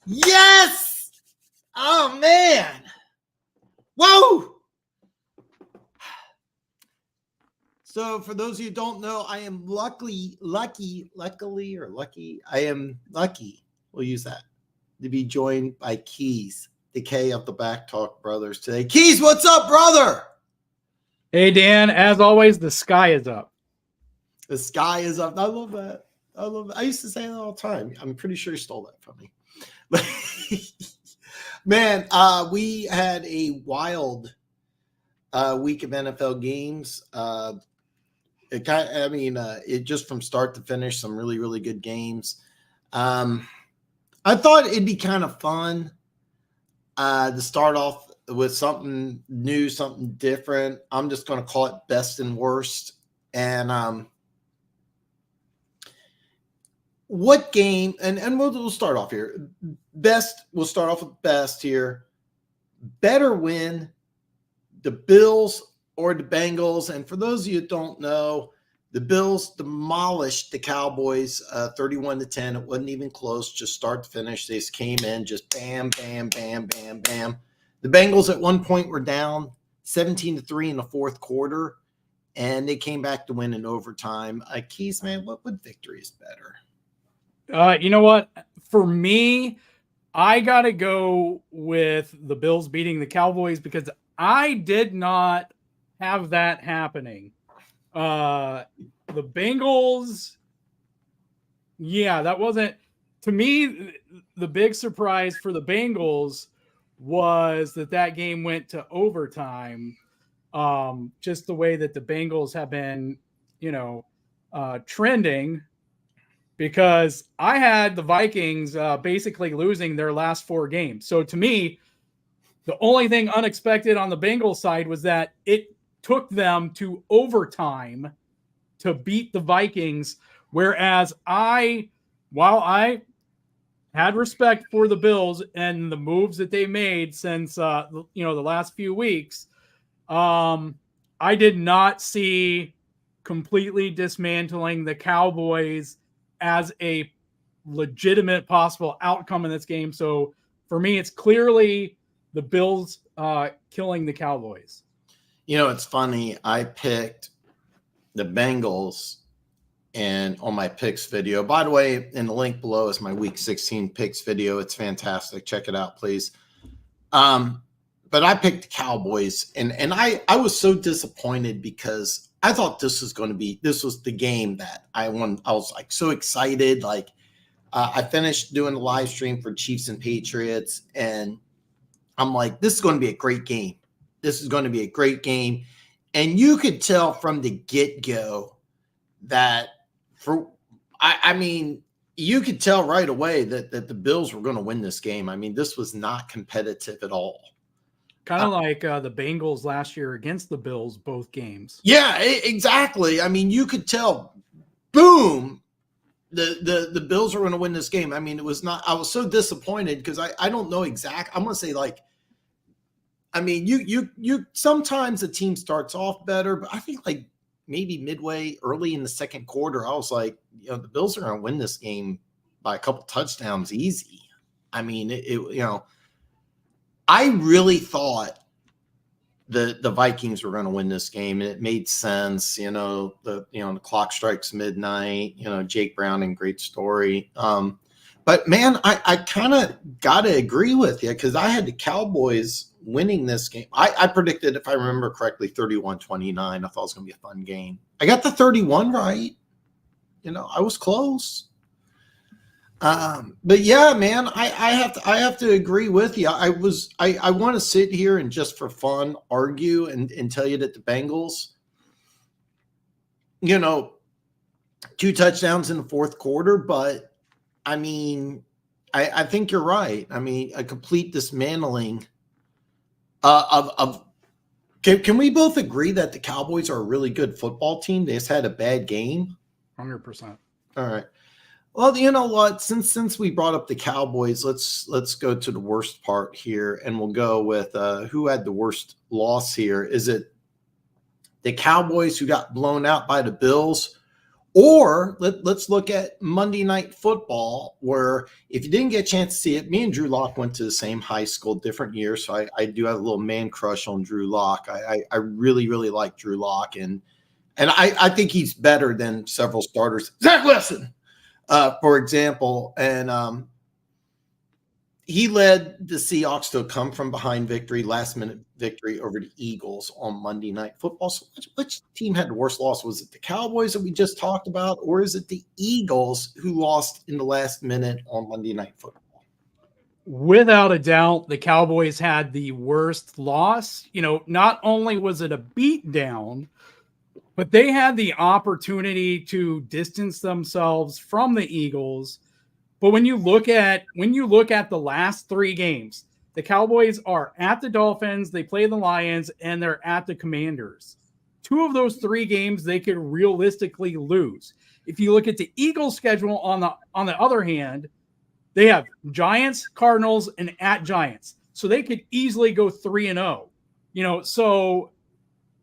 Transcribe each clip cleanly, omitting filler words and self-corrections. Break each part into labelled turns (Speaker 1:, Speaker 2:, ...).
Speaker 1: Yes! Oh, man. Whoa! So for those of you who don't know, I am lucky. I am lucky. We'll use that to be joined by Keys, the K of the Back Talk Brothers today. Keys, what's up, brother?
Speaker 2: Hey, Dan, as always, the sky is up.
Speaker 1: The sky is up. I love that. I used to say that all the time. I'm pretty sure you stole that from me. Man, we had a wild week of NFL games. It just from start to finish, some really, really good games. I thought it'd be kind of fun to start off with something new, something different. I'm just going to call it best and worst. And what game, and we'll start off here. Best, we'll start off with best here. Better win, the Bills or the Bengals. And for those of you who don't know, the Bills demolished the Cowboys 31-10. It wasn't even close, just start to finish. They just came in, just bam, bam, bam, bam, bam. The Bengals at one point were down 17-3 in the fourth quarter, and they came back to win in overtime. Keys, man, what victory is better?
Speaker 2: You know what? For me, I got to go with the Bills beating the Cowboys because I did not have that happening. The Bengals, yeah, that wasn't, to me, the big surprise for the Bengals was that game went to overtime. Just the way that the Bengals have been, trending, because I had the Vikings basically losing their last 4 games. So to me, the only thing unexpected on the Bengals side was that it took them to overtime to beat the Vikings. Whereas while I had respect for the Bills and the moves that they made since, the last few weeks, I did not see completely dismantling the Cowboys as a legitimate possible outcome in this game. So for me, it's clearly the Bills killing the Cowboys.
Speaker 1: It's funny. I picked the Bengals and on my picks video. By the way, in the link below is my week 16 picks video. It's fantastic. Check it out, please. But I picked the Cowboys, and I was so disappointed because I thought this was the game that I won. I was like so excited. Like I finished doing the live stream for Chiefs and Patriots, and I'm like, this is going to be a great game. This is going to be a great game. And you could tell from the get-go that you could tell right away that the Bills were going to win this game. I mean, this was not competitive at all.
Speaker 2: Kind of like the Bengals last year against the Bills, both games.
Speaker 1: Yeah, exactly. I mean, you could tell, boom, the Bills were going to win this game. I mean, it was not – I was so disappointed because I don't know I'm going to say like – I mean, you sometimes a team starts off better, but I think like maybe midway early in the second quarter, I was like, the Bills are going to win this game by a couple touchdowns easy. I mean, I really thought the Vikings were going to win this game, and it made sense. The clock strikes midnight. Jake Browning, great story. But man, I kind of got to agree with you because I had the Cowboys winning this game. I predicted, if I remember correctly, 31-29. I thought it was going to be a fun game. I got the 31 right. I was close. But yeah, man, I have to agree with you. I want to sit here and just for fun argue and tell you that the Bengals, 2 touchdowns in the fourth quarter, but I mean, I think you're right. I mean, a complete dismantling Can we both agree that the Cowboys are a really good football team? They just had a bad game.
Speaker 2: 100%.
Speaker 1: All right. Well, you know what? Since we brought up the Cowboys, let's go to the worst part here, and we'll go with who had the worst loss here. Is it the Cowboys who got blown out by the Bills, Or let's look at Monday Night Football, where if you didn't get a chance to see it, me and Drew Lock went to the same high school, different years. So I do have a little man crush on Drew Lock. I really, really like Drew Lock. And I think he's better than several starters. Zach Wilson, for example. And he led the Seahawks to a come from behind victory, last minute victory over the Eagles on Monday Night Football. So which team had the worst loss? Was it the Cowboys that we just talked about, or is it the Eagles who lost in the last minute on Monday Night Football?
Speaker 2: Without a doubt, the Cowboys had the worst loss. Not only was it a beatdown, but they had the opportunity to distance themselves from the Eagles. But when you look at the last 3 games, the Cowboys are at the Dolphins, they play the Lions, and they're at the Commanders. 2 of those 3 games they could realistically lose. If you look at the Eagles' schedule on the other hand, they have Giants, Cardinals, and at Giants. So they could easily go 3-0. So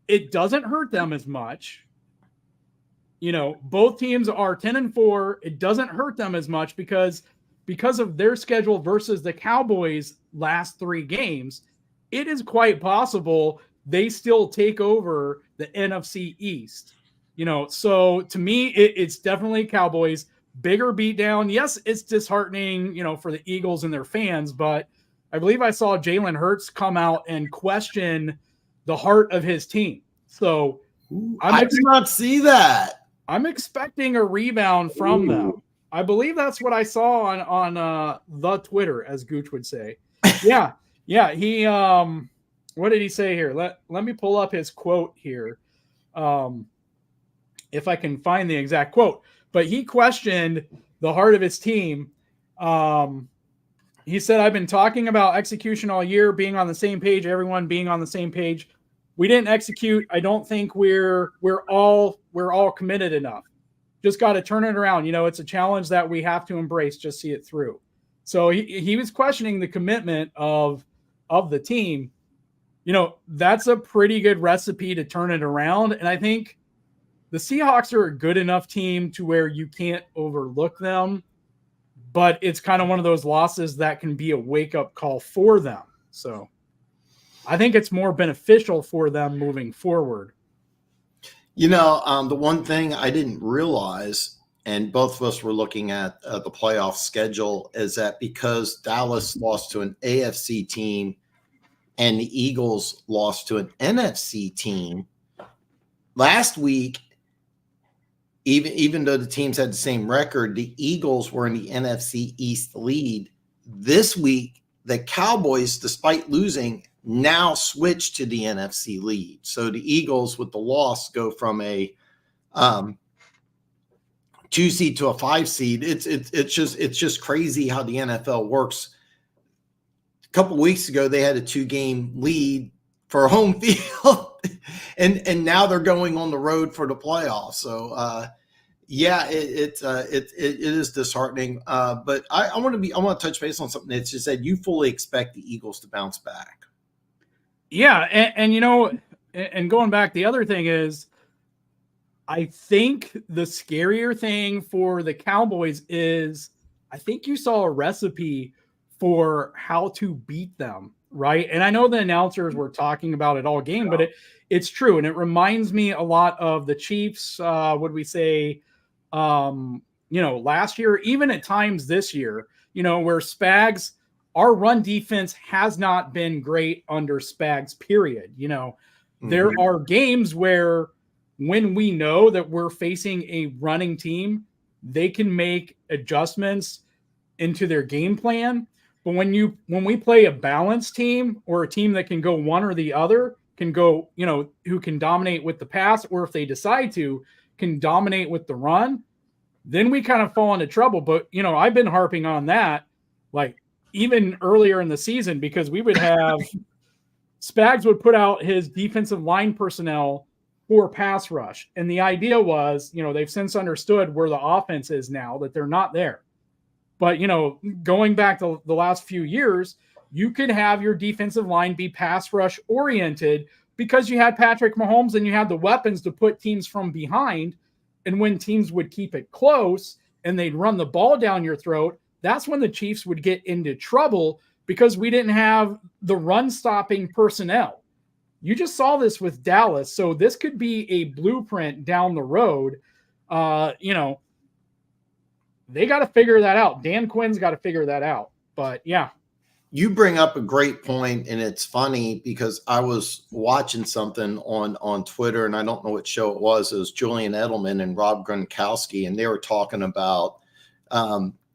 Speaker 2: it doesn't hurt them as much. Both teams are 10-4. It doesn't hurt them as much because of their schedule versus the Cowboys' last 3 games. It is quite possible they still take over the NFC East. So to me, it's definitely Cowboys. Bigger beatdown. Yes, it's disheartening, for the Eagles and their fans, but I believe I saw Jalen Hurts come out and question the heart of his team. So
Speaker 1: I did not see that.
Speaker 2: I'm expecting a rebound from them. I believe that's what I saw on the Twitter, as Gooch would say. Yeah. He what did he say here? Let me pull up his quote here, if I can find the exact quote. But he questioned the heart of his team. He said, "I've been talking about execution all year, being on the same page, everyone being on the same page. We didn't execute. I don't think we're all committed enough. Just got to turn it around. It's a challenge that we have to embrace. Just see it through." So he was questioning the commitment of the team. That's a pretty good recipe to turn it around. And I think the Seahawks are a good enough team to where you can't overlook them, but it's kind of one of those losses that can be a wake-up call for them. So I think it's more beneficial for them moving forward.
Speaker 1: The one thing I didn't realize, and both of us were looking at the playoff schedule, is that because Dallas lost to an AFC team and the Eagles lost to an NFC team, last week, even though the teams had the same record, the Eagles were in the NFC East lead. This week, the Cowboys, despite losing, now switch to the NFC lead. So the Eagles with the loss go from a 2 seed to a 5 seed. It's just crazy how the NFL works. A couple weeks ago, they had a 2-game lead for home field, and now they're going on the road for the playoffs. So it is disheartening. But I want to touch base on something that you said. You fully expect the Eagles to bounce back.
Speaker 2: Yeah, and going back, the other thing is, I think the scarier thing for the Cowboys is I think you saw a recipe for how to beat them, right? And I know the announcers were talking about it all game, but it's true. And it reminds me a lot of the Chiefs, last year, even at times this year, where Spags, our run defense has not been great under Spags, period. There are games where when we know that we're facing a running team, they can make adjustments into their game plan. But when we play a balanced team or a team that can go one or the other, can go, who can dominate with the pass, or if they decide to, can dominate with the run, then we kind of fall into trouble. But, I've been harping on that, like even earlier in the season, because we would have Spags would put out his defensive line personnel for pass rush. And the idea was, they've since understood where the offense is now, that they're not there. But, going back to the last few years, you could have your defensive line be pass rush oriented because you had Patrick Mahomes and you had the weapons to put teams from behind. And when teams would keep it close and they'd run the ball down your throat, that's when the Chiefs would get into trouble because we didn't have the run stopping personnel. You just saw this with Dallas. So this could be a blueprint down the road. You know, they got to figure that out. Dan Quinn's got to figure that out. But yeah.
Speaker 1: You bring up a great point, and it's funny because I was watching something on Twitter, and I don't know what show it was. It was Julian Edelman and Rob Gronkowski, and they were talking about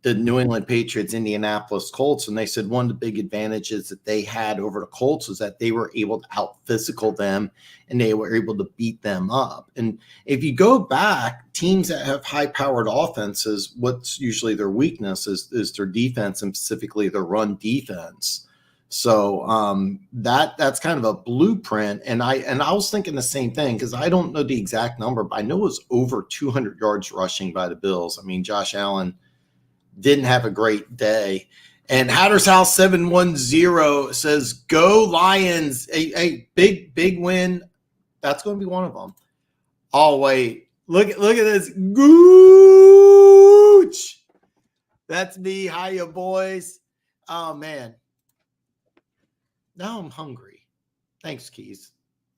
Speaker 1: the New England Patriots, Indianapolis Colts, and they said one of the big advantages that they had over the Colts was that they were able to out-physical them, and they were able to beat them up. And if you go back, teams that have high-powered offenses, what's usually their weakness is their defense, and specifically their run defense. So that's kind of a blueprint. And I was thinking the same thing because I don't know the exact number, but I know it was over 200 yards rushing by the Bills. I mean, Josh Allen didn't have a great day. And Hatter's House 710 says, "Go Lions." A big win. That's going to be one of them. Oh, wait. Look at this. Gooch. That's me. Hiya, boys. Oh, man. Now I'm hungry. Thanks, Keys.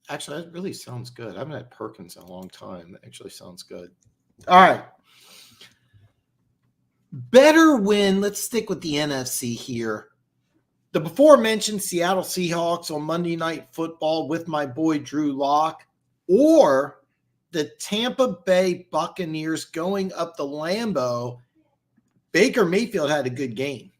Speaker 1: Actually, that really sounds good. I haven't had Perkins in a long time. That actually sounds good. All right. Better win. Let's stick with the NFC here. The before mentioned Seattle Seahawks on Monday Night Football with my boy Drew Lock, or the Tampa Bay Buccaneers going up the Lambeau. Baker Mayfield had a good game.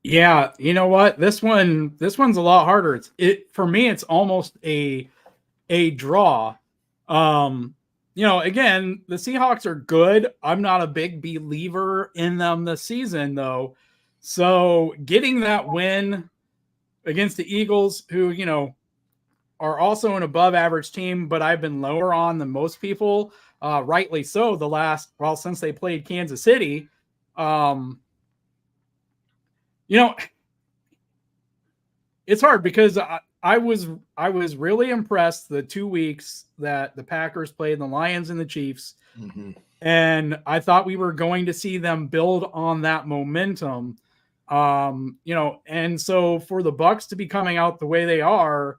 Speaker 2: Yeah, you know what? This one's a lot harder. For me, it's almost a draw. You know, again, the Seahawks are good. I'm not a big believer in them this season, though. So getting that win against the Eagles, who, you know, are also an above average team, but I've been lower on than most people, rightly so, since they played Kansas City. You know, it's hard because I was really impressed the 2 weeks that the Packers played the Lions and the Chiefs. Mm-hmm. And I thought we were going to see them build on that momentum. You know, and so for the Bucs to be coming out the way they are,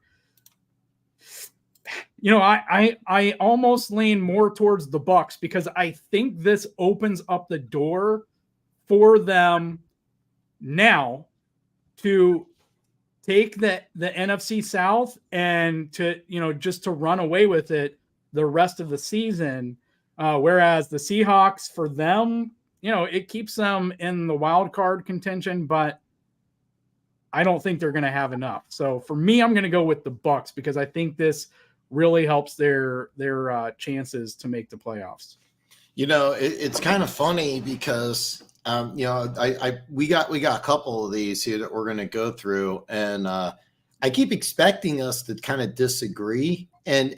Speaker 2: you know, I almost lean more towards the Bucs because I think this opens up the door for them now to take the NFC South and to, you know, just to run away with it the rest of the season. Whereas the Seahawks, for them, you know, it keeps them in the wild card contention, but I don't think they're going to have enough. So for me, I'm going to go with the Bucs because I think this really helps their chances to make the playoffs.
Speaker 1: You know, it's kind of funny because you know, we got a couple of these here that we're going to go through, and I keep expecting us to kind of disagree, and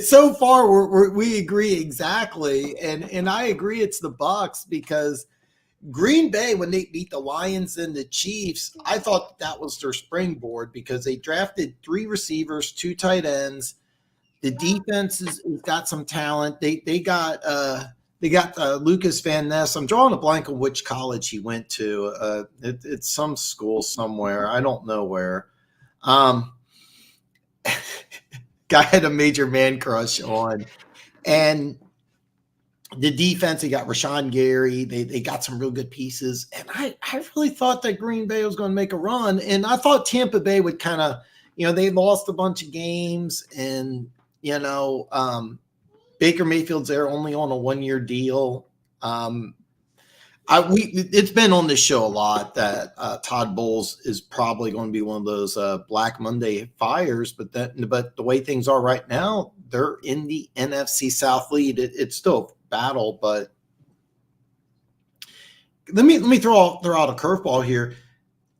Speaker 1: so far we agree exactly, and I agree it's the Bucs because Green Bay, when they beat the Lions and the Chiefs, I thought that was their springboard because they drafted 3 receivers, 2 tight ends. The defense has got some talent. They got Lucas Van Ness. I'm drawing a blank on which college he went to. It's some school somewhere. I don't know where. Guy had a major man crush on. And the defense, they got Rashawn Gary. They got some real good pieces. And I really thought that Green Bay was going to make a run. And I thought Tampa Bay would kind of, you know, they lost a bunch of games. And, you know, Baker Mayfield's there only on a 1-year deal. It's been on this show a lot that Todd Bowles is probably going to be one of those Black Monday fires, but the way things are right now, they're in the NFC South lead. It's still a battle, but let me throw out a curveball here.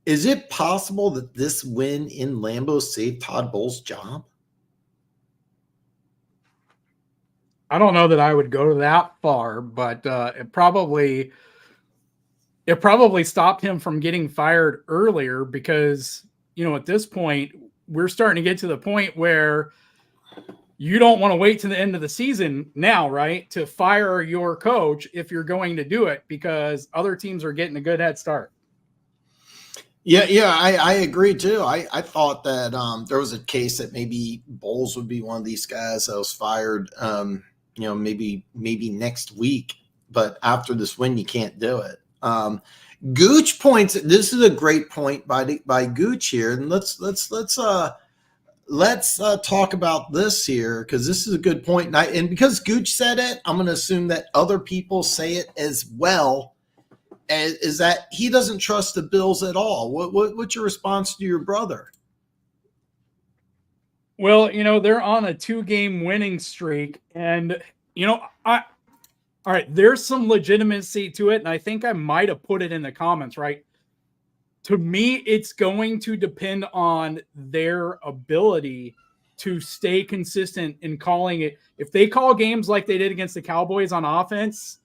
Speaker 1: Is it possible that this win in Lambeau saved Todd Bowles' job?
Speaker 2: I don't know that I would go that far, but it probably stopped him from getting fired earlier because, you know, at this point, we're starting to get to the point where you don't want to wait to the end of the season now, right, to fire your coach if you're going to do it, because other teams are getting a good head start.
Speaker 1: Yeah, I agree too. I thought that there was a case that maybe Bowles would be one of these guys that was fired, maybe next week. But after this win, you can't do it. Gooch points. This is a great point by Gooch here, and let's talk about this here, because this is a good point. And because Gooch said it, I'm going to assume that other people say it as well. Is that he doesn't trust the Bills at all. What's your response to your brother?
Speaker 2: Well, they're on a 2-game winning streak, and all right, there's some legitimacy to it, and I think I might have put it in the comments, right? To me, it's going to depend on their ability to stay consistent in calling it. If they call games like they did against the Cowboys on offense,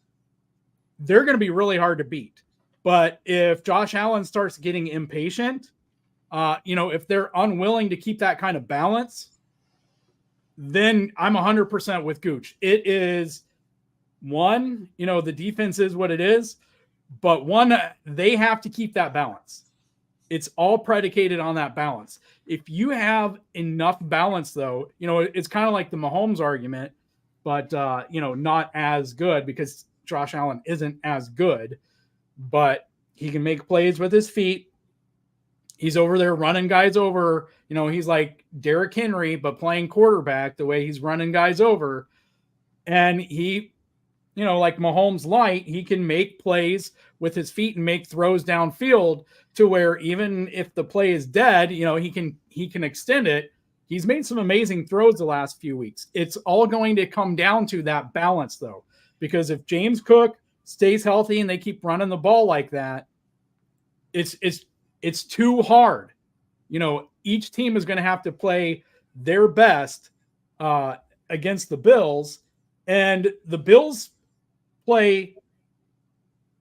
Speaker 2: they're going to be really hard to beat. But if Josh Allen starts getting impatient, if they're unwilling to keep that kind of balance, then I'm 100% with Gooch. It is one, the defense is what it is, but one, they have to keep that balance. It's all predicated on that balance. If you have enough balance, though, it's kind of like the Mahomes argument, but, not as good, because Josh Allen isn't as good, but he can make plays with his feet. He's over there running guys over. He's like Derrick Henry, but playing quarterback the way he's running guys over. And he, like Mahomes light, he can make plays with his feet and make throws downfield to where even if the play is dead, he can extend it. He's made some amazing throws the last few weeks. It's all going to come down to that balance, though, because if James Cook stays healthy and they keep running the ball like that, it's too hard. Each team is going to have to play their best against the Bills, and the Bills play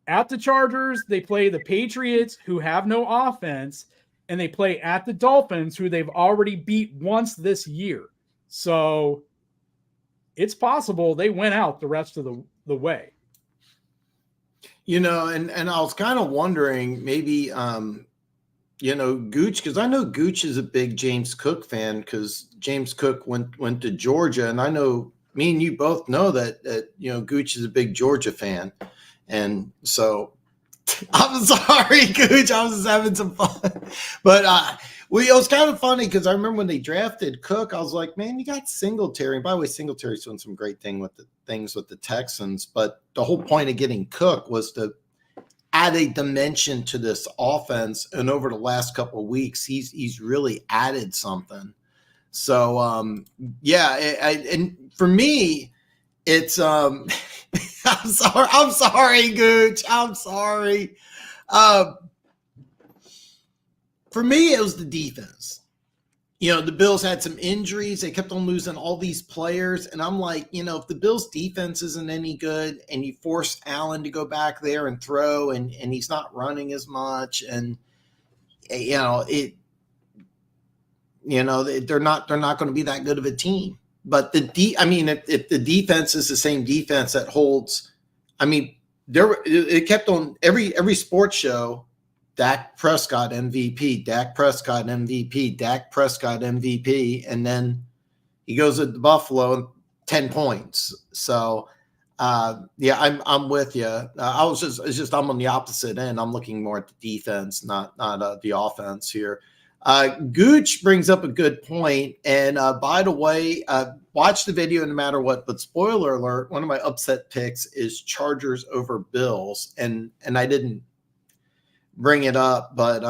Speaker 2: at the Chargers, they play the Patriots, who have no offense, and they play at the Dolphins, who they've already beat once this year. So it's possible they went out the rest of the way.
Speaker 1: And I was kind of wondering maybe, Gooch, because I know Gooch is a big James Cook fan, because James Cook went to Georgia, and I know me and you both know that Gooch is a big Georgia fan. And so I'm sorry, Gooch, I was just having some fun. But it was kind of funny, because I remember when they drafted Cook, I was like, man, you got Singletary. And by the way, Singletary's doing some great things with the Texans. But the whole point of getting Cook was to add a dimension to this offense. And over the last couple of weeks, he's really added something. So, and for me, it's I'm sorry, Gooch. I'm sorry. For me, it was the defense. The Bills had some injuries. They kept on losing all these players. And I'm like, if the Bills defense isn't any good and you force Allen to go back there and throw and he's not running as much, and, they're not going to be that good of a team. But if the defense is the same defense that holds, it kept on every sports show, Dak Prescott MVP, Dak Prescott MVP, Dak Prescott MVP, and then he goes to Buffalo and 10 points. So I'm with you. I'm on the opposite end. I'm looking more at the defense, not the offense here. Gooch brings up a good point. And by the way, watch the video no matter what. But spoiler alert, one of my upset picks is Chargers over Bills. And I didn't bring it up, but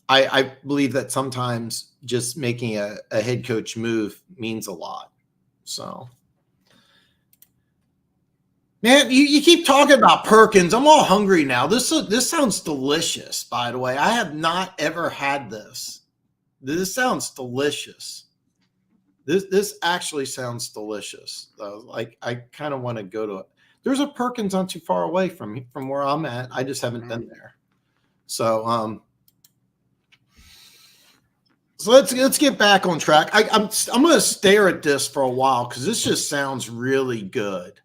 Speaker 1: I believe that sometimes just making a head coach move means a lot. So, man, you keep talking about Perkins. I'm all hungry now. This sounds delicious, by the way. I have not ever had this. This sounds delicious. This actually sounds delicious. Like, I kind of want to go to it. There's a Perkins not too far away from where I'm at. I just haven't been there. So, So let's get back on track. I'm going to stare at this for a while because this just sounds really good.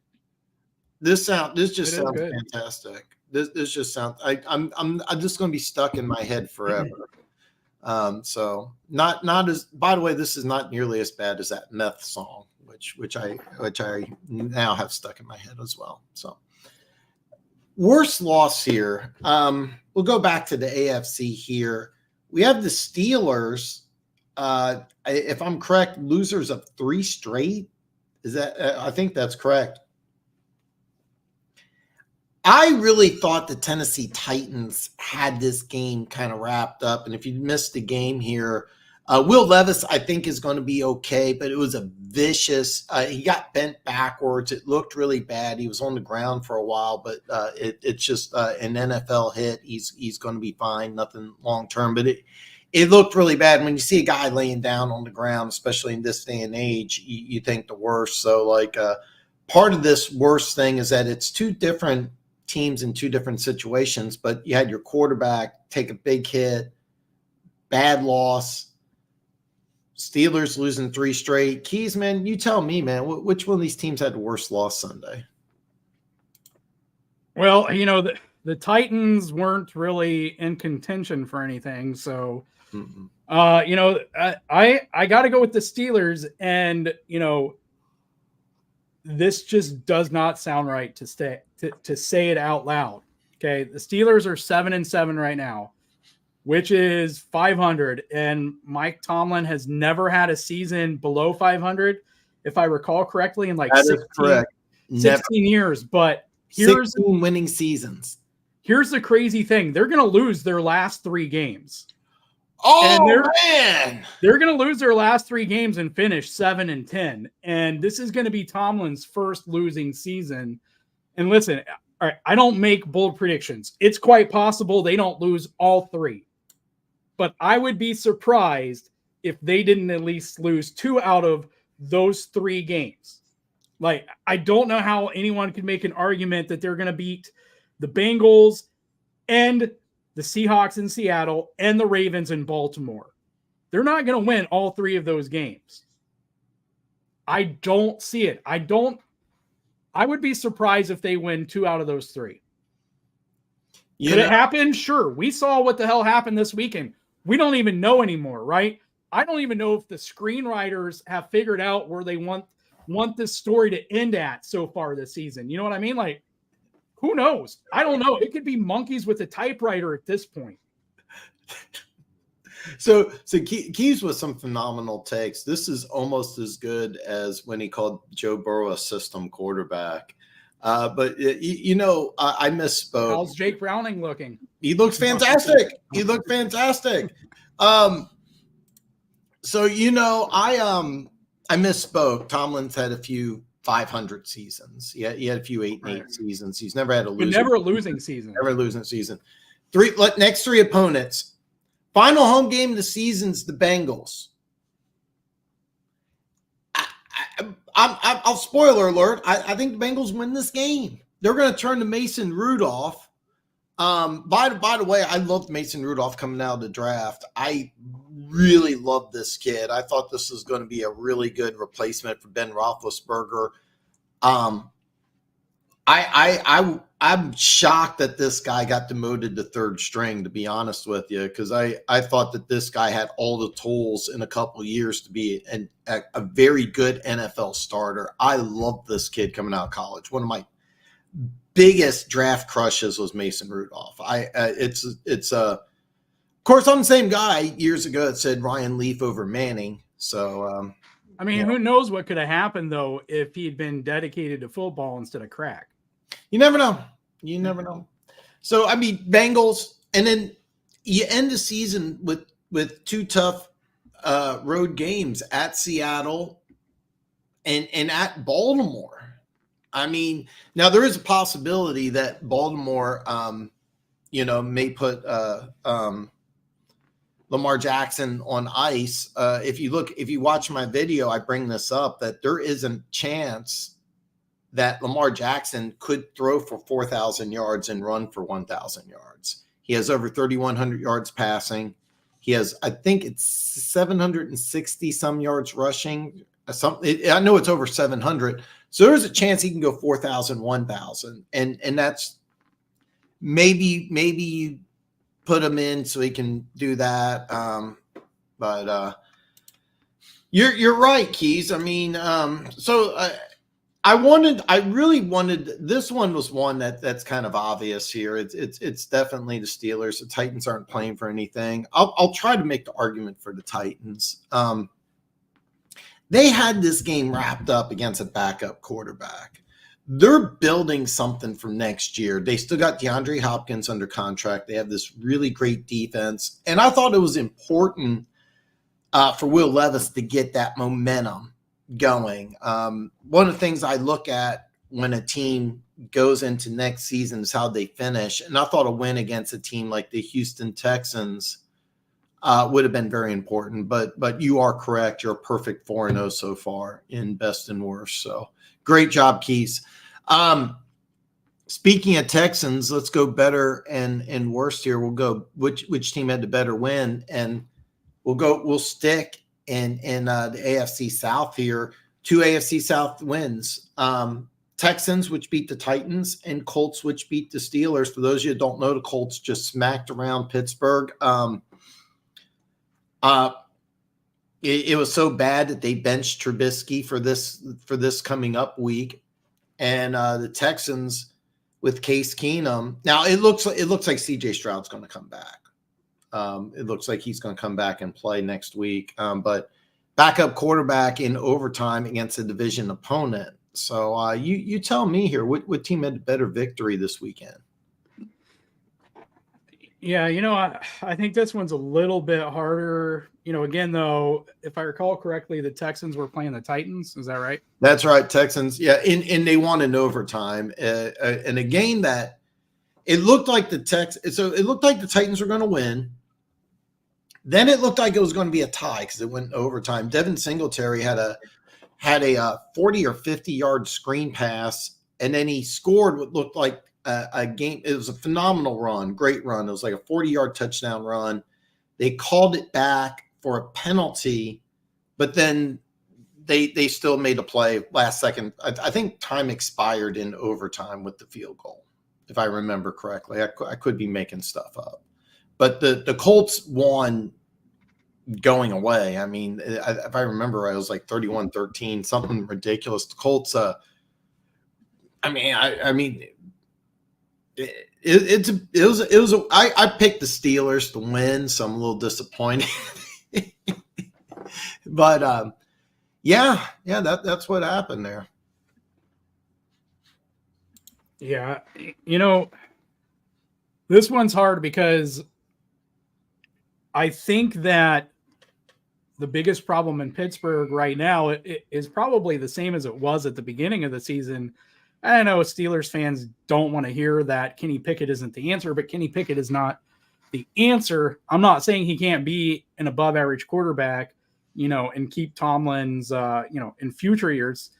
Speaker 1: This just sounds
Speaker 2: good.
Speaker 1: fantastic. This just sounds. I'm just going to be stuck in my head forever. So not as. By the way, this is not nearly as bad as that meth song, which I now have stuck in my head as well. So worst loss here. We'll go back to the AFC here. We have the Steelers. If I'm correct, losers of 3 straight. Is that? I think that's correct. I really thought the Tennessee Titans had this game kind of wrapped up. And if you missed the game here, Will Levis, I think, is going to be okay, but it was a vicious. He got bent backwards. It looked really bad. He was on the ground for a while, but it's just an NFL hit. He's going to be fine. Nothing long term, but it looked really bad. When you see a guy laying down on the ground, especially in this day and age, you think the worst. So, part of this worst thing is that it's 2 different teams in 2 different situations, but you had your quarterback take a big hit, bad loss. Steelers losing 3 straight. Keys, man, you tell me, man, which one of these teams had the worst loss Sunday?
Speaker 2: Well, the Titans weren't really in contention for anything, so I got to go with the Steelers, and this just does not sound right to say it out loud. Okay, the Steelers are 7-7 right now, which is 500, and Mike Tomlin has never had a season below 500, if I recall correctly, in 16 years. But here's
Speaker 1: 16 winning seasons.
Speaker 2: Here's the crazy thing: they're going to lose their last 3 games.
Speaker 1: Man,
Speaker 2: they're going to lose their last 3 games and finish 7-10, and this is going to be Tomlin's first losing season. And listen, all right, I don't make bold predictions. It's quite possible they don't lose all 3. But I would be surprised if they didn't at least lose 2 out of those 3 games. I don't know how anyone could make an argument that they're going to beat the Bengals and the Seahawks in Seattle and the Ravens in Baltimore. They're not going to win all 3 of those games. I don't see it. I would be surprised if they win 2 out of those 3. Could it happen? Sure. We saw what the hell happened this weekend. We don't even know anymore, right? I don't even know if the screenwriters have figured out where they want this story to end at so far this season. You know what I mean? Who knows? I don't know. It could be monkeys with a typewriter at this point.
Speaker 1: So Keys with some phenomenal takes. This is almost as good as when he called Joe Burrow a system quarterback. But I misspoke.
Speaker 2: How's Jake Browning looking?
Speaker 1: He looks fantastic. I misspoke. Tomlin's had a few 500 seasons. He had a few 8-8 seasons. He's never had a losing.
Speaker 2: Never a losing season.
Speaker 1: Never a losing season. Next 3 opponents. Final home game of the season's the Bengals. I'll spoiler alert. I think the Bengals win this game. They're going to turn to Mason Rudolph. By the way, I loved Mason Rudolph coming out of the draft. I really loved this kid. I thought this was going to be a really good replacement for Ben Roethlisberger. I'm shocked that this guy got demoted to 3rd string, to be honest with you, because I thought that this guy had all the tools in a couple of years to be a very good NFL starter. I love this kid coming out of college. One of my biggest draft crushes was Mason Rudolph. Of course, I'm the same guy years ago that said Ryan Leaf over Manning. So,
Speaker 2: who knows what could have happened though if he'd been dedicated to football instead of crack.
Speaker 1: You never know. So, Bengals, and then you end the season with 2 tough road games at Seattle and at Baltimore. Now there is a possibility that Baltimore, may put Lamar Jackson on ice. If you watch my video, I bring this up, that there is a chance that Lamar Jackson could throw for 4,000 yards and run for 1,000 yards. He has over 3,100 yards passing. He has, I think it's 760 some yards rushing. I know it's over 700. So there's a chance he can go 4,000, 1,000. And that's maybe you put him in so he can do that. But you're right, Keys. I mean, I really wanted, this one was one that's kind of obvious here. It's definitely the Steelers. The Titans aren't playing for anything. I'll try to make the argument for the Titans. They had this game wrapped up against a backup quarterback. They're building something for next year. They still got DeAndre Hopkins under contract. They have this really great defense. And I thought it was important for Will Levis to get that momentum going. One of the things I look at when a team goes into next season is how they finish. And I thought a win against a team like the Houston Texans would have been very important. But you are correct. You're a perfect 4-0 so far in best and worst. So great job, Keys. Speaking of Texans, let's go better and worst here. We'll go which team had the better win, and we'll stick in the AFC South here. 2 AFC South wins. Texans, which beat the Titans, and Colts, which beat the Steelers. For those of you who don't know, the Colts just smacked around Pittsburgh. It was so bad that they benched Trubisky for this coming up week, and the Texans with Case Keenum. Now it looks like CJ Stroud's going to come back. It looks like he's going to come back and play next week. But backup quarterback in overtime against a division opponent. So you tell me here, what team had a better victory this weekend?
Speaker 2: Yeah, I think this one's a little bit harder. Again, though, if I recall correctly, the Texans were playing the Titans. Is that right?
Speaker 1: That's right, Texans. Yeah, and they won in overtime. And a game that it looked like the Titans were going to win. Then it looked like it was going to be a tie because it went overtime. Devin Singletary had a 40 or 50 yard screen pass, and then he scored what looked like a game. It was a phenomenal run, great run. It was like a 40-yard touchdown run. They called it back for a penalty, but then they still made a play last second. I think time expired in overtime with the field goal, if I remember correctly. I could be making stuff up. But the Colts won going away. I mean, if I remember right, it was like 31-13, something ridiculous. The Colts, I picked the Steelers to win, so I'm a little disappointed. But that's what happened there.
Speaker 2: Yeah, this one's hard because I think that the biggest problem in Pittsburgh right now is probably the same as it was at the beginning of the season. I know Steelers fans don't want to hear that Kenny Pickett isn't the answer, but Kenny Pickett is not the answer. I'm not saying he can't be an above average quarterback, and keep Tomlin's, in future years,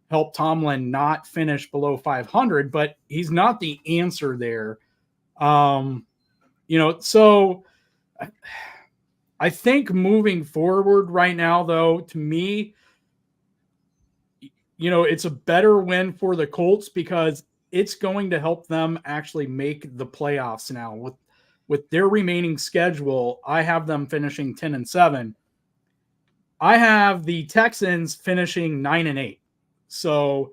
Speaker 2: help Tomlin not finish below 500, but he's not the answer there. So I think moving forward right now, though, to me, it's a better win for the Colts because it's going to help them actually make the playoffs now. With their remaining schedule, I have them finishing 10-7. I have the Texans finishing 9-8. So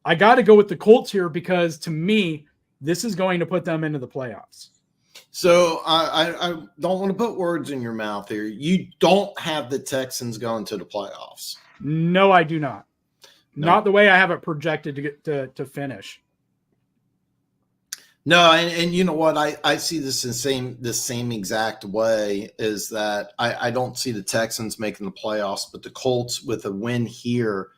Speaker 2: I got to go with the Colts here because to me, this is going to put them into the playoffs.
Speaker 1: So I don't want to put words in your mouth here. You don't have the Texans going to the playoffs.
Speaker 2: No, I do not. No. Not the way I have it projected to get to finish.
Speaker 1: No, and you know what? I see this in the same exact way, is that I don't see the Texans making the playoffs, but the Colts with a win here.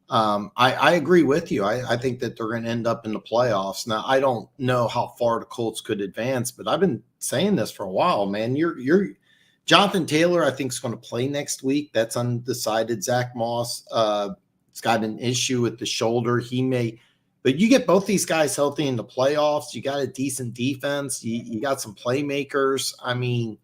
Speaker 1: I agree with you. I think that they're going to end up in the playoffs. Now, I don't know how far the Colts could advance, but I've been saying this for a while, man. You're Jonathan Taylor, I think, is going to play next week. That's undecided. Zach Moss, it's got an issue with the shoulder. He may, but you get both these guys healthy in the playoffs. You got a decent defense. You got some playmakers. I mean,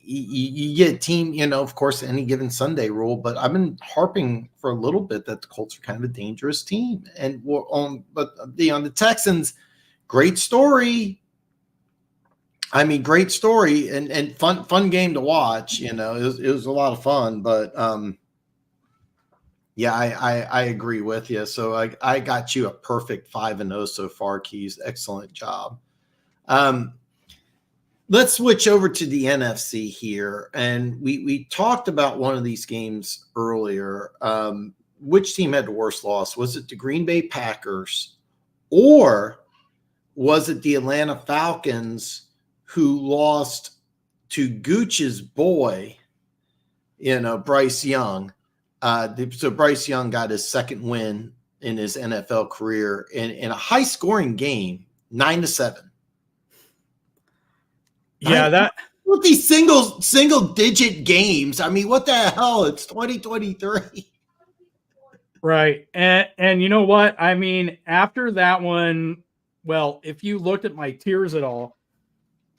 Speaker 1: you get a team, of course, any given Sunday rule, but I've been harping for a little bit that the Colts are kind of a dangerous team. And on the Texans, great story. I mean, great story and fun game to watch. It was a lot of fun, but yeah, I agree with you. So I got you a perfect 5-0 so far, Keys. Excellent job. Let's switch over to the NFC here. And we talked about one of these games earlier. Which team had the worst loss? Was it the Green Bay Packers, or was it the Atlanta Falcons who lost to Gooch's boy, Bryce Young? So Bryce Young got his second win in his NFL career in a high-scoring game, 9-7.
Speaker 2: Yeah,
Speaker 1: with these single-digit games. I mean, what the hell? It's 2023.
Speaker 2: Right. And you know what? I mean, after that one, well, if you looked at my tiers at all,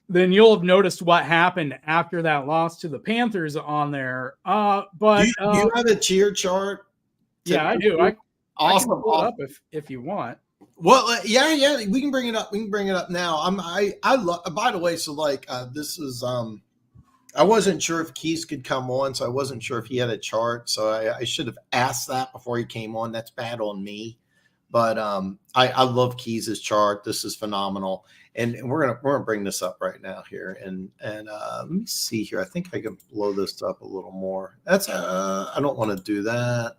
Speaker 2: then you'll have noticed what happened after that loss to the Panthers on there. But
Speaker 1: do you have a tier chart?
Speaker 2: Yeah, I do.
Speaker 1: Awesome.
Speaker 2: I can pull it up if you want.
Speaker 1: Well, yeah, we can bring it up. We can bring it up now. I love. By the way, so this is I wasn't sure if Keys could come on, so I wasn't sure if he had a chart. So I should have asked that before he came on. That's bad on me. But I love Keys' chart. This is phenomenal, and we're gonna bring this up right now here. And let me see here. I think I can blow this up a little more. That's I don't want to do that.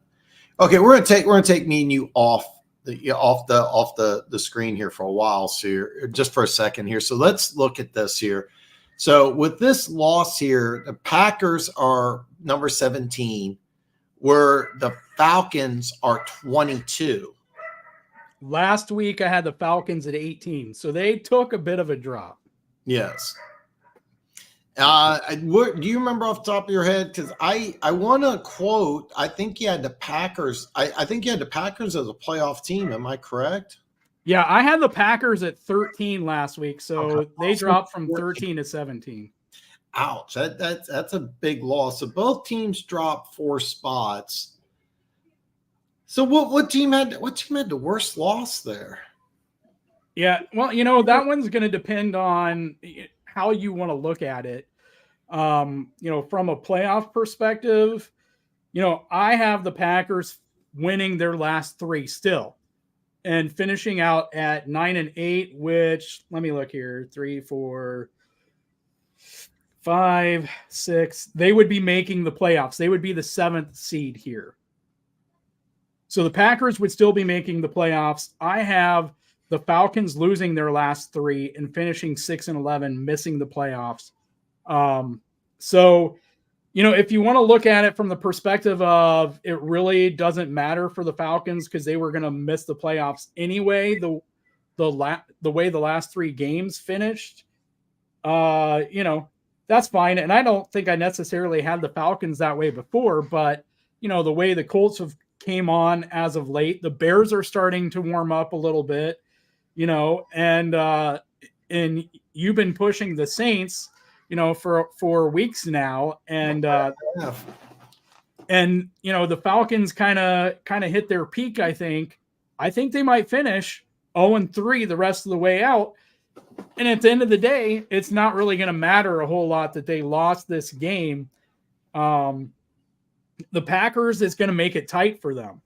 Speaker 1: Okay, we're gonna take me and you off the screen here for a while, so just for a second here. So let's look at this here. So with this loss here, the Packers are number 17, where the Falcons are 22.
Speaker 2: Last week I had the Falcons at 18, so they took a bit of a drop.
Speaker 1: Yes. Do you remember off the top of your head? Because I want to quote. I think you had the Packers. I think you had the Packers as a playoff team. Am I correct?
Speaker 2: Yeah, I had the Packers at 13 last week, so they dropped from 13 to 17.
Speaker 1: Ouch! That's a big loss. So both teams dropped 4 spots. So what team had the worst loss there?
Speaker 2: Yeah, well, that one's going to depend on how you want to look at it. From a playoff perspective, I have the Packers winning their last 3 still and finishing out at 9-8, which, let me look here, 3, 4, 5, 6. They would be making the playoffs. They would be the 7th seed here. So the Packers would still be making the playoffs. I have the Falcons losing their last 3 and finishing 6-11, missing the playoffs. So, if you want to look at it from the perspective of it really doesn't matter for the Falcons because they were going to miss the playoffs anyway, the way the last 3 games finished, that's fine. And I don't think I necessarily had the Falcons that way before, but the way the Colts have came on as of late, the Bears are starting to warm up a little bit, and you've been pushing the Saints, for weeks now. And the Falcons kind of hit their peak. I think they might finish 0-3 the rest of the way out. And at the end of the day, it's not really going to matter a whole lot that they lost this game. The Packers is going to make it tight for them.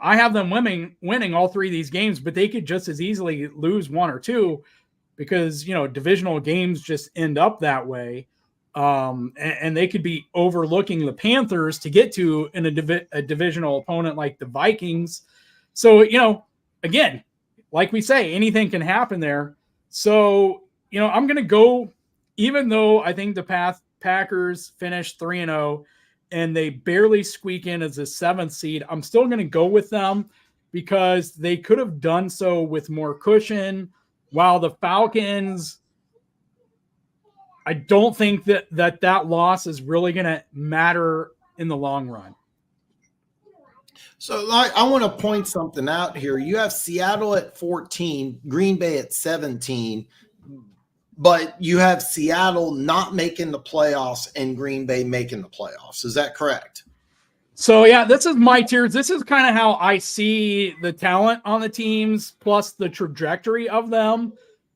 Speaker 2: I have them winning all 3 of these games, but they could just as easily lose 1 or 2 because, divisional games just end up that way. And they could be overlooking the Panthers to get to a divisional opponent like the Vikings. So, again, like we say, anything can happen there. So, I'm going to go, even though I think the Packers finished 3-0 and they barely squeak in as a 7th seed, I'm still going to go with them because they could have done so with more cushion, while the Falcons, I don't think that loss is really going to matter in the long run.
Speaker 1: So I want to point something out here. You have Seattle at 14, Green Bay at 17. but you have Seattle not making the playoffs and Green Bay making the playoffs. Is that correct?
Speaker 2: So, yeah, this is my tiers. This is kind of how I see the talent on the teams plus the trajectory of them.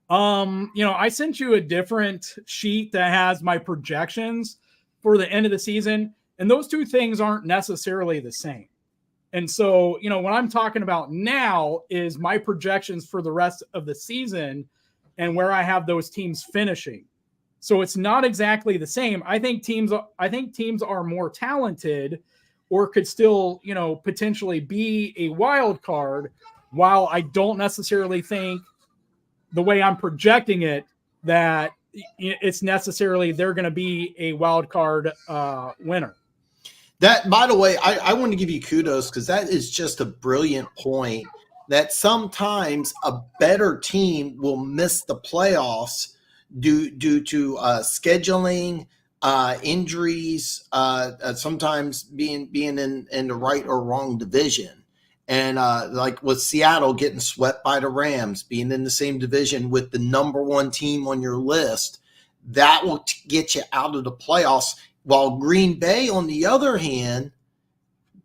Speaker 2: I sent you a different sheet that has my projections for the end of the season, and those two things aren't necessarily the same. And so, what I'm talking about now is my projections for the rest of the season and where I have those teams finishing. So it's not exactly the same. I think teams are more talented or could still, potentially be a wild card, while I don't necessarily think the way I'm projecting it that it's necessarily they're going to be a wild card winner.
Speaker 1: That, by the way, I want to give you kudos because that is just a brilliant point that sometimes a better team will miss the playoffs due to scheduling, injuries, sometimes being in the right or wrong division. And like with Seattle getting swept by the Rams, being in the same division with the number one team on your list, that will get you out of the playoffs. While Green Bay, on the other hand,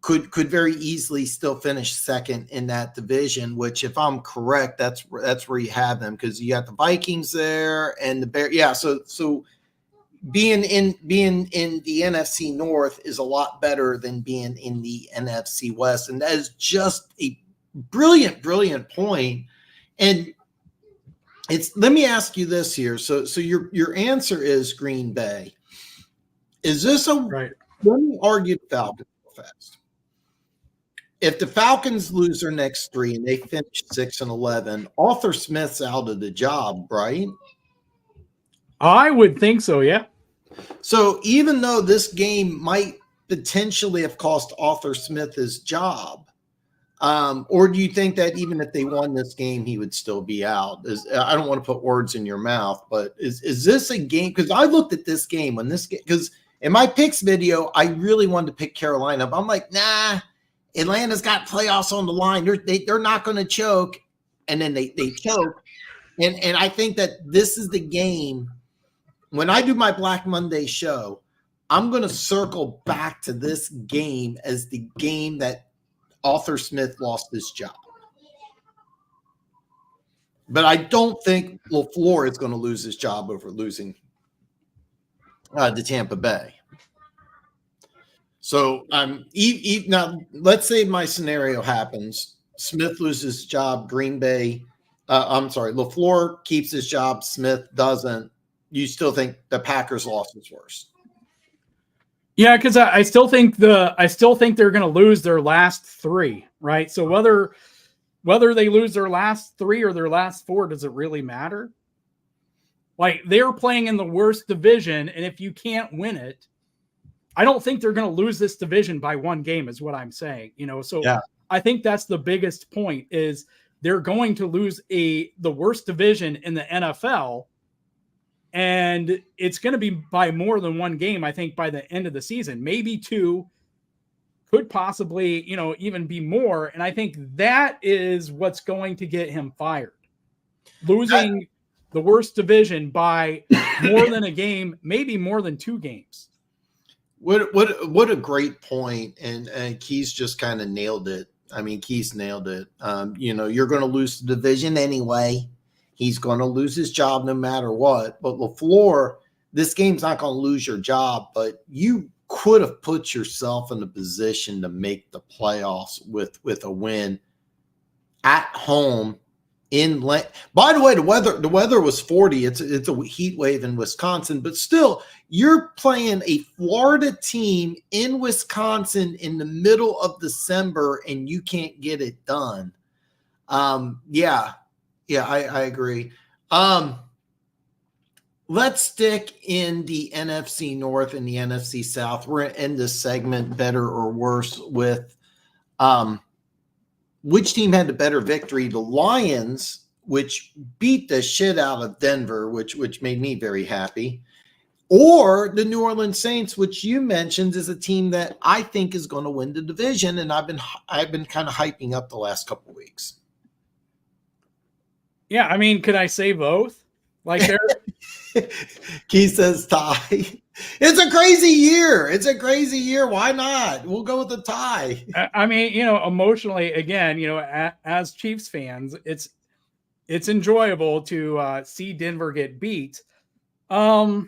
Speaker 1: could very easily still finish second in that division, which, if I'm correct, that's where you have them, because you got the Vikings there and the Bears. Yeah, so being in the NFC North is a lot better than being in the NFC West, and that is just a brilliant point. And let me ask you this here. So your answer is Green Bay. Is this right? Let me argue the Falcons real fast. If the Falcons lose their next three and they finish 6-11, Arthur Smith's out of the job, right?
Speaker 2: I would think so, yeah.
Speaker 1: So even though this game might potentially have cost Arthur Smith his job, or do you think that even if they won this game, he would still be out? I don't want to put words in your mouth, but is this a game? Because I looked at this game because in my picks video, I really wanted to pick Carolina, but I'm like, nah, Atlanta's got playoffs on the line. They're not going to choke, and then they choke. And I think that this is the game. When I do my Black Monday show, I'm going to circle back to this game as the game that Arthur Smith lost his job. But I don't think LaFleur is going to lose his job over losing to Tampa Bay. So now let's say my scenario happens. Smith loses his job. LaFleur keeps his job. Smith doesn't. You still think the Packers' loss is worse?
Speaker 2: Yeah, because I still think they're going to lose their last three, right? So whether they lose their last three or their last four, does it really matter? Like, they're playing in the worst division, and if you can't win it, I don't think they're going to lose this division by one game, is what I'm saying. So yeah. I think that's the biggest point, is they're going to lose the worst division in the NFL. And it's going to be by more than one game, I think, by the end of the season. Maybe two, could possibly, even be more. And I think that is what's going to get him fired. Losing the worst division by more than a game, maybe more than two games.
Speaker 1: What a great point. And Keys just kind of nailed it. I mean, Keys nailed it. You're going to lose the division anyway. He's going to lose his job no matter what. But LaFleur, this game's not going to lose your job, but you could have put yourself in a position to make the playoffs with a win at home. By the way, the weather was 40. It's a heat wave in Wisconsin, but still, you're playing a Florida team in Wisconsin in the middle of December, and you can't get it done. Yeah, I agree. Let's stick in the NFC North and the NFC South. We're going to end this segment, better or worse, with which team had the better victory. The Lions, which beat the shit out of Denver, which made me very happy, or the New Orleans Saints, which you mentioned is a team that I think is going to win the division, and I've been kind of hyping up the last couple of weeks.
Speaker 2: Yeah, I mean, could I say both? Like
Speaker 1: Keith says tie. It's a crazy year. It's a crazy year. Why not? We'll go with the tie.
Speaker 2: I mean, emotionally, again, as Chiefs fans, it's enjoyable to see Denver get beat. I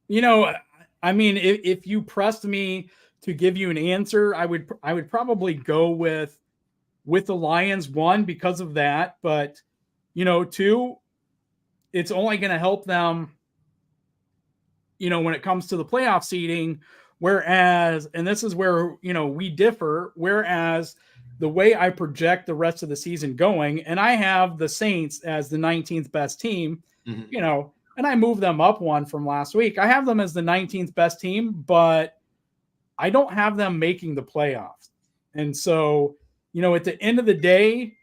Speaker 2: mean, if you pressed me to give you an answer, I would probably go with the Lions, one, because of that, but two, it's only going to help them, when it comes to the playoff seeding. Whereas, and this is where, we differ, whereas the way I project the rest of the season going, and I have the Saints as the 19th best team, and I moved them up one from last week. I have them as the 19th best team, but I don't have them making the playoffs. And so, at the end of the day,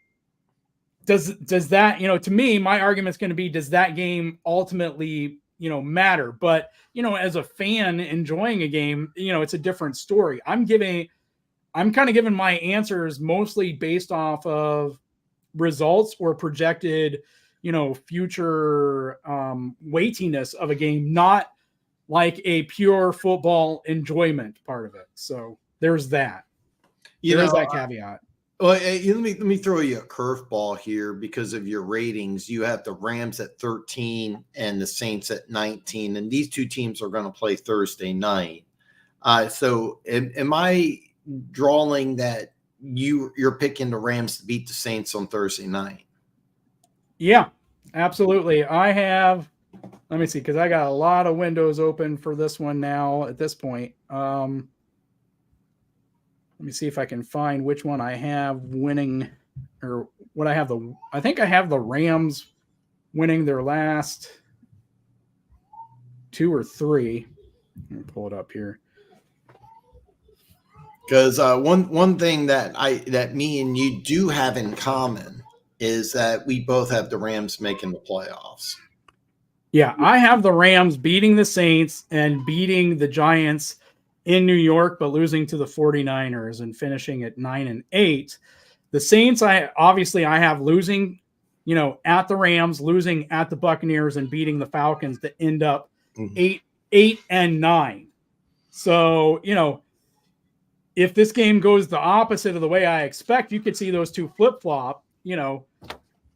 Speaker 2: does that, to me, my argument is going to be, does that game ultimately, matter? But, as a fan enjoying a game, it's a different story. I'm kind of giving my answers mostly based off of results or projected, future weightiness of a game, not like a pure football enjoyment part of it. So there's that. There's that caveat.
Speaker 1: Well, let me throw you a curveball here because of your ratings. You have the Rams at 13 and the Saints at 19, and these two teams are going to play Thursday night. So am I drawing that you're picking the Rams to beat the Saints on Thursday night?
Speaker 2: Yeah, absolutely. I have, let me see, because I got a lot of windows open for this one now at this point. Let me see if I can find which one I have winning, or what I have. I think I have the Rams winning their last 2 or 3. Let me pull it up here.
Speaker 1: Because one thing that me and you do have in common is that we both have the Rams making the playoffs.
Speaker 2: Yeah, I have the Rams beating the Saints and beating the Giants in New York, but losing to the 49ers and finishing at 9-8. The Saints, I have losing, at the Rams, losing at the Buccaneers, and beating the Falcons to end up 8-9. So, if this game goes the opposite of the way I expect, you could see those two flip-flop,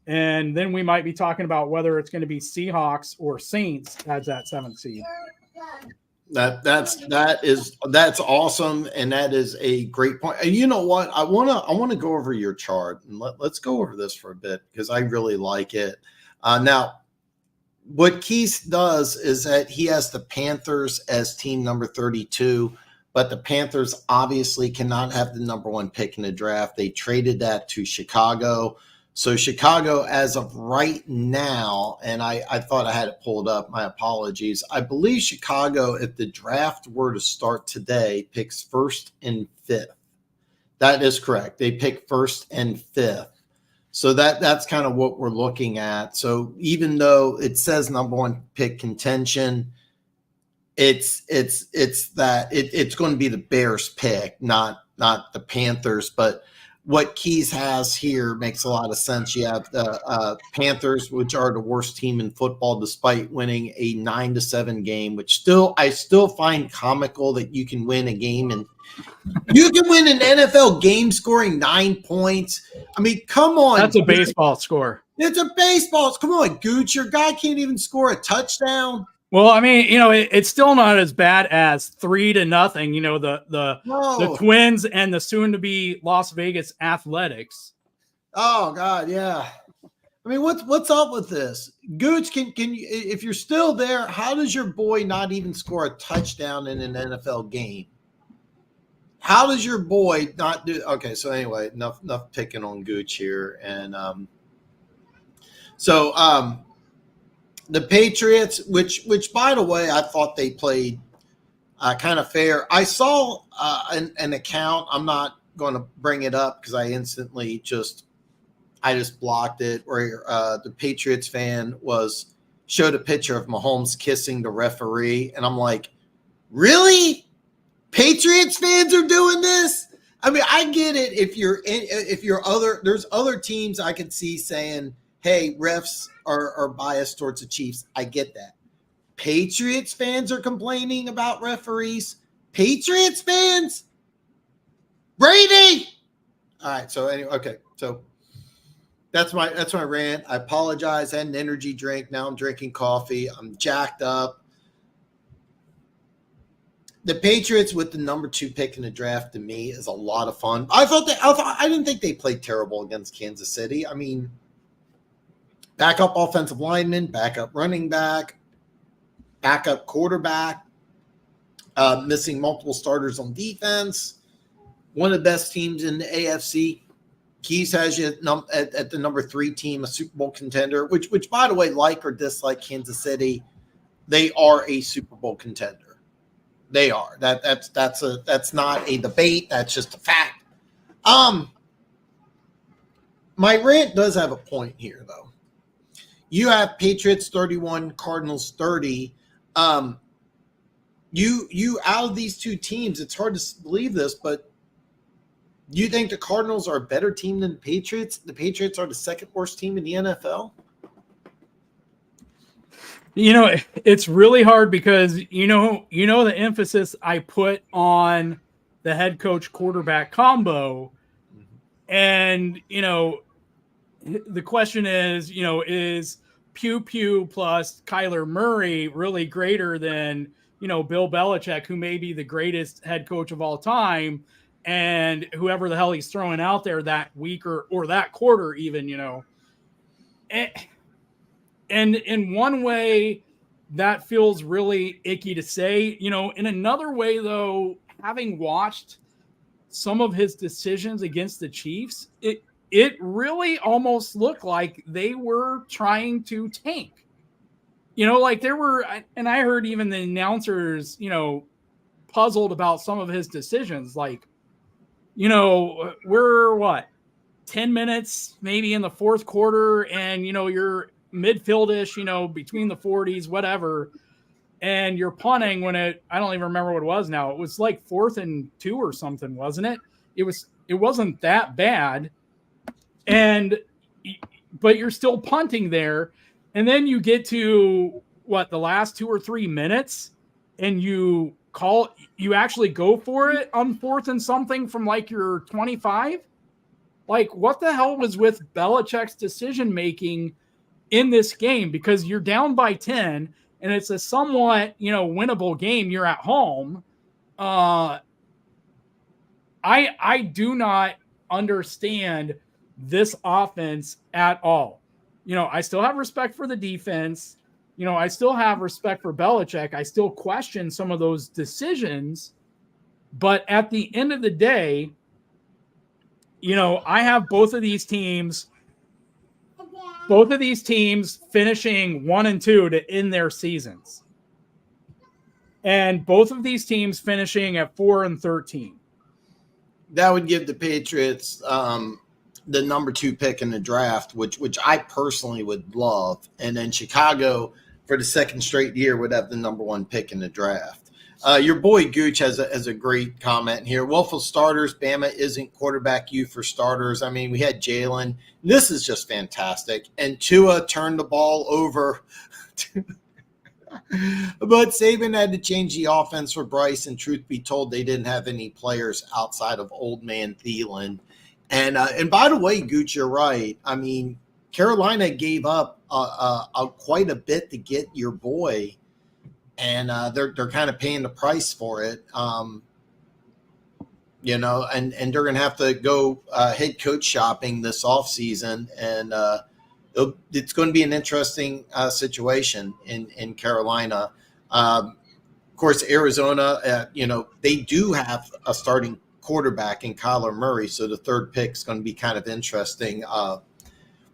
Speaker 2: and then we might be talking about whether it's going to be Seahawks or Saints as that 7th seed.
Speaker 1: That's awesome, and that is a great point. And you know what? I wanna go over your chart, and let's go over this for a bit because I really like it. Now, what Keith does is that he has the Panthers as team number 32, but the Panthers obviously cannot have the number 1 pick in the draft. They traded that to Chicago. So Chicago, as of right now, and I thought I had it pulled up, my apologies. I believe Chicago, if the draft were to start today, picks 1st and 5th. That is correct. They pick 1st and 5th. So that's kind of what we're looking at. So even though it says number 1 pick contention, it's going to be the Bears pick, not the Panthers, but what Keys has here makes a lot of sense. You have the Panthers, which are the worst team in football, despite winning a 9-7 game, which I still find comical that you can win a game and you can win an NFL game scoring 9 points. I mean, come on.
Speaker 2: That's a baseball score.
Speaker 1: It's a baseball. Come on, Gooch. Your guy can't even score a touchdown.
Speaker 2: Well, I mean, it's still not as bad as 3-0. The Twins and the soon-to-be Las Vegas Athletics.
Speaker 1: Oh God, yeah. I mean, what's up with this, Gooch? Can you, if you're still there, how does your boy not even score a touchdown in an NFL game? How does your boy not do? Okay, so anyway, enough picking on Gooch here, and the Patriots, which by the way, I thought they played kind of fair. I saw an account. I'm not going to bring it up because I instantly just blocked it. Where the Patriots fan showed a picture of Mahomes kissing the referee, and I'm like, really? Patriots fans are doing this? I mean, I get it. If you're other, there's other teams I could see saying, hey, refs are biased towards the Chiefs. I get that. Patriots fans are complaining about referees. Patriots fans? Brady! All right, so anyway, okay. So that's my rant. I apologize. I had an energy drink. Now I'm drinking coffee. I'm jacked up. The Patriots with the number 2 pick in the draft to me is a lot of fun. I didn't think they played terrible against Kansas City. I mean, backup offensive lineman, backup running back, backup quarterback, missing multiple starters on defense. One of the best teams in the AFC. Keys has you at the number 3 team, a Super Bowl contender, which by the way, like or dislike Kansas City, they are a Super Bowl contender. They are. That's not a debate. That's just a fact. My rant does have a point here, though. You have Patriots 31, Cardinals 30. You out of these 2 teams, it's hard to believe this, but you think the Cardinals are a better team than the Patriots? The Patriots are the second worst team in the NFL?
Speaker 2: You know, it's really hard because you know the emphasis I put on the head coach quarterback combo, and the question is, is Pew Pew plus Kyler Murray really greater than Bill Belichick, who may be the greatest head coach of all time, and whoever the hell he's throwing out there that week or that quarter even, And in one way, that feels really icky to say. In another way, though, having watched some of his decisions against the Chiefs, it really almost looked like they were trying to tank. Like there were, and I heard even the announcers, puzzled about some of his decisions. Like, we're what, 10 minutes maybe in the fourth quarter, and you're midfieldish, between the 40s, whatever, and you're punting when I don't even remember what it was now. It was like 4th and 2 or something, wasn't it? It wasn't that bad, but you're still punting there, and then you get to the last 2 or 3 minutes, and you actually go for it on 4th and something from like your 25. Like, what the hell was with Belichick's decision making in this game? Because you're down by 10 and it's a somewhat, winnable game. You're at home. I do not understand this offense at all. I still have respect for the defense. I still have respect for Belichick. I still question some of those decisions, but at the end of the day, I have both of these teams finishing 1-2 to end their seasons. And both of these teams finishing at 4-13.
Speaker 1: That would give the Patriots the number 2 pick in the draft, which I personally would love. And then Chicago, for the second straight year, would have the number 1 pick in the draft. Your boy Gooch has a great comment here. Well, for starters, Bama isn't quarterback you for starters. I mean, we had Jalen. This is just fantastic. And Tua turned the ball over. But Saban had to change the offense for Bryce, and truth be told, they didn't have any players outside of old man Thielen. And by the way, Gooch, you're right. I mean, Carolina gave up quite a bit to get your boy, and they're kind of paying the price for it. And they're going to have to go head coach shopping this offseason, and it's going to be an interesting situation in Carolina. Of course, Arizona, they do have a starting quarterback in Kyler Murray, so the 3rd pick is going to be kind of interesting.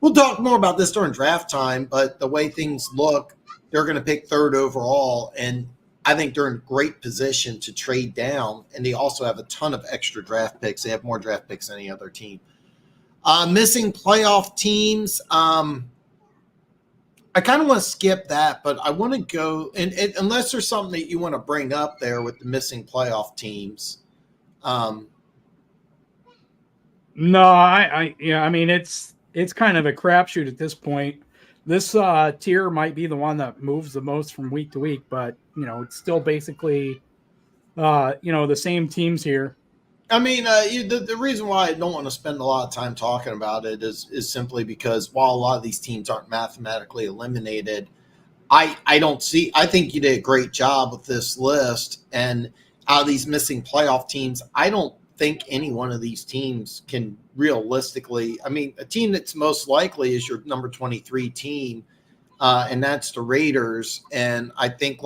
Speaker 1: We'll talk more about this during draft time, but the way things look, they're going to pick 3rd overall, and I think they're in great position to trade down, and they also have a ton of extra draft picks. They have more draft picks than any other team. Missing playoff teams. I kind of want to skip that, but I want to go, and unless there's something that you want to bring up there with the missing playoff teams.
Speaker 2: No, I mean, it's it's kind of a crapshoot at this point. This tier might be the one that moves the most from week to week, but it's still basically the same teams here.
Speaker 1: I mean, the reason why I don't want to spend a lot of time talking about it is simply because while a lot of these teams aren't mathematically eliminated, I think you did a great job with this list. And out of these missing playoff teams, I don't think any one of these teams can realistically. I mean, a team that's most likely is your number 23 team, and that's the Raiders. And I think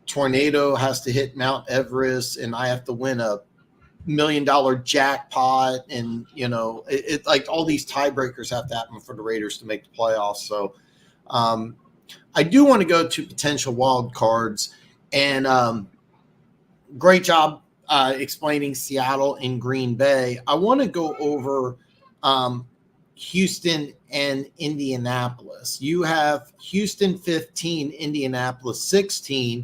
Speaker 1: Tornado has to hit Mount Everest, and I have to win $1 million jackpot, and it like all these tiebreakers have to happen for the Raiders to make the playoffs. So I do want to go to potential wild cards, and great job explaining Seattle and Green Bay. I want to go over Houston and Indianapolis. You have Houston 15, Indianapolis 16.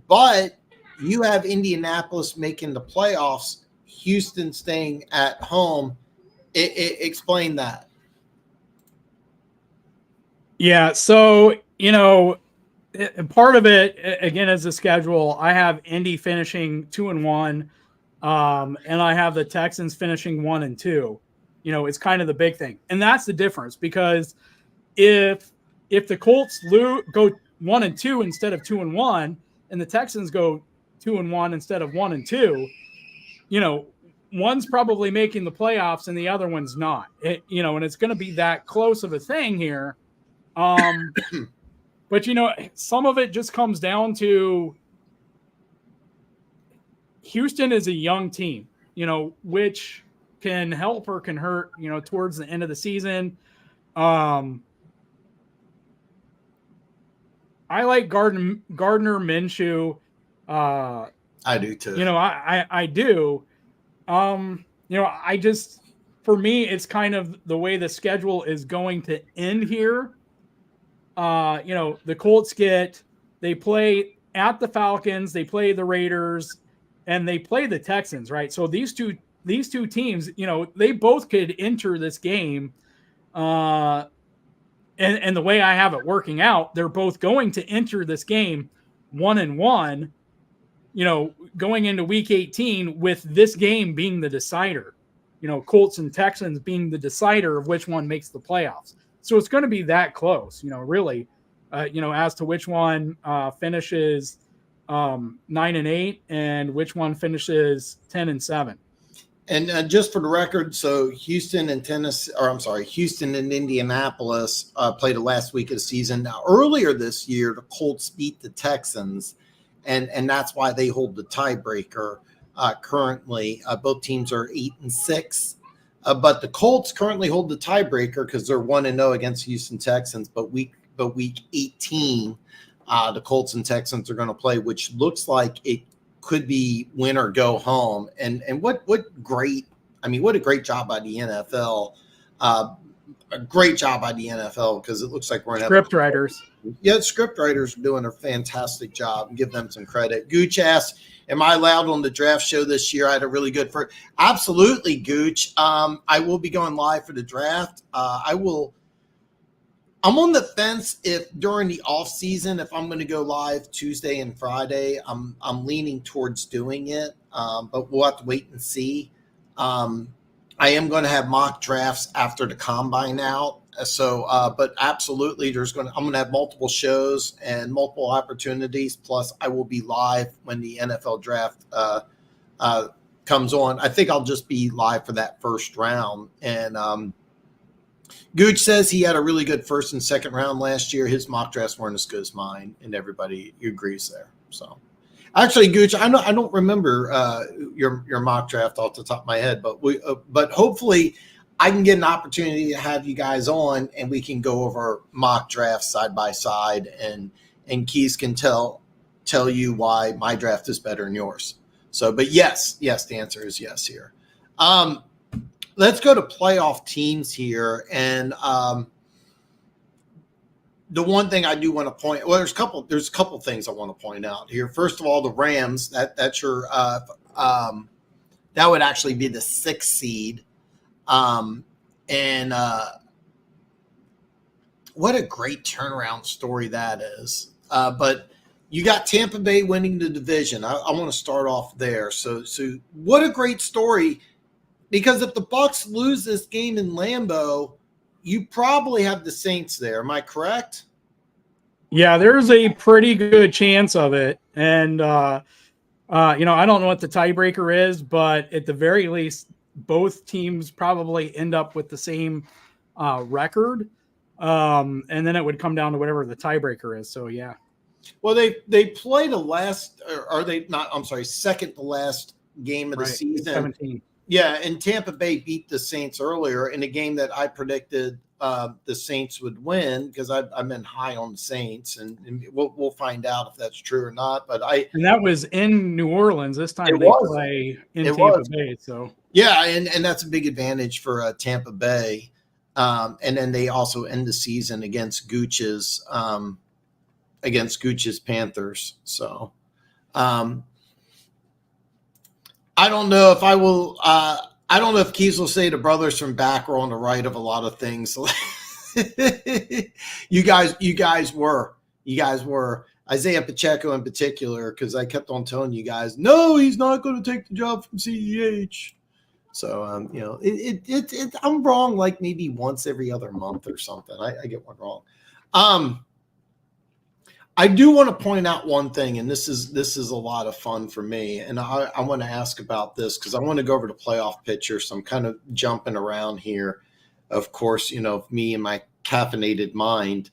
Speaker 1: But you have Indianapolis making the playoffs, Houston staying at home. Explain that.
Speaker 2: Yeah, so, part of it, again, is the schedule. I have Indy finishing 2-1, and I have the Texans finishing 1-2. It's kind of the big thing. And that's the difference, because if the Colts go 1-2 instead of 2-1, and the Texans go 2-1 instead of 1-2, one's probably making the playoffs and the other one's not. And it's going to be that close of a thing here. But some of it just comes down to Houston is a young team, which can help or can hurt, towards the end of the season. I like Gardner Minshew.
Speaker 1: I do too.
Speaker 2: I do. I just, for me, it's kind of the way the schedule is going to end here. The Colts they play at the Falcons, they play the Raiders, and they play the Texans, right? So these two teams, they both could enter this game. And the way I have it working out, they're both going to enter this game 1-1, going into week 18 with this game being the decider, Colts and Texans being the decider of which one makes the playoffs. So it's going to be that close, really, as to which one finishes 9-8 and which one finishes 10-7.
Speaker 1: And just for the record, so Houston and Indianapolis played the last week of the season. Now, earlier this year, the Colts beat the Texans, and that's why they hold the tiebreaker currently. Both teams are 8-6, but the Colts currently hold the tiebreaker because they're 1-0 against Houston Texans. But week 18, the Colts and Texans are going to play, which looks like it could be win or go home. And what a great job by the NFL. A great job by the NFL, because it looks like we're going to have
Speaker 2: writers.
Speaker 1: Yeah, script writers are doing a fantastic job. Give them some credit. Gooch asked, am I allowed on the draft show this year? I had a really good first. Absolutely, Gooch. I will be going live for the draft. I'm on the fence if during the off season, if I'm going to go live Tuesday and Friday. I'm leaning towards doing it, but we'll have to wait and see. I am going to have mock drafts after the combine out. So, but absolutely, I'm going to have multiple shows and multiple opportunities. Plus, I will be live when the NFL draft comes on. I think I'll just be live for that first round. And Gooch says he had a really good first and second round last year. His mock drafts weren't as good as mine, and everybody agrees there. So, actually, Gooch, I don't remember your mock draft off the top of my head, but hopefully I can get an opportunity to have you guys on, and we can go over mock drafts side by side, and Keys can tell you why my draft is better than yours. So, but yes, the answer is yes here. Let's go to playoff teams here. And the one thing I do want to point, well, there's a couple things I want to point out here. First of all, the Rams, that's your that would actually be the 6th seed. And what a great turnaround story that is. But you got Tampa Bay winning the division. I want to start off there. So what a great story. Because if the Bucs lose this game in Lambeau, you probably have the Saints there. Am I correct?
Speaker 2: Yeah, there's a pretty good chance of it. And, I don't know what the tiebreaker is, but at the very least, both teams probably end up with the same record. And then it would come down to whatever the tiebreaker is. So, yeah.
Speaker 1: Well, they play the last, or are they not? I'm sorry, second to last game of the season.
Speaker 2: 17.
Speaker 1: Yeah, and Tampa Bay beat the Saints earlier in a game that I predicted the Saints would win because I've been high on the Saints, and we'll find out if that's true or not. But
Speaker 2: and that was in New Orleans this time. They play in Tampa Bay, so
Speaker 1: yeah, and that's a big advantage for Tampa Bay. And then they also end the season against Gooch's Panthers. So I don't know if I will. I don't know if Keys will say the brothers from back were on the right of a lot of things. You guys were Isaiah Pacheco in particular, because I kept on telling you guys, no, he's not going to take the job from CEH. So I'm wrong like maybe once every other month or something. I get one wrong. I do want to point out one thing, and this is a lot of fun for me, and I want to ask about this because I want to go over the playoff picture, so I'm kind of jumping around here. Of course, me and my caffeinated mind.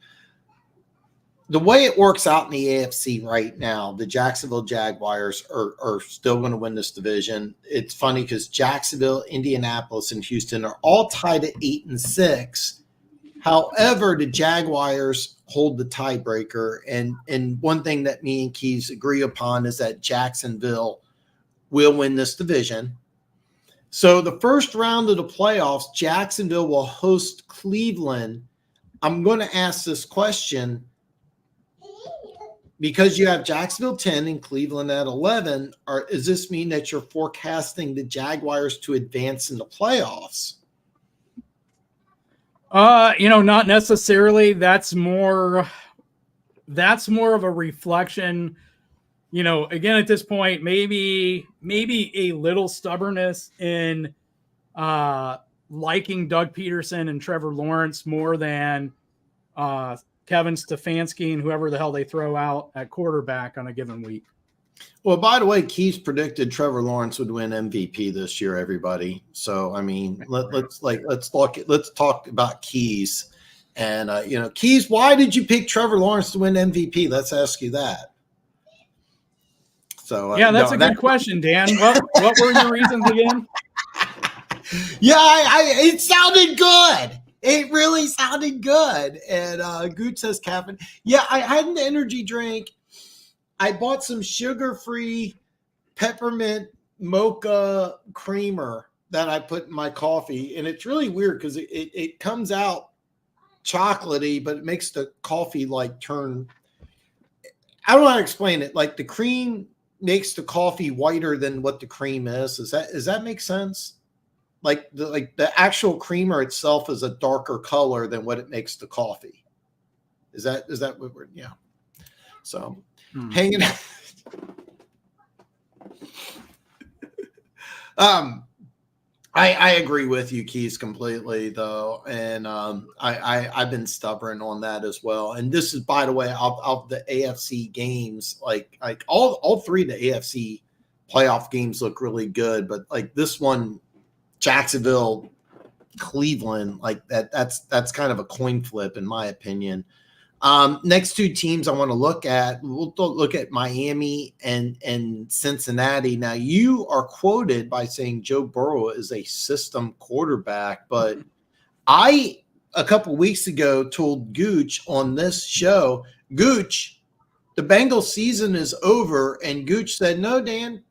Speaker 1: The way it works out in the AFC right now, the Jacksonville Jaguars are still going to win this division. It's funny because Jacksonville, Indianapolis, and Houston are all tied at 8-6. However, the Jaguars hold the tiebreaker, and one thing that me and Keys agree upon is that Jacksonville will win this division. So the first round of the playoffs, Jacksonville will host Cleveland. I'm going to ask this question because you have Jacksonville 10 and Cleveland at 11. Does this mean that you're forecasting the Jaguars to advance in the playoffs?
Speaker 2: Not necessarily. That's more of a reflection. Again, at this point, maybe a little stubbornness in liking Doug Peterson and Trevor Lawrence more than Kevin Stefanski and whoever the hell they throw out at quarterback on a given week.
Speaker 1: Well, by the way, Keys predicted Trevor Lawrence would win MVP this year, everybody. So, I mean, let's talk about Keys. And Keys, why did you pick Trevor Lawrence to win MVP? Let's ask you that. So,
Speaker 2: that's a good question, Dan. What were your reasons again?
Speaker 1: Yeah, it sounded good. It really sounded good. And Gooch says caffeine. Yeah, I had an energy drink. I bought some sugar-free peppermint mocha creamer that I put in my coffee. And it's really weird because it comes out chocolatey, but it makes the coffee turn. I don't know how to explain it. Like the cream makes the coffee whiter than what the cream is. Does that make sense? Like the actual creamer itself is a darker color than what it makes the coffee. Is that what we're, yeah. So hanging out. I agree with you, Keys, completely though. And I've been stubborn on that as well. And this is, by the way, of the AFC games, like all three of the AFC playoff games look really good, but like this one, Jacksonville, Cleveland, like that's kind of a coin flip in my opinion. Next two teams I want to look at, we'll look at Miami and Cincinnati. Now you are quoted by saying Joe Burrow is a system quarterback, but I a couple weeks ago told Gooch on this show, Gooch, the Bengals season is over, and Gooch said, no, Dan,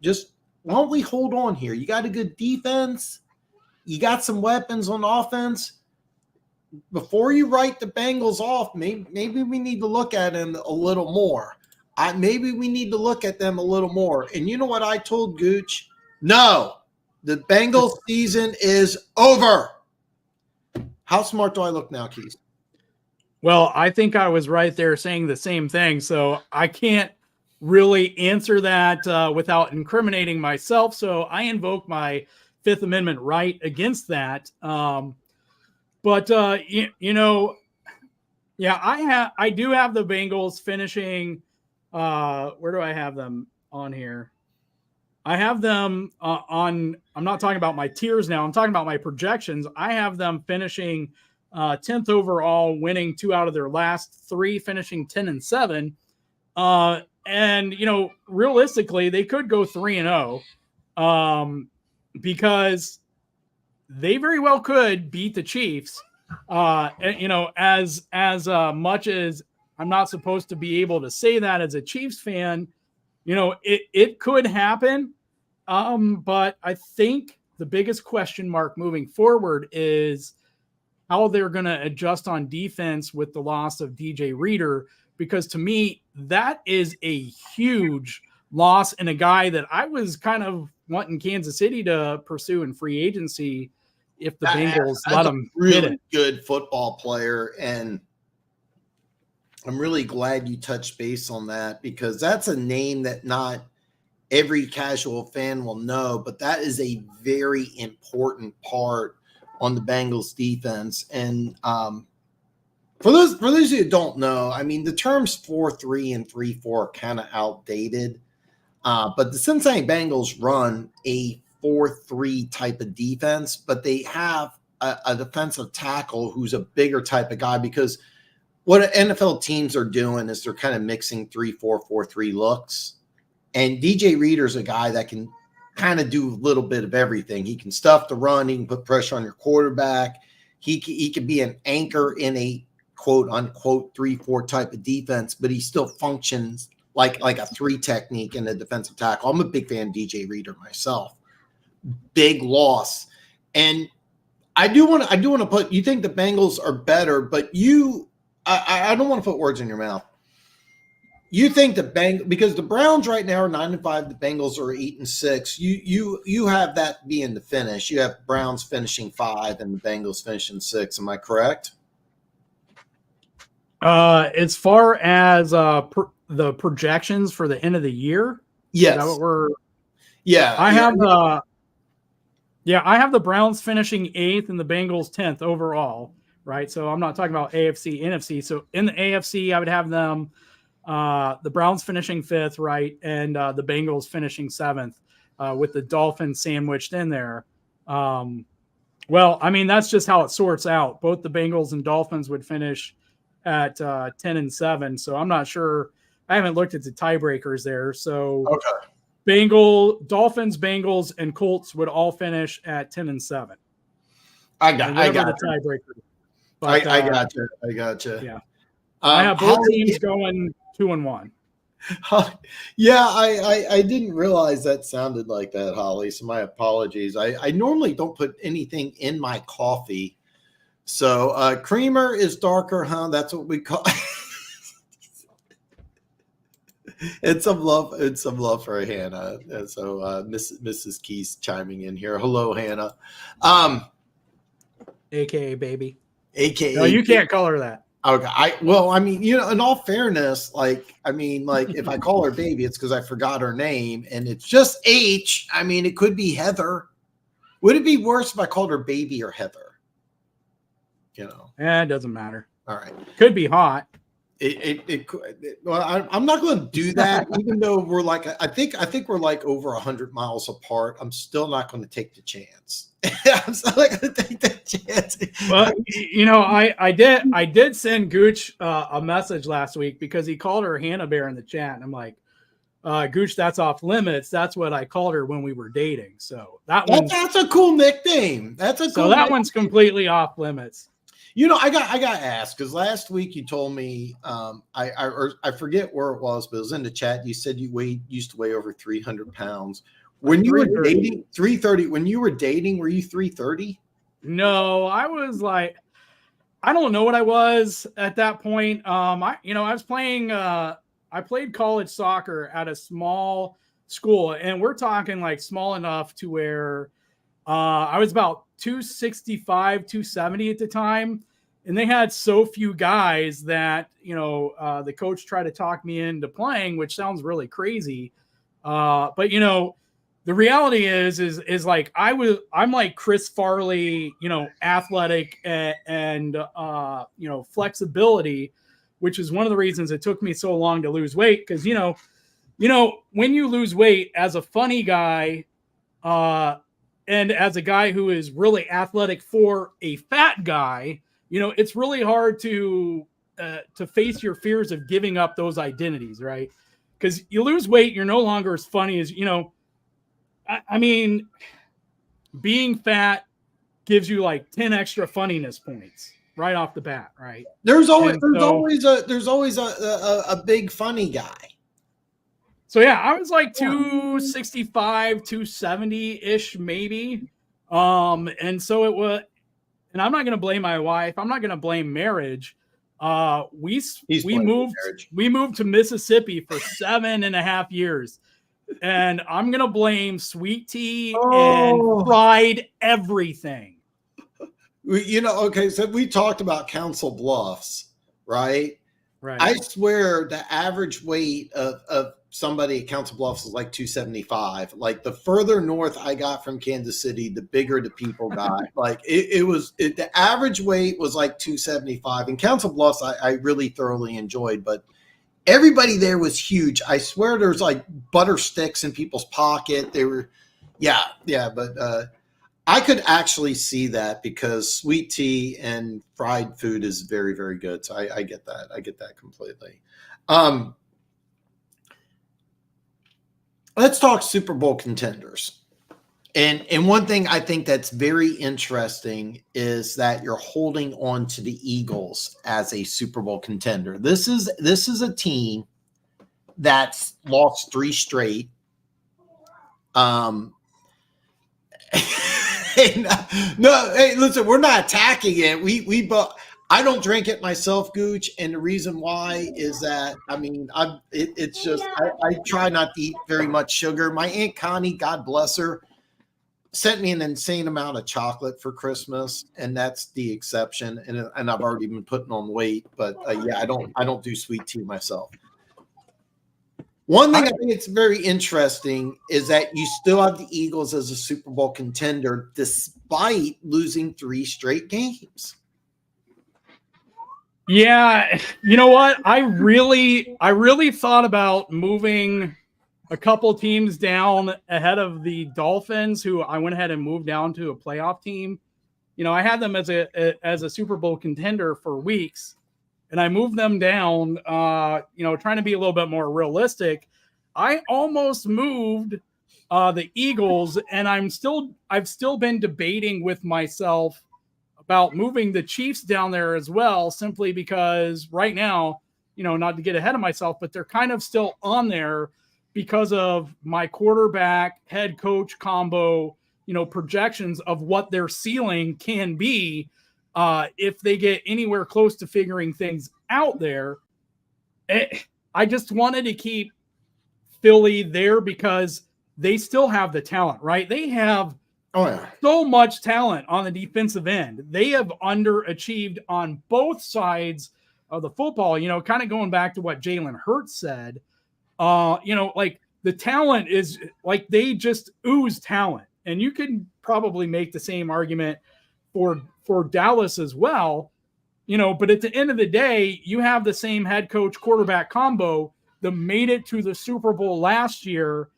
Speaker 1: just why don't we hold on here? You got a good defense. You got some weapons on offense. Before you write the Bengals off, maybe we need to look at them a little more. Maybe we need to look at them a little more. And you know what I told Gooch? No, The Bengals season is over. How smart do I look now, Keith?
Speaker 2: Well, I think I was right there saying the same thing, so I can't really answer that without incriminating myself. So I invoke my Fifth Amendment right against that. But I do have the Bengals finishing. Where do I have them on here? I have them on. I'm not talking about my tiers now. I'm talking about my projections. I have them finishing 10th overall, winning 2 out of their last 3, finishing 10-7. And realistically, they could go 3-0 because they very well could beat the Chiefs. As much as I'm not supposed to be able to say that as a Chiefs fan, it could happen. But I think the biggest question mark moving forward is how they're going to adjust on defense with the loss of DJ Reader, because to me, that is a huge loss and a guy that I was kind of wanting Kansas City to pursue in free agency if the Bengals let him
Speaker 1: really
Speaker 2: hit it.
Speaker 1: Good football player, and I'm really glad you touched base on that, because that's a name that not every casual fan will know, but that is a very important part on the Bengals defense. And for those who don't know, I mean, the terms 4-3 and 3-4 are kind of outdated, but the Cincinnati Bengals run a 4-3 type of defense, but they have a defensive tackle who's a bigger type of guy, because what NFL teams are doing is they're kind of mixing 3-4, 4-3 looks. And DJ Reader's a guy that can kind of do a little bit of everything. He can stuff the run. He can put pressure on your quarterback. He can be an anchor in a quote unquote 3-4 type of defense, but he still functions like a 3 technique in a defensive tackle. I'm a big fan of DJ Reader myself. Big loss. And I do want to put, you think the Bengals are better, but I don't want to put words in your mouth. You think because the Browns right now are 9-5, the Bengals are 8-6. You have that being the finish. You have Browns finishing 5 and the Bengals finishing 6. Am I correct?
Speaker 2: As far as the projections for the end of the year,
Speaker 1: yes.
Speaker 2: Is that what we're?
Speaker 1: Yeah,
Speaker 2: I have the Browns finishing 8th and the Bengals 10th overall. Right, so I'm not talking about AFC, NFC. So in the AFC, I would have them. The Browns finishing 5th, right, and the Bengals finishing 7th, with the Dolphins sandwiched in there. Well, I mean, that's just how it sorts out. Both the Bengals and Dolphins would finish at 10-7. So I'm not sure. I haven't looked at the tiebreakers there. So okay. Dolphins, Bengals, and Colts would all finish at 10-7.
Speaker 1: I got
Speaker 2: the tiebreaker. But,
Speaker 1: I got you.
Speaker 2: Yeah. I have both teams going 2-1.
Speaker 1: Yeah, I didn't realize that sounded like that, Holly. So my apologies. I normally don't put anything in my coffee. So creamer is darker, huh? That's what we call It's some love for Hannah. And so Mrs. Keys chiming in here. Hello, Hannah.
Speaker 2: AKA baby.
Speaker 1: AKA.
Speaker 2: No, you can't call her that.
Speaker 1: Okay. I mean, in all fairness, if I call her baby, it's because I forgot her name and it's just H. I mean, it could be Heather. Would it be worse if I called her baby or Heather?
Speaker 2: It doesn't matter.
Speaker 1: All right.
Speaker 2: Could be hot.
Speaker 1: Well, I'm not going to do that, even though we're I think we're like over 100 miles apart. I'm still not going to take the chance. I'm still not going to take that chance.
Speaker 2: Well, I did send Gooch a message last week because he called her Hannah Bear in the chat, and I'm like, Gooch, that's off limits. That's what I called her when we were dating. So
Speaker 1: that's a cool nickname.
Speaker 2: One's completely off limits.
Speaker 1: I got asked because last week you told me I forget where it was, but it was in the chat. You said you used to weigh over 300 pounds. When you were dating, 330. When you were dating, were you 330?
Speaker 2: No, I was like, I don't know what I was at that point. I was playing. I played college soccer at a small school, and we're talking like small enough to where I was about 265, 270 at the time. And they had so few guys that, the coach tried to talk me into playing, which sounds really crazy. But, the reality is like I'm like Chris Farley, athletic and flexibility, which is one of the reasons it took me so long to lose weight. Because, when you lose weight as a funny guy, and as a guy who is really athletic for a fat guy, it's really hard to face your fears of giving up those identities, right? Because you lose weight, you're no longer as funny as, I mean, being fat gives you like 10 extra funniness points right off the bat, right?
Speaker 1: There's always a big funny guy.
Speaker 2: So yeah, I was like 265, 270-ish maybe. And so it was, and I'm not going to blame my wife. I'm not going to blame marriage. We moved to Mississippi for 7.5 years. And I'm going to blame sweet tea and fried everything.
Speaker 1: Okay, so we talked about Council Bluffs, right?
Speaker 2: Right.
Speaker 1: I swear the average weight of somebody at Council Bluffs is like 275. Like the further north I got from Kansas City, the bigger the people got. Like the average weight was like 275. And Council Bluffs I really thoroughly enjoyed, but everybody there was huge. I swear there's like butter sticks in people's pocket. They were, but I could actually see that because sweet tea and fried food is very, very good. So I get that. I get that completely. Let's talk Super Bowl contenders. And one thing I think that's very interesting is that you're holding on to the Eagles as a Super Bowl contender. This is a team that's lost 3 straight. No, hey, listen, we're not attacking it. I don't drink it myself, Gooch, and the reason why is that I try not to eat very much sugar. My Aunt Connie, God bless her, sent me an insane amount of chocolate for Christmas, and that's the exception. And I've already been putting on weight, but I don't do sweet tea myself. One thing I think it's very interesting is that you still have the Eagles as a Super Bowl contender despite losing 3 straight games.
Speaker 2: Yeah, you know what? I really thought about moving a couple teams down ahead of the Dolphins, who I went ahead and moved down to a playoff team. I had them as a Super Bowl contender for weeks, and I moved them down, trying to be a little bit more realistic. I almost moved the Eagles, and I've still been debating with myself about moving the Chiefs down there as well, simply because right now, not to get ahead of myself, but they're kind of still on there because of my quarterback head coach combo, projections of what their ceiling can be if they get anywhere close to figuring things out there. I just wanted to keep Philly there because they still have the talent, right? They have so much talent on the defensive end. They have underachieved on both sides of the football, kind of going back to what Jalen Hurts said. Like the talent is like they just ooze talent. And you can probably make the same argument for Dallas as well, but at the end of the day, you have the same head coach quarterback combo that made it to the Super Bowl last year.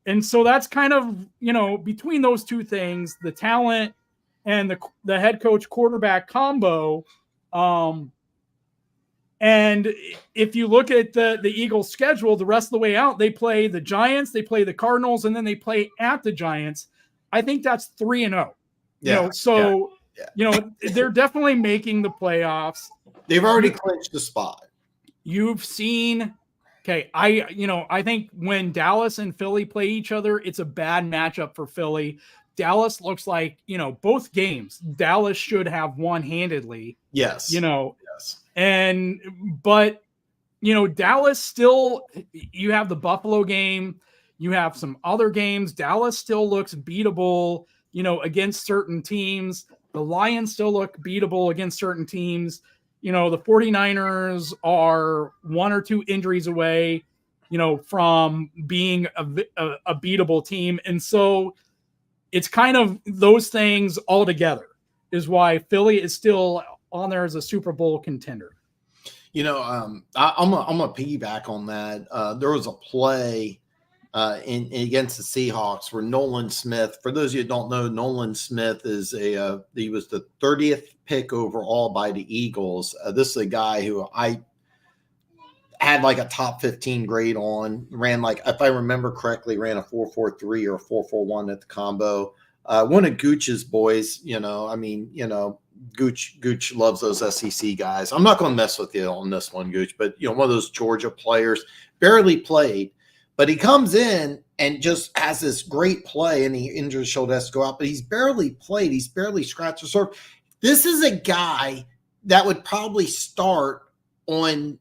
Speaker 2: And so that's kind of, between those two things, the talent and the head coach quarterback combo. And if you look at the Eagles schedule, the rest of the way out, they play the Giants, they play the Cardinals, and then they play at the Giants. I think that's 3-0. They're definitely making the playoffs.
Speaker 1: They've already clinched the spot.
Speaker 2: You've seen, I think when Dallas and Philly play each other, it's a bad matchup for Philly. Dallas looks like, both games, Dallas should have won handedly.
Speaker 1: Yes.
Speaker 2: Yes. But Dallas still, you have the Buffalo game, you have some other games. Dallas still looks beatable. against certain teams. The Lions still look beatable against certain teams. The 49ers are 1 or 2 injuries away, from being a beatable team. And so it's kind of those things all together is why Philly is still on there as a Super Bowl contender.
Speaker 1: I'm gonna piggyback on that. There was a play against the Seahawks where Nolan Smith, for those of you who don't know, Nolan Smith is he was the 30th pick overall by the Eagles. This is a guy who I had like a top 15 grade on, ran like, if I remember correctly, ran a 4.43 or a 4.41 at the combo. One of Gooch's boys, Gooch loves those SEC guys. I'm not going to mess with you on this one, Gooch, but one of those Georgia players, barely played, but he comes in and just has this great play, and he injured his shoulder, has to go out, but he's barely played. He's barely scratched the surface. This is a guy that would probably start on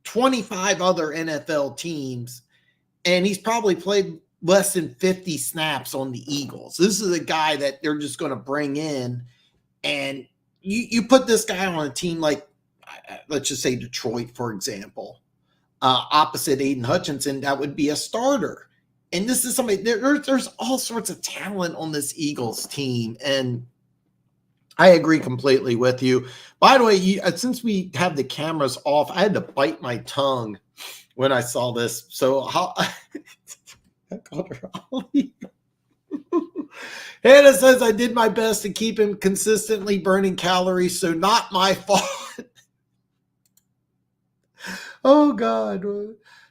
Speaker 1: 25 other NFL teams, and he's probably played less than 50 snaps on the Eagles. This is a guy that they're just going to bring in, and you put this guy on a team like, let's just say Detroit, for example, opposite Aiden Hutchinson, that would be a starter. And this is somebody, there's all sorts of talent on this Eagles team, and I agree completely with you. By the way, since we have the cameras off, I had to bite my tongue when I saw this. So how I called her Ollie. Hannah says I did my best to keep him consistently burning calories, so not my fault. Oh God.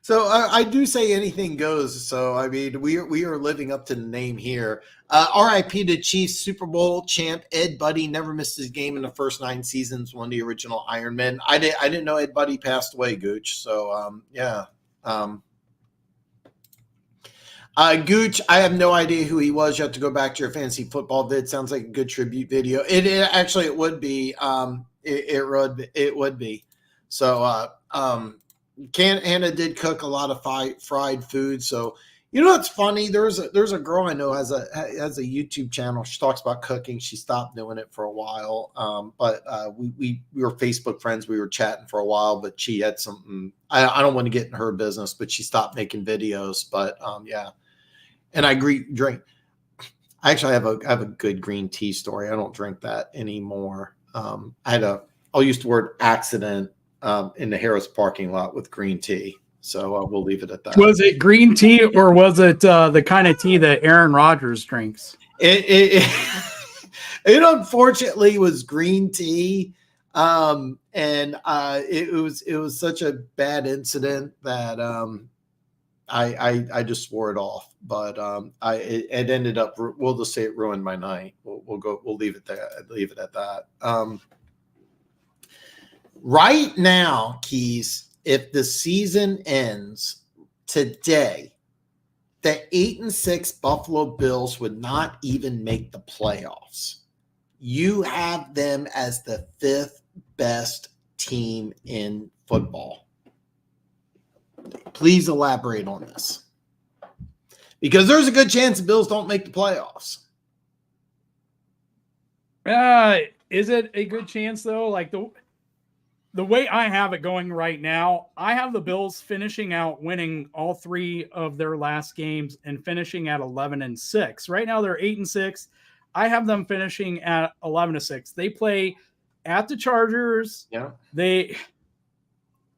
Speaker 1: So I do say anything goes. So I mean, we are living up to the name here. R.I.P. to Chiefs Super Bowl champ Ed Buddy, never missed his game in the first 9 seasons. One of the original Iron Men. I didn't know Ed Buddy passed away, Gooch. So yeah. Gooch, I have no idea who he was. You have to go back to your fantasy football vid. Sounds like a good tribute video. It would be. It would be. So Hannah did cook a lot of fried food. So what's funny? There's a girl I know has a YouTube channel. She talks about cooking. She stopped doing it for a while. But we were Facebook friends. We were chatting for a while, but she had something. I don't want to get in her business, but she stopped making videos. But yeah. And I drink. I actually have a good green tea story. I don't drink that anymore. I'll use the word accident in the Harris parking lot with green tea. So we'll leave it at that.
Speaker 2: Was it green tea or was it the kind of tea that Aaron Rodgers drinks?
Speaker 1: It unfortunately was green tea. And it was such a bad incident that I just swore it off. But it ended up, we'll just say it ruined my night. We'll leave it there. Leave it at that. Right now, Keys, if the season ends today, the 8-6 Buffalo Bills would not even make the playoffs. You have them as the 5th best team in football. Please elaborate on this. Because there's a good chance the Bills don't make the playoffs.
Speaker 2: Is it a good chance, though? Like the way I have it going right now, I have the Bills finishing out winning all 3 of their last games and finishing at 11-6. Right now they're 8-6. I have them finishing at 11-6. They play at the Chargers.
Speaker 1: Yeah.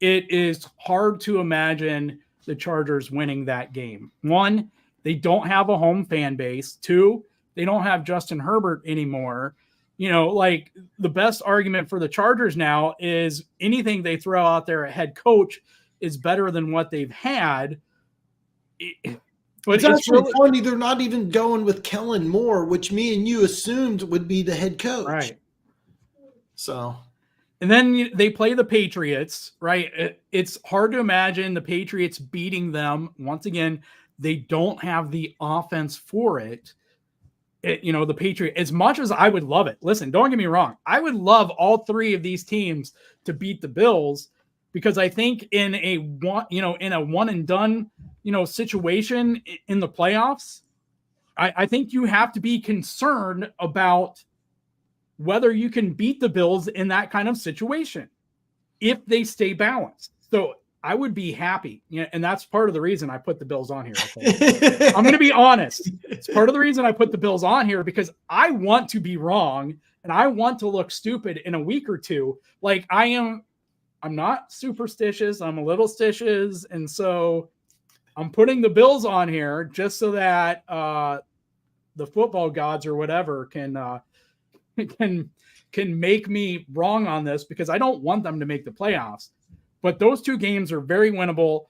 Speaker 2: It is hard to imagine the Chargers winning that game. 1, they don't have a home fan base. 2, they don't have Justin Herbert anymore. Like the best argument for the Chargers now is anything they throw out there at head coach is better than what they've had. But
Speaker 1: it's actually funny. They're not even going with Kellen Moore, which me and you assumed would be the head coach.
Speaker 2: Right.
Speaker 1: So.
Speaker 2: And then they play the Patriots, right? It's hard to imagine the Patriots beating them. Once again, they don't have the offense for it. The Patriots, as much as I would love it. Listen, don't get me wrong. I would love all 3 of these teams to beat the Bills because I think in a one and done, situation in the playoffs, I think you have to be concerned about whether you can beat the Bills in that kind of situation if they stay balanced. So I would be happy. And that's part of the reason I put the Bills on here. I'm going to be honest. It's part of the reason I put the Bills on here because I want to be wrong and I want to look stupid in a week or two. Like I'm not superstitious. I'm a little stitious. And so I'm putting the Bills on here just so that the football gods or whatever can make me wrong on this because I don't want them to make the playoffs. But those two games are very winnable,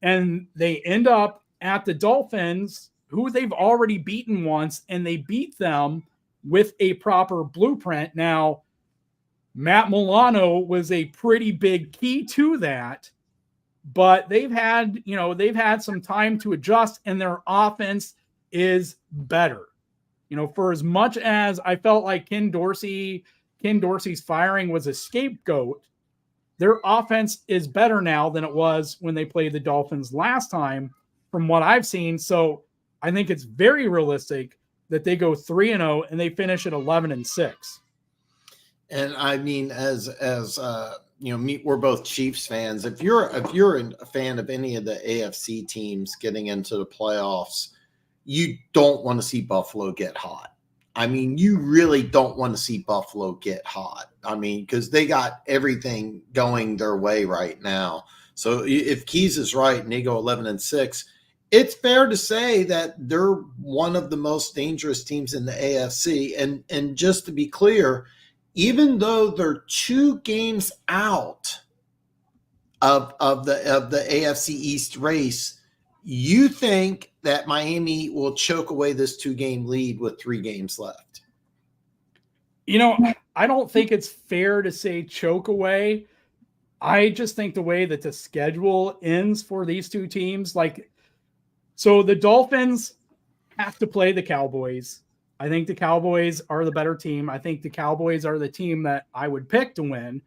Speaker 2: and they end up at the Dolphins, who they've already beaten once, and they beat them with a proper blueprint. Now, Matt Milano was a pretty big key to that, but they've had some time to adjust, and their offense is better. For as much as I felt like Ken Dorsey's firing was a scapegoat, their offense is better now than it was when they played the Dolphins last time, from what I've seen. So I think it's very realistic that they go 3-0 and they finish at 11-6.
Speaker 1: And I mean, as we're both Chiefs fans. If you're a fan of any of the AFC teams getting into the playoffs, you don't want to see Buffalo get hot. I mean, you really don't want to see Buffalo get hot. I mean, because they got everything going their way right now. So if Keys is right and they go 11-6, it's fair to say that they're one of the most dangerous teams in the AFC. And just to be clear, even though they're 2 games out of the AFC East race, you think that Miami will choke away this 2-game lead with 3 games left?
Speaker 2: I don't think it's fair to say choke away. I just think the way that the schedule ends for these two teams, so the Dolphins have to play the Cowboys. I think the Cowboys are the better team. I think the Cowboys are the team that I would pick to win.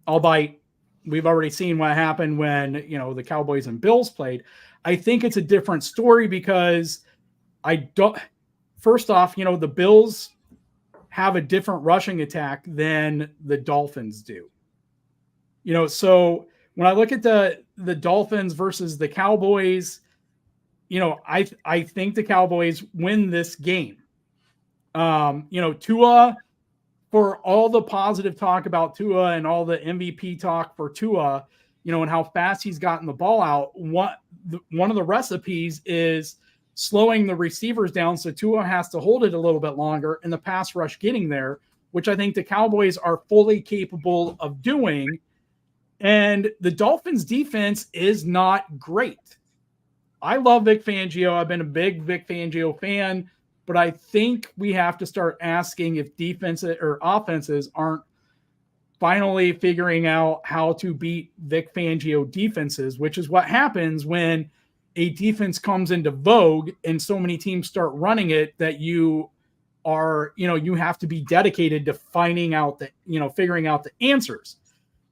Speaker 2: Albeit we've already seen what happened when, the Cowboys and Bills played. I think it's a different story because first off, the Bills have a different rushing attack than the Dolphins do. So when I look at the Dolphins versus the Cowboys, I think the Cowboys win this game. Tua, for all the positive talk about Tua and all the MVP talk for Tua, and how fast he's gotten the ball out, one of the recipes is slowing the receivers down so Tua has to hold it a little bit longer and the pass rush getting there, which I think the Cowboys are fully capable of doing. And the Dolphins defense is not great. I love Vic Fangio. I've been a big Vic Fangio fan, but I think we have to start asking if defenses or offenses aren't finally figuring out how to beat Vic Fangio defenses, which is what happens when a defense comes into vogue and so many teams start running it that you have to be dedicated to figuring out the answers.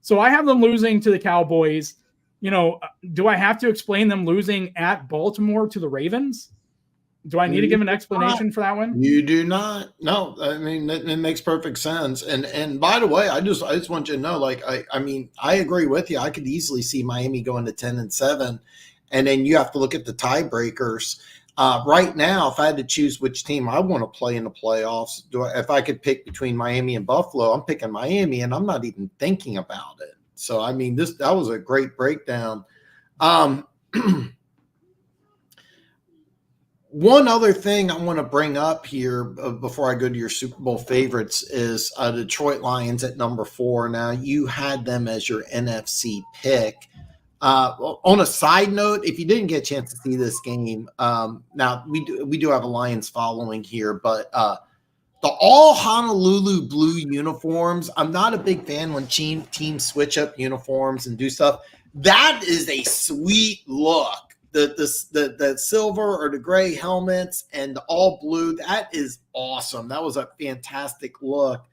Speaker 2: So I have them losing to the Cowboys. Do I have to explain them losing at Baltimore to the Ravens? Do I need to give an explanation for that one?
Speaker 1: You do not. No, I mean, it makes perfect sense. And by the way, I just want you to know, I agree with you. I could easily see Miami going to 10-7, and then you have to look at the tiebreakers. Right now, if I had to choose which team I want to play in the playoffs, if I could pick between Miami and Buffalo, I'm picking Miami, and I'm not even thinking about it. So, I mean, that was a great breakdown. One other thing I want to bring up here before I go to your Super Bowl favorites is Detroit Lions at number 4. Now, you had them as your NFC pick. On a side note, if you didn't get a chance to see this game, now we do have a Lions following here, but the all Honolulu blue uniforms, I'm not a big fan when teams switch up uniforms and do stuff. That is a sweet look. The silver or the gray helmets and the all blue, that is awesome. That was a fantastic look.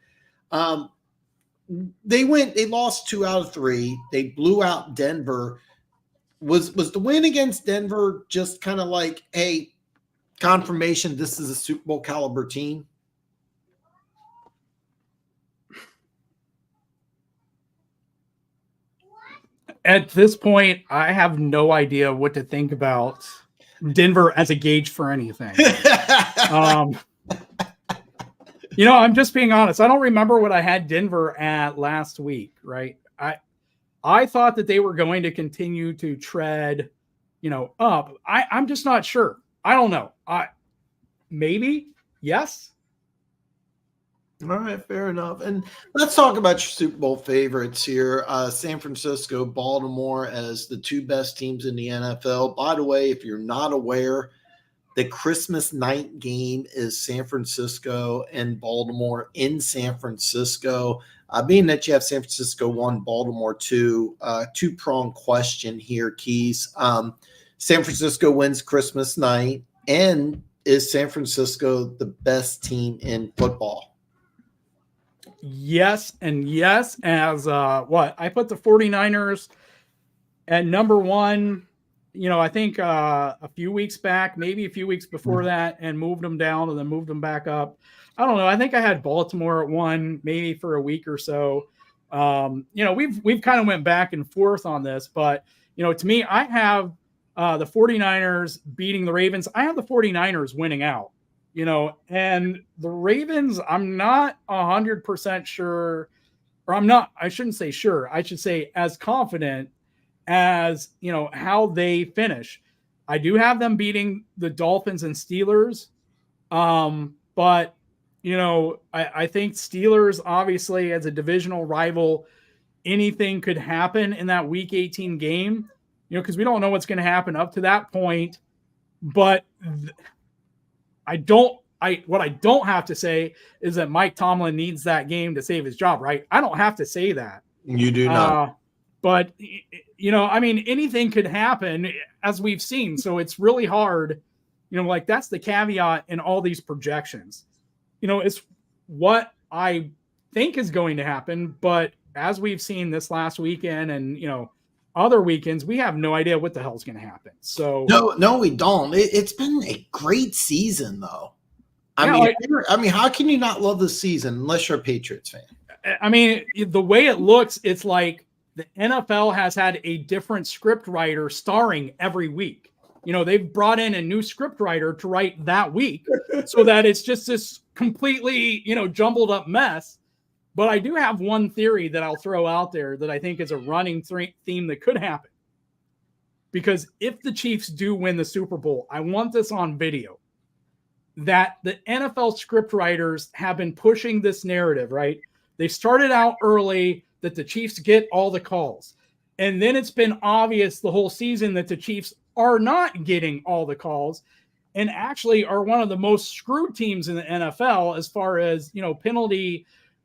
Speaker 1: They lost 2 out of 3. They blew out Denver. Was the win against Denver just kind of like, hey, confirmation this is a Super Bowl caliber team?
Speaker 2: At this point, I have no idea what to think about Denver as a gauge for anything. I'm just being honest. I don't remember what I had Denver at last week, right? I thought that they were going to continue to tread, up. I'm just not sure. I don't know. Maybe, yes.
Speaker 1: All right, fair enough. And let's talk about your Super Bowl favorites here. San Francisco, Baltimore as the two best teams in the NFL. By the way, if you're not aware, the Christmas night game is San Francisco and Baltimore in San Francisco. Being that you have San Francisco 1, Baltimore 2, two-pronged question here, Keys. San Francisco wins Christmas night, and is San Francisco the best team in football?
Speaker 2: Yes and yes. As I put the 49ers at number 1, I think a few weeks back, maybe a few weeks before that, and moved them down and then moved them back up. I don't know. I think I had Baltimore at 1, maybe for a week or so. We've kind of went back and forth on this, but to me, I have the 49ers beating the Ravens. I have the 49ers winning out. And the Ravens, I'm not 100% sure, or I shouldn't say sure. I should say as confident as, how they finish. I do have them beating the Dolphins and Steelers. But, I think Steelers, obviously, as a divisional rival, anything could happen in that Week 18 game, because we don't know what's going to happen up to that point. But what I don't have to say is that Mike Tomlin needs that game to save his job, right? I don't have to say that.
Speaker 1: You do not.
Speaker 2: But, anything could happen, as we've seen. So it's really hard, that's the caveat in all these projections. It's what I think is going to happen. But as we've seen this last weekend and, other weekends, we have no idea what the hell's going to happen. So
Speaker 1: no, we don't. It's been a great season, though. I mean, how can you not love this season unless you're a Patriots fan?
Speaker 2: I mean, the way it looks, it's like the NFL has had a different script writer starring every week. They've brought in a new script writer to write that week so that it's just this completely, jumbled up mess. But I do have one theory that I'll throw out there that I think is a running theme that could happen. Because if the Chiefs do win the Super Bowl, I want this on video, that the NFL script writers have been pushing this narrative, right? They started out early that the Chiefs get all the calls. And then it's been obvious the whole season that the Chiefs are not getting all the calls and actually are one of the most screwed teams in the NFL as far as,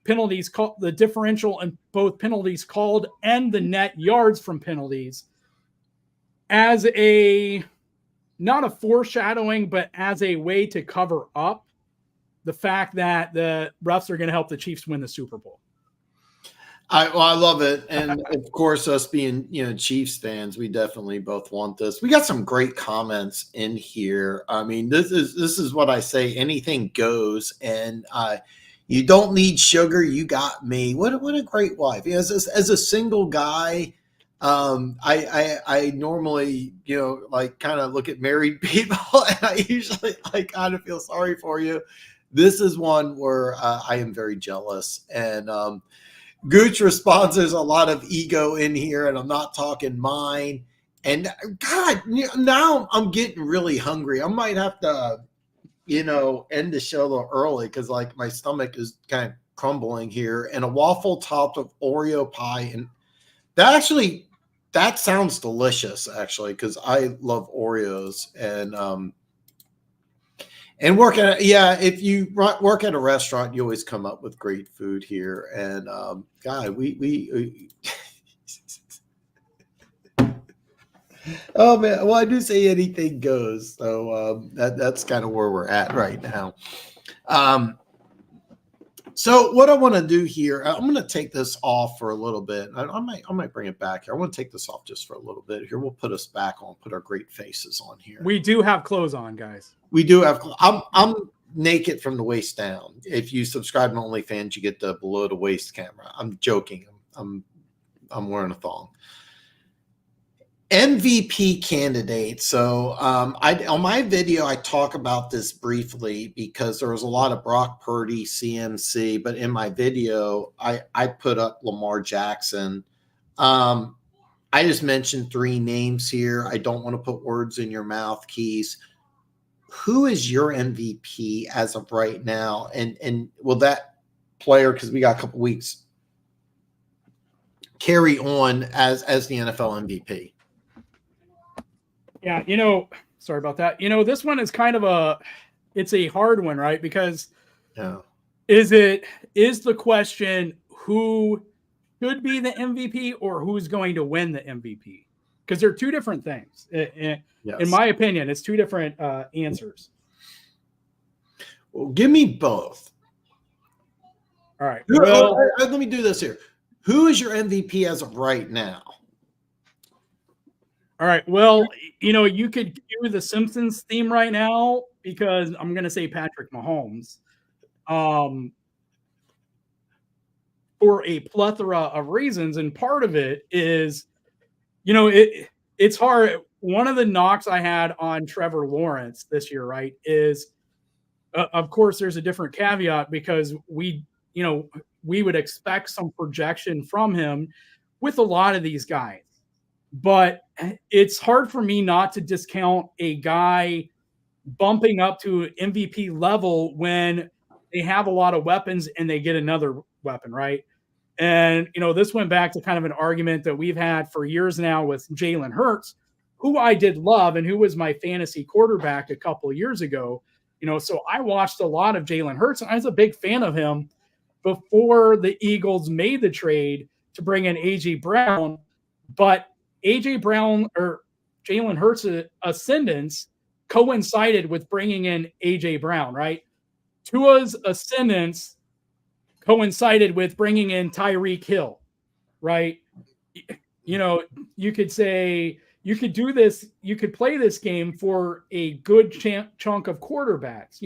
Speaker 2: penalties called, the differential in both penalties called and the net yards from penalties, as not a foreshadowing, but as a way to cover up the fact that the refs are going to help the Chiefs win the Super Bowl.
Speaker 1: I love it. And of course, us being, Chiefs fans, we definitely both want this. We got some great comments in here. I mean, this is what I say, anything goes. And you don't need sugar. You got me. What a great wife. As a single guy, I normally, kind of look at married people and I usually kind of feel sorry for you. This is one where I am very jealous. And Gooch responds, there's a lot of ego in here and I'm not talking mine. And God, now I'm getting really hungry. I might have to, end the show a little early because my stomach is kind of crumbling here. And a waffle topped with Oreo pie. And that sounds delicious, actually, because I love Oreos. And if you work at a restaurant, you always come up with great food here. And God, we oh man, well, I do say anything goes. So that's kind of where we're at right now. So what I want to do here, I'm going to take this off for a little bit. I might bring it back here. I want to take this off just for a little bit here. We'll put us back on, put our great faces on here.
Speaker 2: We do have clothes on, guys.
Speaker 1: We do have. I'm naked from the waist down. If you subscribe to OnlyFans, you get the below the waist camera. I'm joking. I'm wearing a thong. MVP candidate. So on my video, I talk about this briefly because there was a lot of Brock Purdy, CMC, but in my video, I put up Lamar Jackson. I just mentioned 3 names here. I don't want to put words in your mouth, Keys. Who is your MVP as of right now? And will that player, because we got a couple weeks, carry on as the NFL MVP?
Speaker 2: Yeah, sorry about that. This one is kind of it's a hard one, right? Because is the question who should be the MVP or who's going to win the MVP? Because they're 2 different things. Yes. In my opinion, it's 2 different answers.
Speaker 1: Well, give me both.
Speaker 2: All right.
Speaker 1: Well, let me do this here. Who is your MVP as of right now?
Speaker 2: All right. Well, you could do the Simpsons theme right now because I'm going to say Patrick Mahomes for a plethora of reasons. And part of it is, it's hard. One of the knocks I had on Trevor Lawrence this year, right, is, of course, there's a different caveat because we would expect some projection from him with a lot of these guys. But it's hard for me not to discount a guy bumping up to MVP level when they have a lot of weapons and they get another weapon, right? And, this went back to kind of an argument that we've had for years now with Jalen Hurts, who I did love and who was my fantasy quarterback a couple of years ago. So I watched a lot of Jalen Hurts and I was a big fan of him before the Eagles made the trade to bring in A.J. Brown. But A.J. Brown or Jalen Hurts' ascendance coincided with bringing in A.J. Brown, right? Tua's ascendance coincided with bringing in Tyreek Hill, right? You could say you could do this. You could play this game for a good chunk of quarterbacks.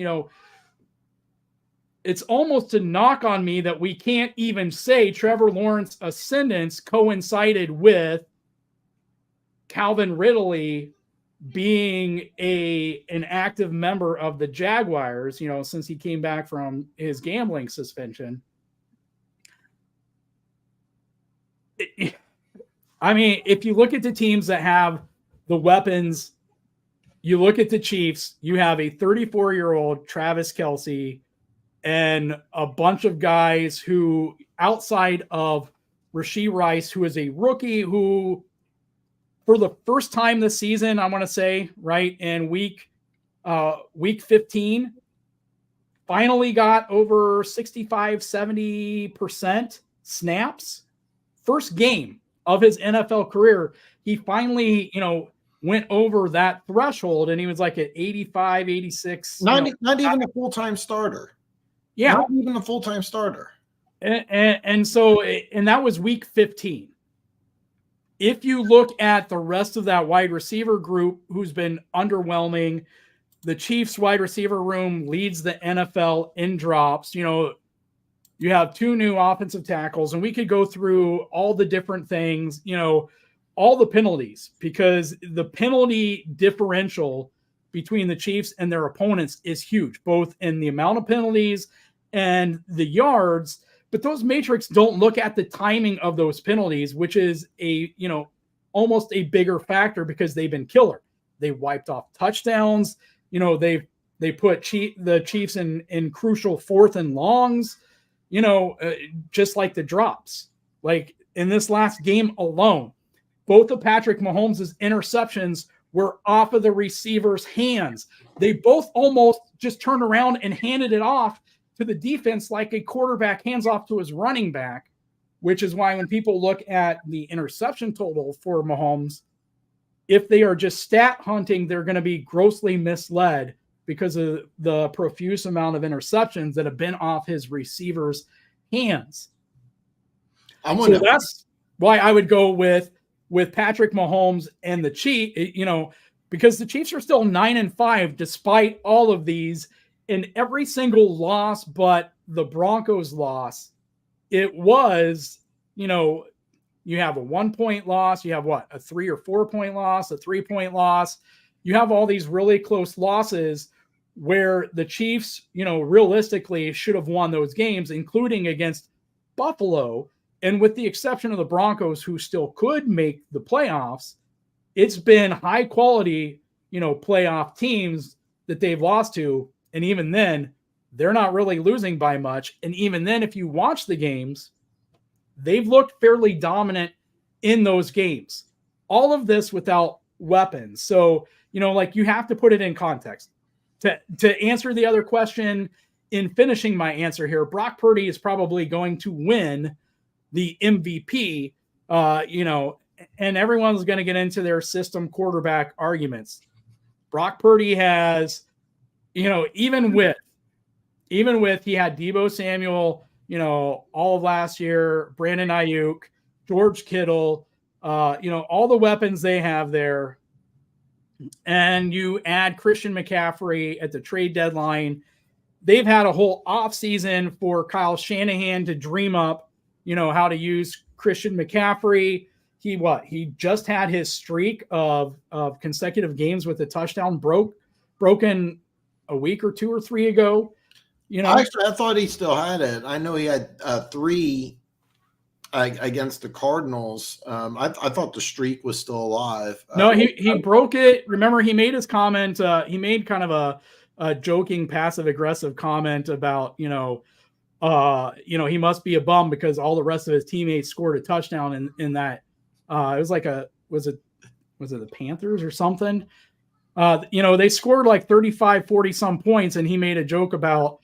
Speaker 2: It's almost a knock on me that we can't even say Trevor Lawrence's ascendance coincided with Calvin Ridley being an active member of the Jaguars, since he came back from his gambling suspension. I mean, if you look at the teams that have the weapons, you look at the Chiefs, you have a 34-year-old Travis Kelce and a bunch of guys who, outside of Rashee Rice, who is a rookie who, for the first time this season, I want to say, right, in week 15, finally got over 65, 70% snaps. First game of his NFL career, he finally, went over that threshold, and he was like at 85, 86.
Speaker 1: Not even a full-time starter.
Speaker 2: Yeah.
Speaker 1: Not even a full-time starter.
Speaker 2: And so that was week 15. If you look at the rest of that wide receiver group who's been underwhelming, the Chiefs wide receiver room leads the NFL in drops. You have 2 new offensive tackles, and we could go through all the different things, all the penalties, because the penalty differential between the Chiefs and their opponents is huge, both in the amount of penalties and the yards. But those metrics don't look at the timing of those penalties, which is almost a bigger factor because they've been killer. They wiped off touchdowns. They put the Chiefs in crucial 4th and longs, just like the drops. Like in this last game alone, both of Patrick Mahomes' interceptions were off of the receiver's hands. They both almost just turned around and handed it off to the defense like a quarterback hands off to his running back, which is why when people look at the interception total for Mahomes, if they are just stat hunting, they're going to be grossly misled because of the profuse amount of interceptions that have been off his receivers' hands. So that's why I would go with Patrick Mahomes and the Chiefs, because the Chiefs are still 9-5 despite all of these, and every single loss but the Broncos loss, it was, you have a 1-point loss, you have a 3 or 4 point loss, a 3-point loss. You have all these really close losses where the Chiefs, realistically should have won those games, including against Buffalo. And with the exception of the Broncos, who still could make the playoffs, it's been high quality, playoff teams that they've lost to. And even then, they're not really losing by much. And even then, if you watch the games, they've looked fairly dominant in those games. All of this without weapons. So, you have to put it in context. To answer the other question, in finishing my answer here, Brock Purdy is probably going to win the MVP, and everyone's going to get into their system quarterback arguments. Brock Purdy has, even with he had Deebo Samuel, all of last year, Brandon Ayuk, George Kittle, all the weapons they have there. And you add Christian McCaffrey at the trade deadline. They've had a whole offseason for Kyle Shanahan to dream up, how to use Christian McCaffrey. He just had his streak of consecutive games with a touchdown broken a week or 2 or 3 ago.
Speaker 1: Actually, I thought he still had it. I know he had 3 against the Cardinals. I thought the streak was still alive.
Speaker 2: No, he broke it. Remember, he made his comment. He made kind of a joking, passive aggressive comment about, he must be a bum because all the rest of his teammates scored a touchdown in that. It was like was it the Panthers or something? They scored like 35, 40 some points, and he made a joke about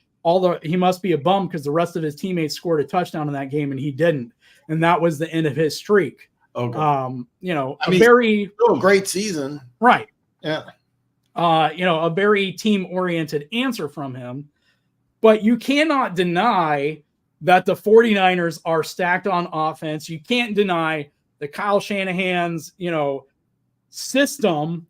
Speaker 2: he must be a bum because the rest of his teammates scored a touchdown in that game and he didn't. And that was the end of his streak.
Speaker 1: Okay.
Speaker 2: Still
Speaker 1: a great season.
Speaker 2: Right.
Speaker 1: Yeah.
Speaker 2: A very team-oriented answer from him. But you cannot deny that the 49ers are stacked on offense. You can't deny that Kyle Shanahan's, system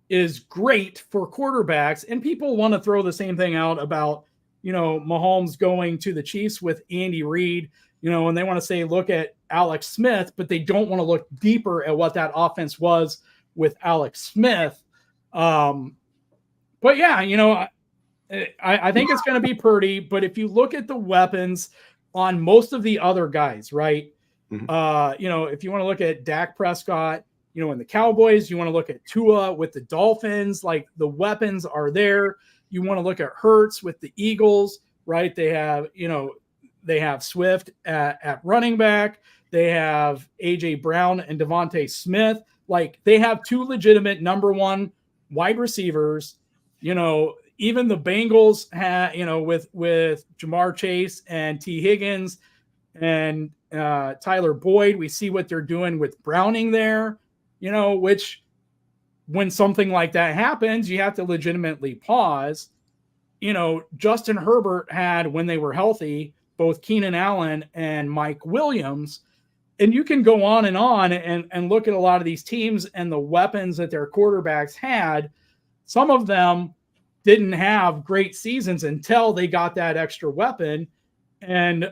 Speaker 2: is great for quarterbacks. And people want to throw the same thing out about, Mahomes going to the Chiefs with Andy Reid, and they want to say, look at Alex Smith, but they don't want to look deeper at what that offense was with Alex Smith. But yeah, I think it's going to be Purdy, but if you look at the weapons on most of the other guys, right? Mm-hmm. If you want to look at Dak Prescott, and the Cowboys, you want to look at Tua with the Dolphins, like the weapons are there. You want to look at Hurts with the Eagles, right? They have Swift at running back. They have A.J. Brown and Devontae Smith. Like they have 2 legitimate number 1 wide receivers. Even the Bengals had, with Jamar Chase and T. Higgins and Tyler Boyd, we see what they're doing with Browning there, which when something like that happens, you have to legitimately pause. Justin Herbert had, when they were healthy, both Keenan Allen and Mike Williams. And you can go on and look at a lot of these teams and the weapons that their quarterbacks had. Some of them didn't have great seasons until they got that extra weapon. And,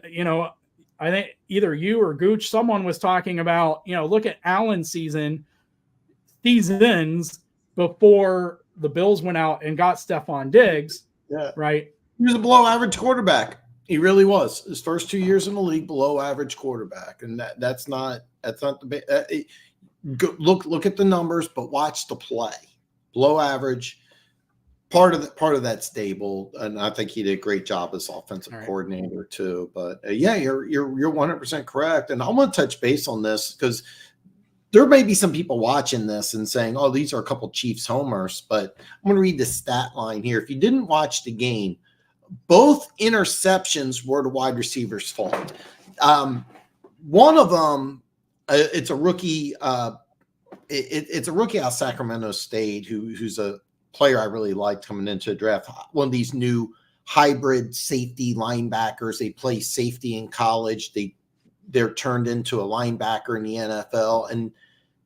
Speaker 2: I think either you or Gooch, someone was talking about, look at Allen's seasons before the Bills went out and got Stephon Diggs.
Speaker 1: Yeah.
Speaker 2: Right.
Speaker 1: He was a below average quarterback. He really was. His first 2 years in the league, below average quarterback. And that's not the look at the numbers, but watch the play. Below average. Part of that stable, and I think he did a great job as offensive coordinator too. But yeah, you're 100% correct. And I want to touch base on this because there may be some people watching this and saying, "Oh, these are a couple Chiefs homers." But I'm going to read the stat line here. If you didn't watch the game, both interceptions were the wide receiver's fault. One of them, it's a rookie. It's a rookie out of Sacramento State who's a player I really liked coming into the draft. One of these new hybrid safety linebackers. They play safety in college. They're turned into a linebacker in the NFL. And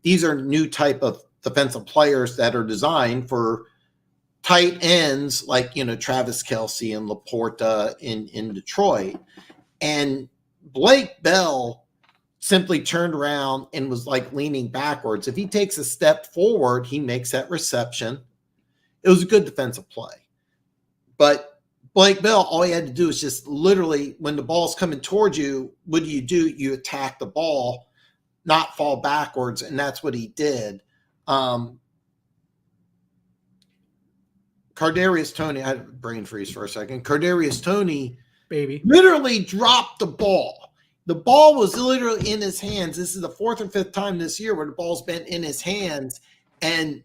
Speaker 1: these are new type of defensive players that are designed for tight ends like, Travis Kelce and Laporta in Detroit. And Blake Bell simply turned around and was like leaning backwards. If he takes a step forward, he makes that reception. It was a good defensive play. But Blake Bell, all he had to do is just literally, when the ball's coming towards you, what do? You attack the ball, not fall backwards, and that's what he did. Kadarius Toney, I had a brain freeze for a second. Kadarius Toney,
Speaker 2: baby,
Speaker 1: literally dropped the ball. The ball was literally in his hands. This is the 4th or 5th time this year where the ball's been in his hands, and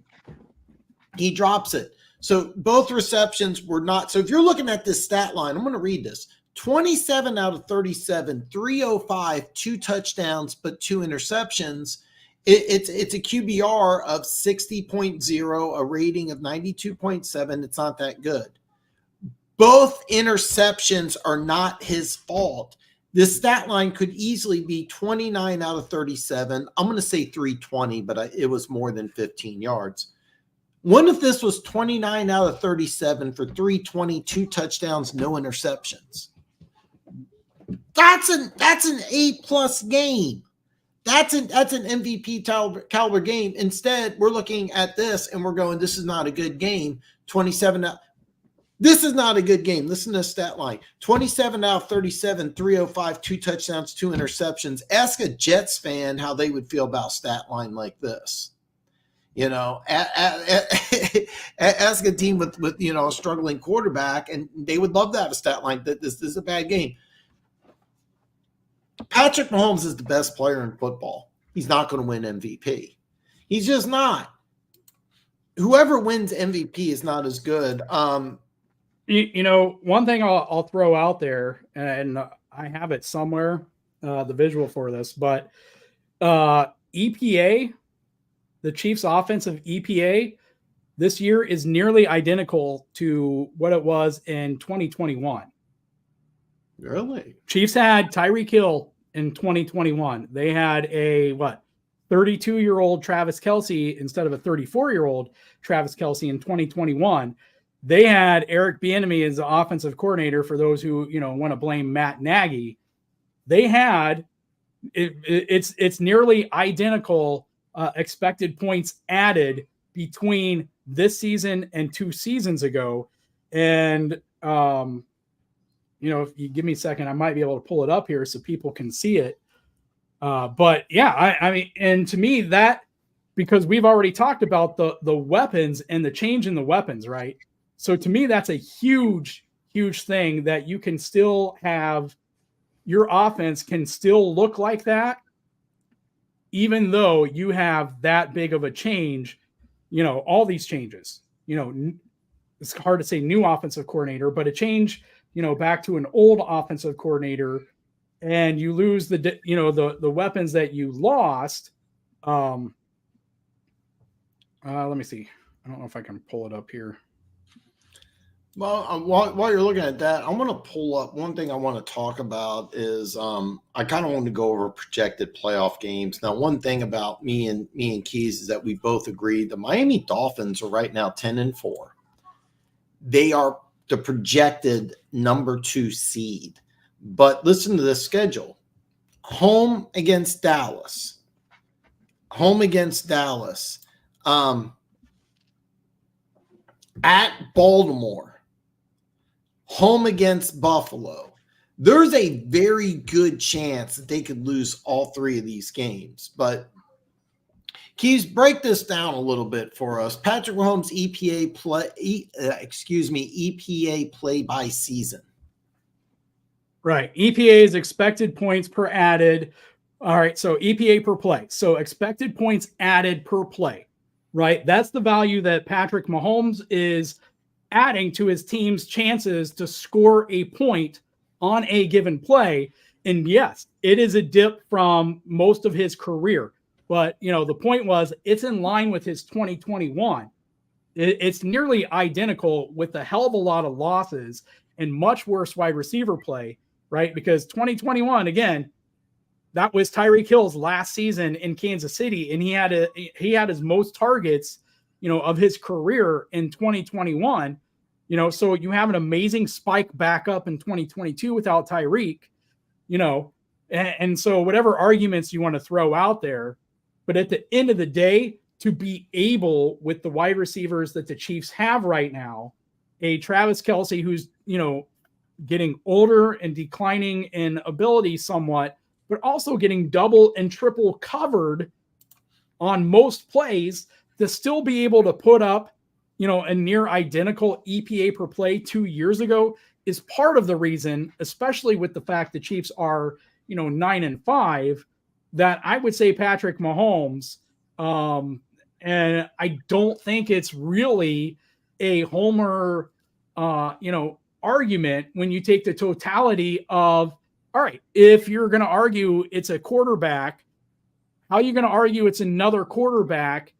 Speaker 1: he drops it. So both receptions were not. So if you're looking at this stat line, I'm going to read this. 27 out of 37, 305, 2 touchdowns, but 2 interceptions. It's a QBR of 60.0, a rating of 92.7. It's not that good. Both interceptions are not his fault. This stat line could easily be 29 out of 37. I'm going to say 320, but it was more than 15 yards. What if this was 29 out of 37 for 320, 2 touchdowns, no interceptions? That's an A+ game. That's an MVP caliber game. Instead, we're looking at this and we're going, this is not a good game. 27. This is not a good game. Listen to the stat line. 27 out of 37, 305, 2 touchdowns, 2 interceptions. Ask a Jets fan how they would feel about a stat line like this. Ask a team with a struggling quarterback, and they would love to have a stat line that this is a bad game. Patrick Mahomes is the best player in football. He's not going to win MVP. He's just not. Whoever wins MVP is not as good.
Speaker 2: One thing I'll throw out there, and I have it somewhere, the visual for this, but EPA, the Chiefs' offensive EPA this year is nearly identical to what it was in 2021.
Speaker 1: Really?
Speaker 2: Chiefs had Tyreek Hill in 2021. They had a 32-year-old Travis Kelce instead of a 34-year-old Travis Kelce in 2021. They had Eric Bieniemy as the offensive coordinator. For those who want to blame Matt Nagy, they had it's nearly identical expected points added between this season and 2 seasons ago. And if you give me a second, I might be able to pull it up here so people can see it. But yeah, I mean, and to me that, because we've already talked about the weapons and the change in the weapons, right? So to me, that's a huge, huge thing, that you can still have your offense can still look like that, even though you have that big of a change, all these changes, it's hard to say new offensive coordinator, but a change, back to an old offensive coordinator, and you lose the weapons that you lost. Let me see. I don't know if I can pull it up here.
Speaker 1: Well, while you're looking at that, I want to pull up one thing I want to talk about is I kind of want to go over projected playoff games. Now, one thing about me and Keys is that we both agree the Miami Dolphins are right now 10-4. They are the projected number 2 seed. But listen to this schedule. Home against Dallas. At Baltimore. Home against Buffalo. There's a very good chance that they could lose all 3 of these games. But Keys, break this down a little bit for us. Patrick Mahomes EPA play by season.
Speaker 2: Right. EPA is expected points per added. All right. So EPA per play. So expected points added per play, right? That's the value that Patrick Mahomes is adding to his team's chances to score a point on a given play. And yes, it is a dip from most of his career. But, the point was, it's in line with his 2021. It's nearly identical with a hell of a lot of losses and much worse wide receiver play, right? Because 2021, again, that was Tyreek Hill's last season in Kansas City, and he had his most targets, of his career in 2021. So you have an amazing spike back up in 2022 without Tyreek, and so whatever arguments you want to throw out there, but at the end of the day, to be able, with the wide receivers that the Chiefs have right now, a Travis Kelce who's, getting older and declining in ability somewhat, but also getting double and triple covered on most plays, to still be able to put up, a near identical EPA per play 2 years ago is part of the reason, especially with the fact the Chiefs are, 9-5, that I would say Patrick Mahomes, and I don't think it's really a homer, argument when you take the totality of, all right, if you're going to argue it's a quarterback, how are you going to argue it's another quarterback?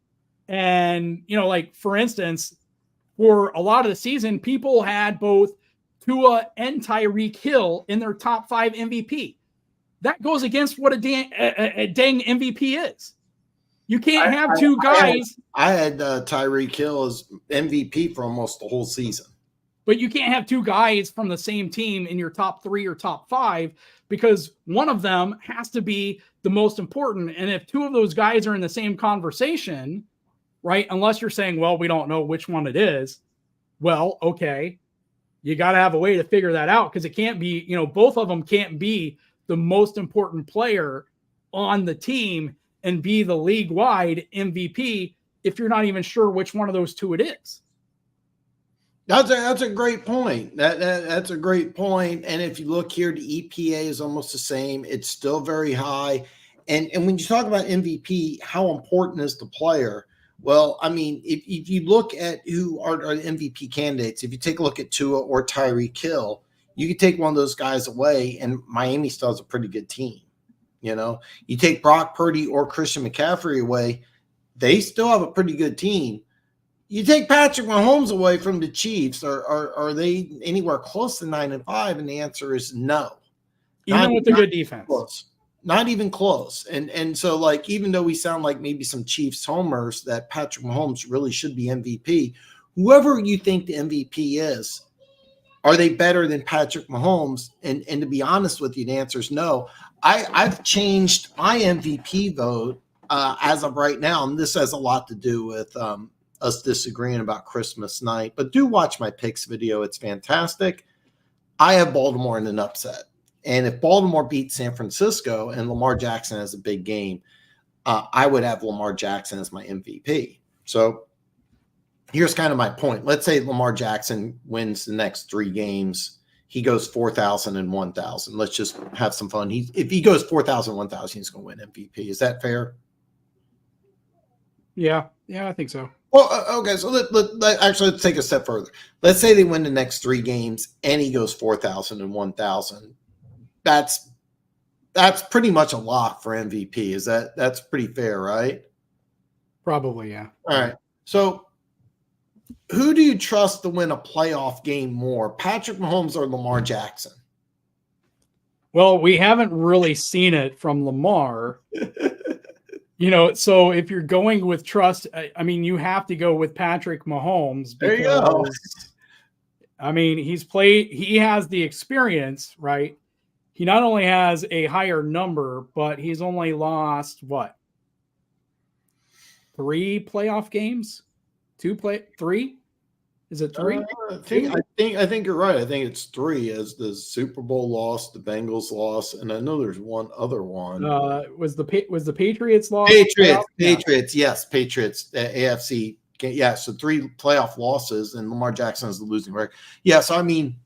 Speaker 2: And, like, for instance, for a lot of the season, people had both Tua and Tyreek Hill in their top 5 MVP. That goes against what a dang MVP is. You can't have two guys.
Speaker 1: I had Tyreek Hill as MVP for almost the whole season.
Speaker 2: But you can't have two guys from the same team in your top 3 or top 5, because one of them has to be the most important. And if two of those guys are in the same conversation, right, unless you're saying, well, we don't know which one it is, well, okay, you got to have a way to figure that out, because it can't be, both of them can't be the most important player on the team and be the league-wide MVP if you're not even sure which one of those two it is.
Speaker 1: That's a great point. That's a great point. And if you look here, the EPA is almost the same. It's still very high. And when you talk about MVP, how important is the player? Well, I mean, if you look at who are the MVP candidates, if you take a look at Tua or Tyreek Hill, you could take one of those guys away, and Miami still has a pretty good team. You take Brock Purdy or Christian McCaffrey away, they still have a pretty good team. You take Patrick Mahomes away from the Chiefs, are they anywhere close to 9-5? And the answer is no.
Speaker 2: Even with the good defense.
Speaker 1: Close. Not even close. And so, like, even though we sound like maybe some Chiefs homers that Patrick Mahomes really should be MVP, whoever you think the MVP is, are they better than Patrick Mahomes? And to be honest with you, the answer is no. I've changed my MVP vote as of right now, and this has a lot to do with us disagreeing about Christmas night. But do watch my picks video. It's fantastic. I have Baltimore in an upset. And if Baltimore beats San Francisco and Lamar Jackson has a big game, I would have Lamar Jackson as my MVP. So here's kind of my point. Let's say Lamar Jackson wins the next 3 games. He goes 4,000 and 1,000. Let's just have some fun. If he goes 4,000, 1,000, he's going to win MVP. Is that fair?
Speaker 2: Yeah, I think so.
Speaker 1: Well, okay, so let's take a step further. Let's say they win the next 3 games and he goes 4,000 and 1,000. That's pretty much a lock for MVP. That's pretty fair, right?
Speaker 2: Probably, yeah.
Speaker 1: All right. So who do you trust to win a playoff game more, Patrick Mahomes or Lamar Jackson?
Speaker 2: Well, we haven't really seen it from Lamar. So if you're going with trust, I mean, you have to go with Patrick Mahomes.
Speaker 1: There you go.
Speaker 2: I mean, he has the experience, right? He not only has a higher number, but he's only lost 3 playoff games? 3? Is it 3?
Speaker 1: I think you're right. I think it's 3, as the Super Bowl loss, the Bengals loss, and I know there's one other one.
Speaker 2: Was the Patriots loss?
Speaker 1: Patriots, yes, Patriots, AFC. Yeah, so 3 playoff losses, and Lamar Jackson is the losing record. Yeah, so I mean,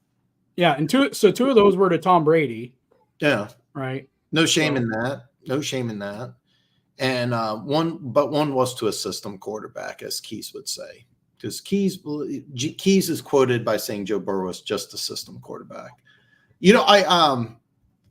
Speaker 2: yeah, and 2 of those were to Tom Brady.
Speaker 1: Yeah,
Speaker 2: right.
Speaker 1: No shame in that. No shame in that. And one was to a system quarterback, as Keys would say. Because Keys is quoted by saying Joe Burrow was just a system quarterback. I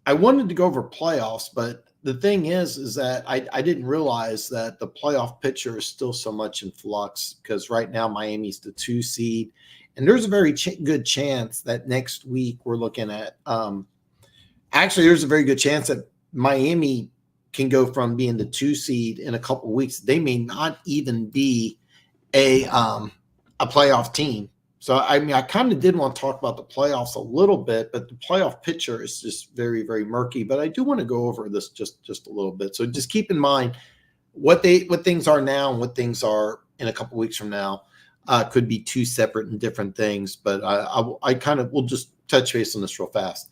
Speaker 1: wanted to go over playoffs, but the thing is that I didn't realize that the playoff picture is still so much in flux, because right now Miami's the 2 seed, and there's a very good chance that next week we're looking at. Actually, there's a very good chance that Miami can go from being the 2 seed in a couple of weeks. They may not even be a playoff team. So, I mean, I kind of did want to talk about the playoffs a little bit, but the playoff picture is just very, very murky. But I do want to go over this just a little bit. So just keep in mind what things are now and what things are in a couple of weeks from now. Could be two separate and different things, but I kind of will just touch base on this real fast.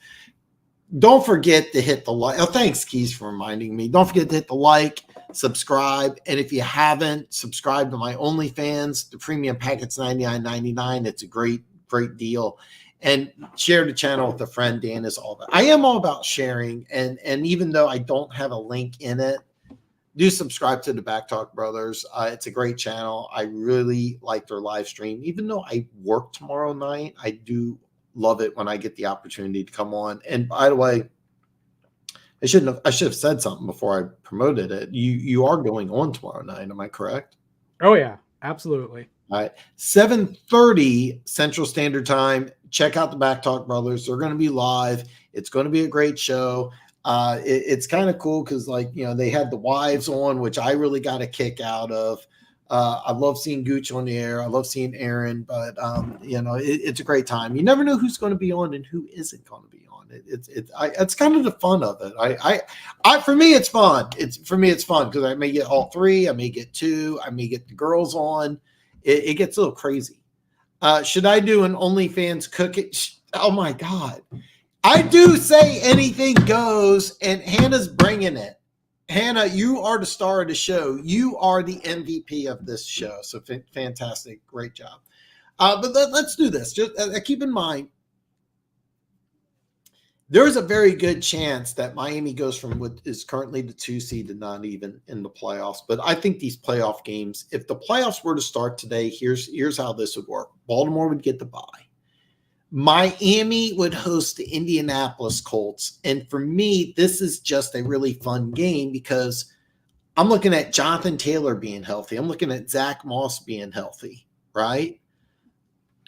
Speaker 1: Don't forget to hit the like. Oh, thanks, Keys, for reminding me. Don't forget to hit the like, subscribe, and if you haven't subscribed to my OnlyFans, the premium packet's $99.99. It's a great deal. And share the channel with a friend. Dan is all that. I am all about sharing, and even though I don't have a link in it, do subscribe to the Back Talk Brothers. It's a great channel. I really like their live stream. Even though I work tomorrow night, I do love it when I get the opportunity to come on. And by the way, I should have said something before I promoted it. You are going on tomorrow night, am I correct?
Speaker 2: Oh yeah, absolutely.
Speaker 1: All right, 7:30 Central Standard Time. Check out the Back Talk Brothers. They're going to be live. It's going to be a great show. It's kind of cool because, like, you know, they had the wives on, which I really got a kick out of. I love seeing Gooch on the air. I love seeing Aaron, but you know, it's a great time. You never know who's going to be on and who isn't going to be on. It's kind of the fun of it. For me, it's fun. It's fun because I may get all three. I may get two. I may get the girls on. It gets a little crazy. Should I do an OnlyFans cooking? Oh my God. I do say anything goes, and Hannah's bringing it. Hannah, you are the star of the show. You are the MVP of this show. So fantastic. Great job. But let's do this. Just keep in mind, there's a very good chance that Miami goes from what is currently the 2 seed to not even in the playoffs. But I think these playoff games, if the playoffs were to start today, here's how this would work. Baltimore would get the bye. Miami would host the Indianapolis Colts. And for me, this is just a really fun game because I'm looking at Jonathan Taylor being healthy. I'm looking at Zach Moss being healthy, right?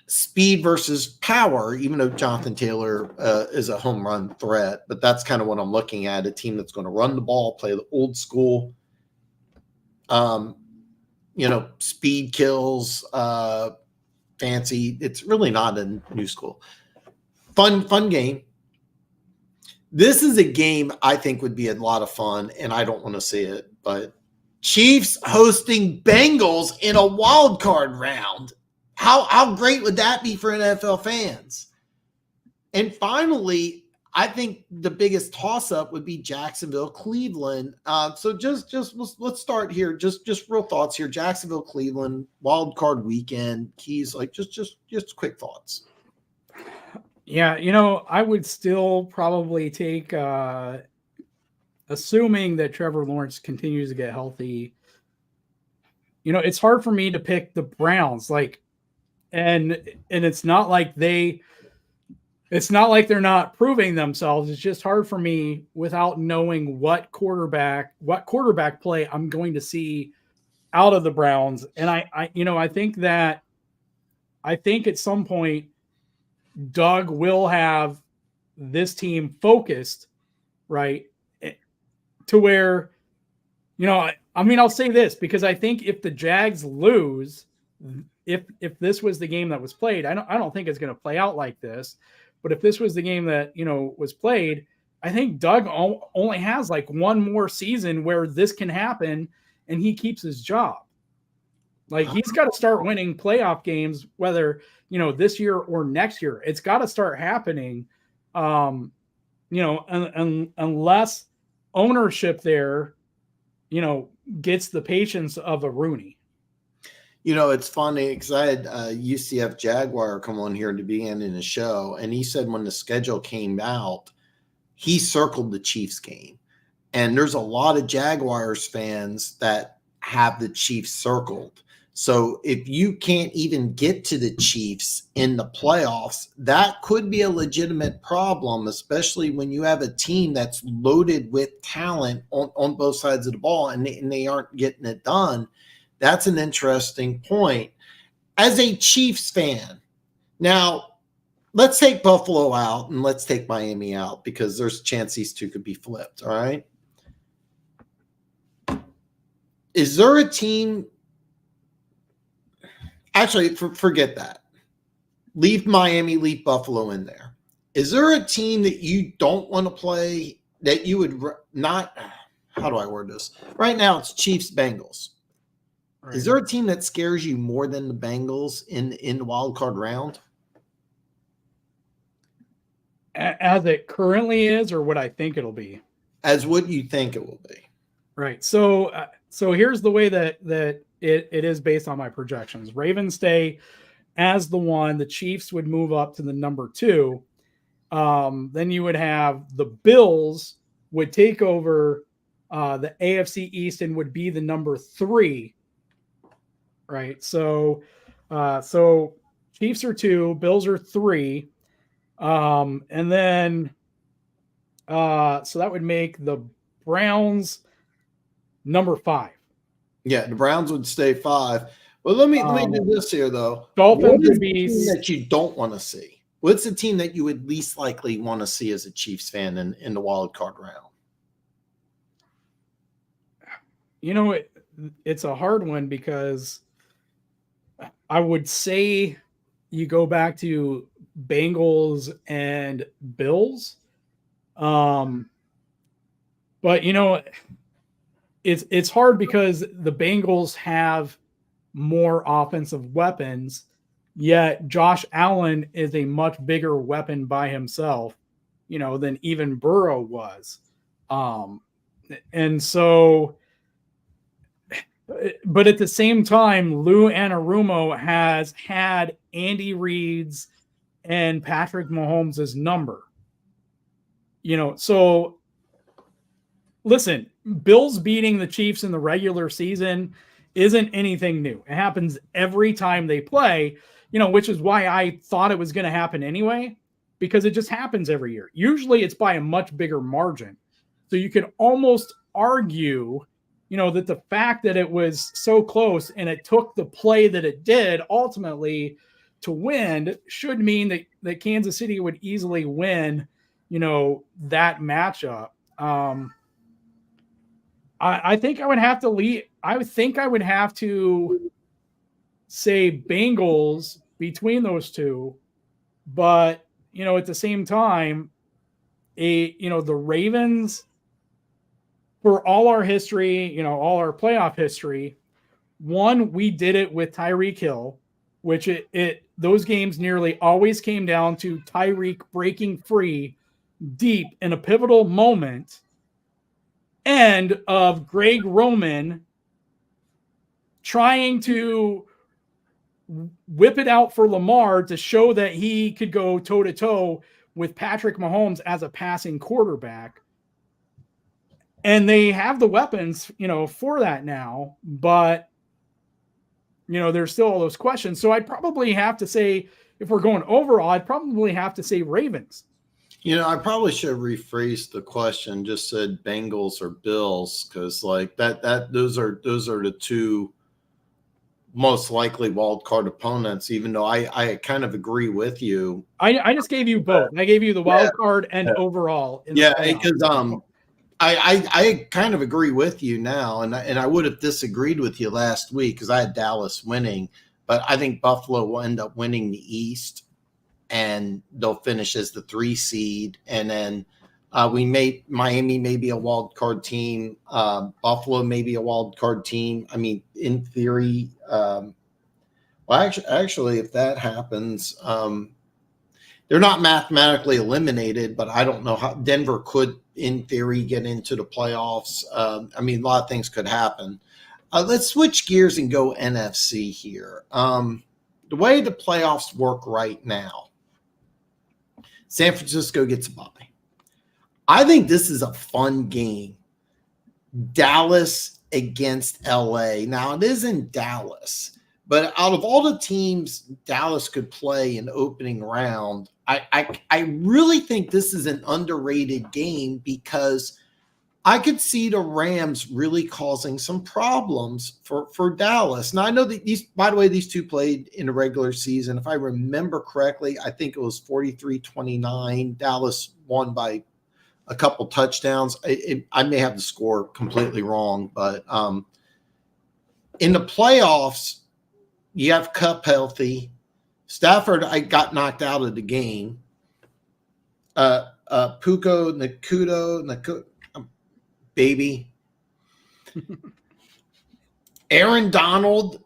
Speaker 1: Speed versus power, even though Jonathan Taylor is a home run threat. But that's kind of what I'm looking at, a team that's going to run the ball, play the old school, speed kills, fancy. It's really not a new school. Fun game. This is a game I think would be a lot of fun, and I don't want to see it, but Chiefs hosting Bengals in a wild card round. How great would that be for NFL fans? And finally, I think the biggest toss-up would be Jacksonville, Cleveland. So just let's start here. Just real thoughts here. Jacksonville, Cleveland, wild card weekend. Keys, like just quick thoughts.
Speaker 2: Yeah, I would still probably take, assuming that Trevor Lawrence continues to get healthy. It's hard for me to pick the Browns, and it's not like they're not proving themselves. It's just hard for me without knowing what quarterback play I'm going to see out of the Browns. And I think at some point Doug will have this team focused, right, to where, I'll say this because I think if the Jags lose, if this was the game that was played, I don't think it's going to play out like this. But if this was the game that, was played, I think Doug only has like one more season where this can happen and he keeps his job. Like, he's got to start winning playoff games, whether, this year or next year. It's got to start happening, unless ownership there, gets the patience of a Rooney.
Speaker 1: It's funny because I had UCF Jaguar come on here to be in the show, and he said when the schedule came out, he circled the Chiefs game. And there's a lot of Jaguars fans that have the Chiefs circled. So if you can't even get to the Chiefs in the playoffs, that could be a legitimate problem, especially when you have a team that's loaded with talent on both sides of the ball and they aren't getting it done. That's an interesting point. As a Chiefs fan, now let's take Buffalo out and let's take Miami out because there's a chance these two could be flipped, all right? Is there a team – actually, forget that. Leave Miami, leave Buffalo in there. Is there a team that you don't want to play that you would not – how do I word this? Right now it's Chiefs-Bengals. Right. Is there a team that scares you more than the Bengals in the wild card round?
Speaker 2: As it currently is, or what I think it'll be?
Speaker 1: As what you think it will be.
Speaker 2: Right. So here's the way that it is based on my projections. Ravens stay as the 1. The Chiefs would move up to the number 2. Then you would have the Bills would take over the AFC East and would be the number 3. Right. So Chiefs are 2, Bills are 3. And then so that would make the Browns number 5.
Speaker 1: Yeah, the Browns would stay 5. Well, let me do this here though.
Speaker 2: Dolphins would be
Speaker 1: that you don't want to see. What's the team that you would least likely want to see as a Chiefs fan in the wild card round?
Speaker 2: You know, it's a hard one because I would say you go back to Bengals and Bills. But you know, it's hard because the Bengals have more offensive weapons, yet Josh Allen is a much bigger weapon by himself, you know, than even Burrow was. And so, but at the same time, Lou Anarumo has had Andy Reid's and Patrick Mahomes' number. You know, so listen, Bills beating the Chiefs in the regular season isn't anything new. It happens every time they play, you know, which is why I thought it was going to happen anyway, because it just happens every year. Usually it's by a much bigger margin. So you could almost argue, you know, that the fact that it was so close and it took the play that it did ultimately to win should mean that Kansas City would easily win, you know, that matchup. I think I would have to lead. I would think I would have to say Bengals between those two, but you know, at the same time, the Ravens, for all our history, you know, all our playoff history, we did it with Tyreek Hill, which those games nearly always came down to Tyreek breaking free deep in a pivotal moment, and of Greg Roman trying to whip it out for Lamar to show that he could go toe-to-toe with Patrick Mahomes as a passing quarterback. And they have the weapons, you know, for that now, but you know, there's still all those questions. So I'd probably have to say, if we're going overall, I'd probably have to say Ravens.
Speaker 1: You know, I probably should have rephrased the question, just said Bengals or Bills, because like those are the two most likely wild card opponents, even though I kind of agree with you.
Speaker 2: I just gave you both. I gave you the wild card and overall.
Speaker 1: Because I kind of agree with you now, and I would have disagreed with you last week because I had Dallas winning, but I think Buffalo will end up winning the East, and they'll finish as the 3 seed, and then Miami may be a wild card team, Buffalo may be a wild card team. I mean, in theory, actually, if that happens, they're not mathematically eliminated, but I don't know how Denver could, in theory, get into the playoffs. I mean, a lot of things could happen. Let's switch gears and go NFC here. The way the playoffs work right now, San Francisco gets a bye. I think this is a fun game. Dallas against LA. Now, it is in Dallas, But out of all the teams Dallas could play in opening round, I really think this is an underrated game because I could see the Rams really causing some problems for Dallas. Now, I know that by the way, these two played in the regular season. If I remember correctly, I think it was 43-29. Dallas won by a couple touchdowns. I may have the score completely wrong, but in the playoffs, you have Cup healthy. Stafford, I got knocked out of the game. Nakudo, baby. Aaron Donald.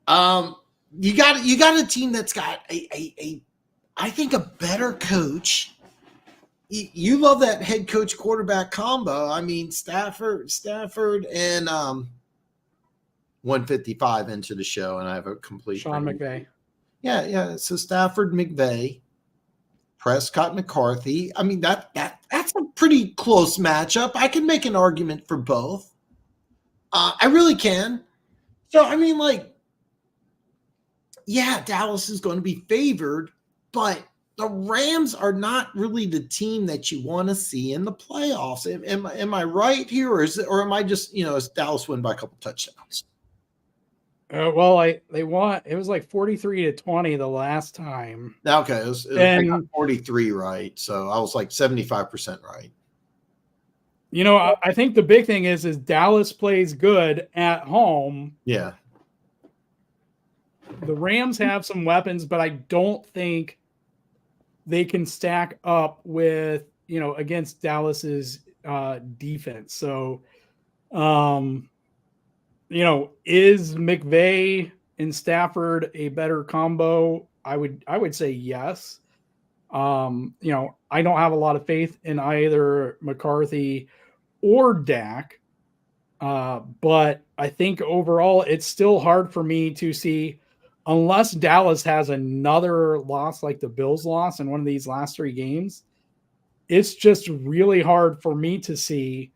Speaker 1: You got a team that's got a I think a better coach. You love that head coach quarterback combo. I mean, Stafford and 155 into the show, and I have a complete
Speaker 2: Sean McVay.
Speaker 1: Yeah. So Stafford, McVay, Prescott, McCarthy. I mean, that's a pretty close matchup. I can make an argument for both. I really can. So I mean, like, yeah, Dallas is going to be favored, but the Rams are not really the team that you want to see in the playoffs. Am I right here, or am I just, is Dallas win by a couple touchdowns?
Speaker 2: Well, they won. It was like 43-20 the last time.
Speaker 1: Okay, it was I got 43 right, so I was like 75% right.
Speaker 2: I think the big thing is Dallas plays good at home.
Speaker 1: Yeah.
Speaker 2: The Rams have some weapons, but I don't think they can stack up with, against Dallas's defense. So, is McVay and Stafford a better combo? I would say yes. I don't have a lot of faith in either McCarthy or Dak. But I think overall it's still hard for me to see, unless Dallas has another loss like the Bills loss in one of these last three games. It's just really hard for me to see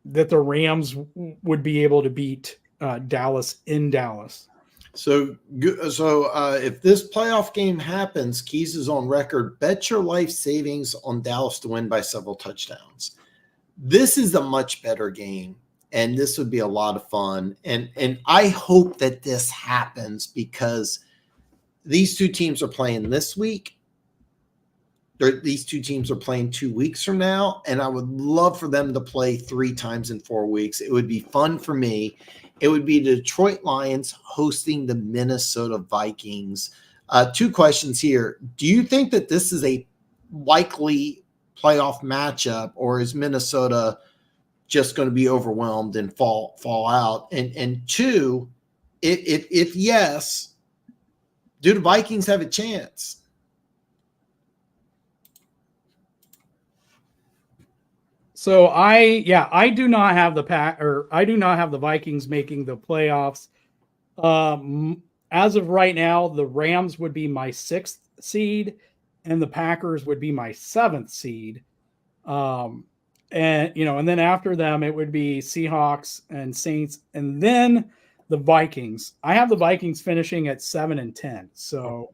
Speaker 2: that the Rams would be able to beat Dallas in Dallas.
Speaker 1: So if this playoff game happens, Keys is on record, bet your life savings on Dallas to win by several touchdowns. This is a much better game, and this would be a lot of fun. And I hope that this happens because these two teams are playing this week. These two teams are playing 2 weeks from now, and I would love for them to play 3 times in 4 weeks. It would be fun for me. It would be the Detroit Lions hosting the Minnesota Vikings. 2 questions here. Do you think that this is a likely playoff matchup, or is Minnesota just going to be overwhelmed and fall out? And 2, if yes, do the Vikings have a chance?
Speaker 2: So I do not have the Vikings making the playoffs. As of right now, the Rams would be my 6th seed and the Packers would be my 7th seed. And then after them, it would be Seahawks and Saints, and then the Vikings. I have the Vikings finishing at 7-10. So,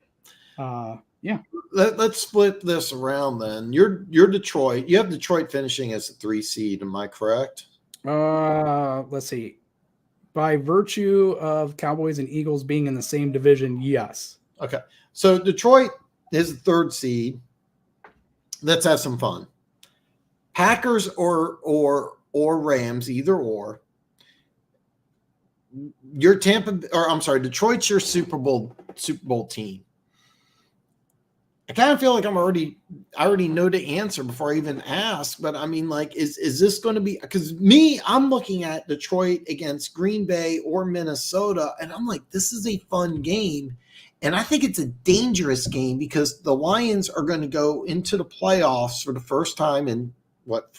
Speaker 2: yeah.
Speaker 1: Let's split this around then. You're Detroit. You have Detroit finishing as a 3 seed. Am I correct?
Speaker 2: Let's see. By virtue of Cowboys and Eagles being in the same division, yes.
Speaker 1: Okay. So Detroit is the 3rd seed. Let's have some fun. Packers or Rams, either or. Detroit's your Super Bowl team. I kind of feel like I already know the answer before I even ask, but I mean, like, is this going to be, because I'm looking at Detroit against Green Bay or Minnesota, and I'm like, this is a fun game. And I think it's a dangerous game because the Lions are going to go into the playoffs for the first time in what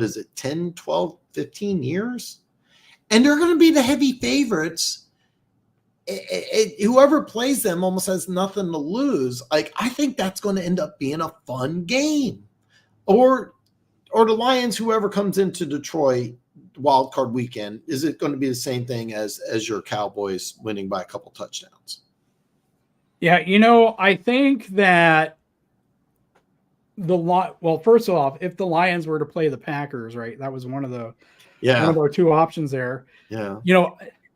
Speaker 1: is it, 10, 12, 15 years? And they're going to be the heavy favorites. Whoever plays them almost has nothing to lose. Like, I think that's going to end up being a fun game. Or the Lions, whoever comes into Detroit, wild card weekend, is it going to be the same thing as your Cowboys winning by a couple touchdowns?
Speaker 2: Yeah, I think that first off, if the Lions were to play the Packers, right, that was one of our two options there.
Speaker 1: Yeah.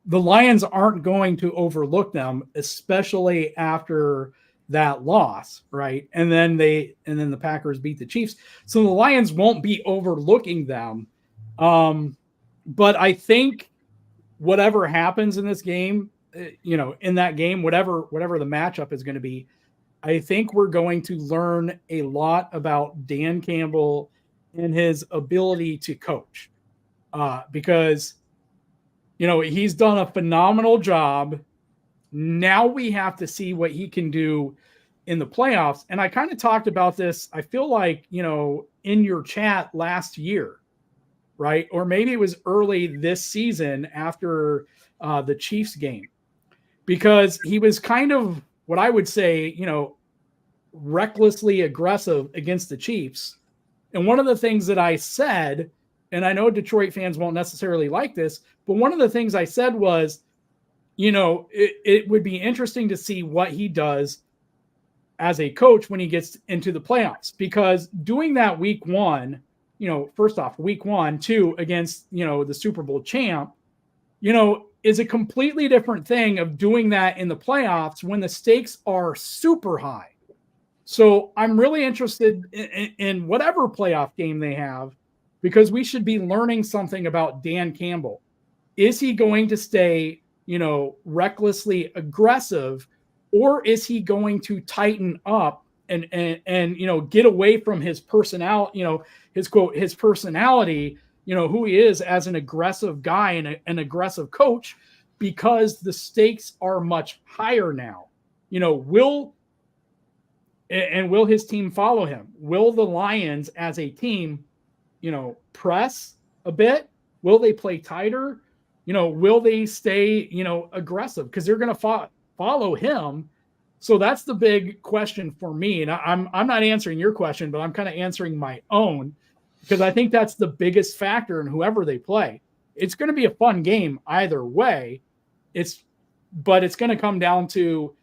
Speaker 2: The Lions aren't going to overlook them, especially after that loss, right? And then the Packers beat the Chiefs. So the Lions won't be overlooking them. But I think whatever happens in this game, in that game, whatever the matchup is going to be, I think we're going to learn a lot about Dan Campbell and his ability to coach. Because he's done a phenomenal job. Now we have to see what he can do in the playoffs. And I kind of talked about this, I feel like, in your chat last year, right? Or maybe it was early this season after the Chiefs game, because he was kind of what I would say, recklessly aggressive against the Chiefs. And one of the things that I said, and I know Detroit fans won't necessarily like this, but one of the things I said was, it would be interesting to see what he does as a coach when he gets into the playoffs, because doing that week one, first off, week 1, 2 against, the Super Bowl champ, is a completely different thing of doing that in the playoffs when the stakes are super high. So I'm really interested in whatever playoff game they have, because we should be learning something about Dan Campbell. Is he going to stay, recklessly aggressive, or is he going to tighten up and get away from his personality, his personality, who he is as an aggressive guy and an aggressive coach, because the stakes are much higher now. Will his team follow him? Will the Lions as a team, press a bit? Will they play tighter? Will they stay, aggressive? Because they're going to follow him. So that's the big question for me. And I'm not answering your question, but I'm kind of answering my own, because I think that's the biggest factor in whoever they play. It's going to be a fun game either way. But it's going to come down to,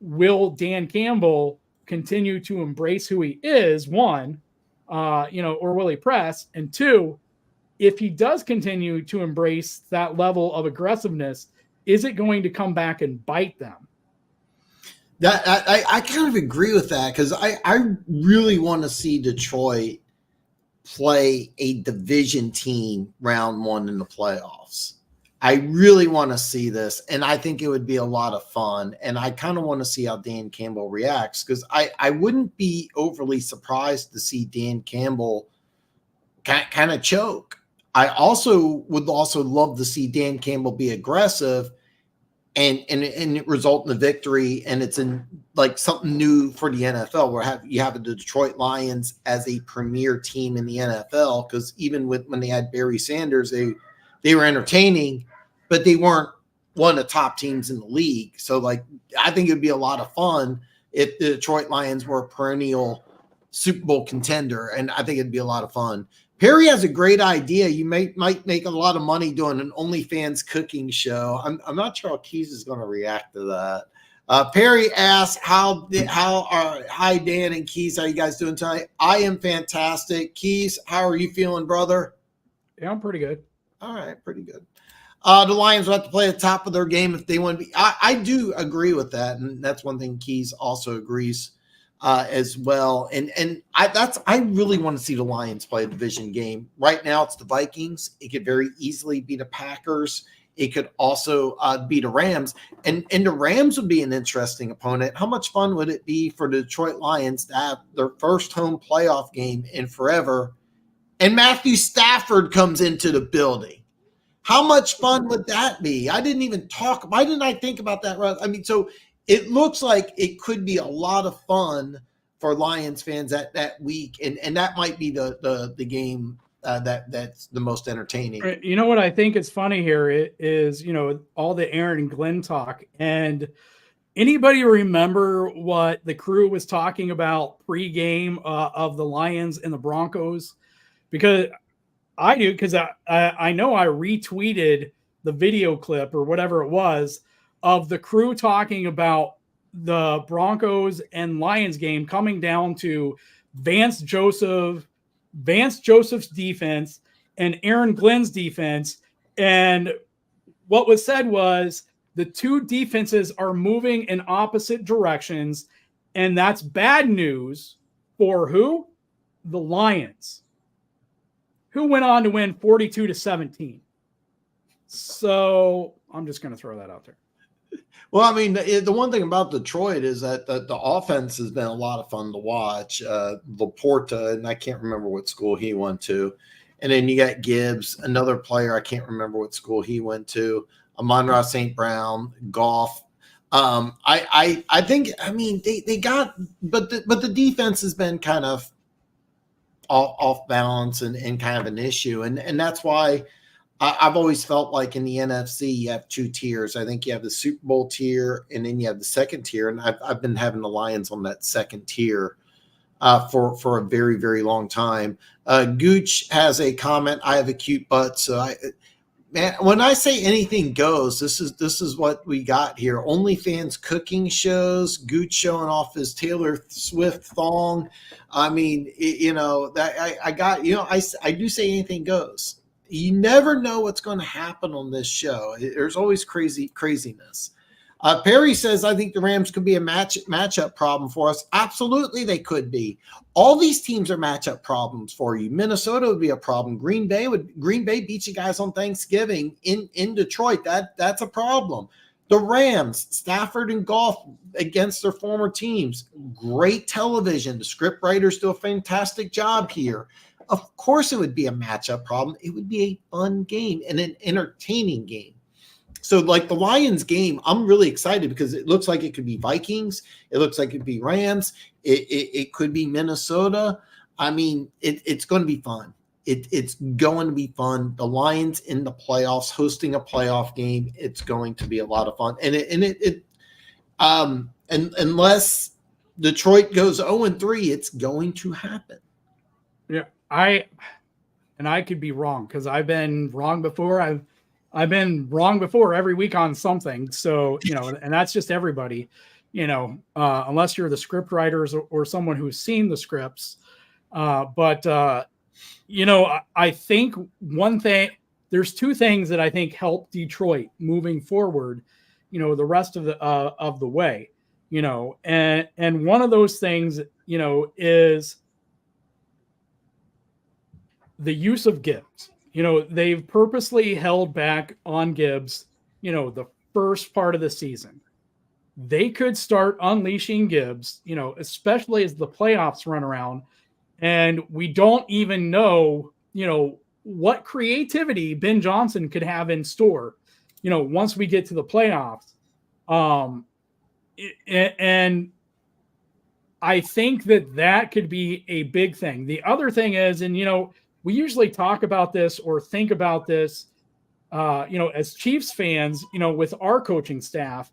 Speaker 2: will Dan Campbell continue to embrace who he is, one, or will he press? And two, if he does continue to embrace that level of aggressiveness, is it going to come back and bite them?
Speaker 1: That I kind of agree with that, because I really want to see Detroit play a division team round 1 in the playoffs. I really want to see this, and I think it would be a lot of fun. And I kind of want to see how Dan Campbell reacts, because I wouldn't be overly surprised to see Dan Campbell kind of choke. I would love to see Dan Campbell be aggressive and it result in a victory. And it's in like something new for the NFL, where you have the Detroit Lions as a premier team in the NFL. Because even when they had Barry Sanders, they were entertaining, but they weren't one of the top teams in the league. So like, I think it'd be a lot of fun if the Detroit Lions were a perennial Super Bowl contender. And I think it'd be a lot of fun. Perry has a great idea. You might make a lot of money doing an OnlyFans cooking show. I'm not sure how Keys is going to react to that. Perry asks, hi Dan and Keys, how you guys doing tonight? I am fantastic. Keys, how are you feeling, brother?
Speaker 2: Yeah, I'm pretty good.
Speaker 1: All right, pretty good. The Lions will have to play at the top of their game if they want to be. I do agree with that, and that's one thing Keys also agrees as well. And I really want to see the Lions play a division game. Right now, it's the Vikings. It could very easily be the Packers. It could also be the Rams. And the Rams would be an interesting opponent. How much fun would it be for the Detroit Lions to have their first home playoff game in forever, and Matthew Stafford comes into the building? How much fun would that be? Why didn't I think about that? I mean, so it looks like it could be a lot of fun for Lions fans that week, and that might be the game that's the most entertaining.
Speaker 2: You know what I think is funny here is all the Aaron and Glenn talk, and anybody remember what the crew was talking about pre-game of the Lions and the Broncos? Because I do, because I know I retweeted the video clip or whatever it was of the crew talking about the Broncos and Lions game coming down to Vance Joseph's defense and Aaron Glenn's defense. And what was said was the two defenses are moving in opposite directions, and that's bad news for who? The Lions, who went on to win 42-17. So I'm just going to throw that out there.
Speaker 1: Well, I mean, the one thing about Detroit is that the offense has been a lot of fun to watch. Laporta, and I can't remember what school he went to. And then you got Gibbs, another player. I can't remember what school he went to. Amon-Ra St. Brown, Goff. I think, I mean, they got, but the defense has been kind of off balance and kind of an issue. And that's why I've always felt like in the NFC, you have two tiers. I think you have the Super Bowl tier, and then you have the second tier. And I've been having the Lions on that second tier for a very, very long time. Gooch has a comment. I have a cute butt. So man, when I say anything goes, this is what we got here. OnlyFans cooking shows, Gooch showing off his Taylor Swift thong. I mean, that I got, I do say anything goes. You never know what's going to happen on this show. There's always craziness. Perry says, I think the Rams could be a matchup problem for us. Absolutely, they could be. All these teams are matchup problems for you. Minnesota would be a problem. Green Bay beat you guys on Thanksgiving in Detroit. That's a problem. The Rams, Stafford and Goff against their former teams. Great television. The script writers do a fantastic job here. Of course it would be a matchup problem. It would be a fun game and an entertaining game. So like the Lions game, I'm really excited because it looks like it could be Vikings. It looks like it could be Rams. It could be Minnesota. I mean, it's going to be fun. It's going to be fun. The Lions in the playoffs, hosting a playoff game, it's going to be a lot of fun. And unless Detroit goes 0-3, it's going to happen.
Speaker 2: Yeah, I could be wrong because I've been wrong before. I've been wrong before every week on something. So, and that's just everybody, unless you're the script writers or someone who's seen the scripts. I think there's two things that I think help Detroit moving forward, the rest of the way, and one of those things, is the use of Gibbs. They've purposely held back on Gibbs, the first part of the season. They could start unleashing Gibbs, especially as the playoffs run around. And we don't even know, what creativity Ben Johnson could have in store, once we get to the playoffs. And I think that could be a big thing. The other thing is, and, we usually talk about this or think about this, as Chiefs fans, with our coaching staff.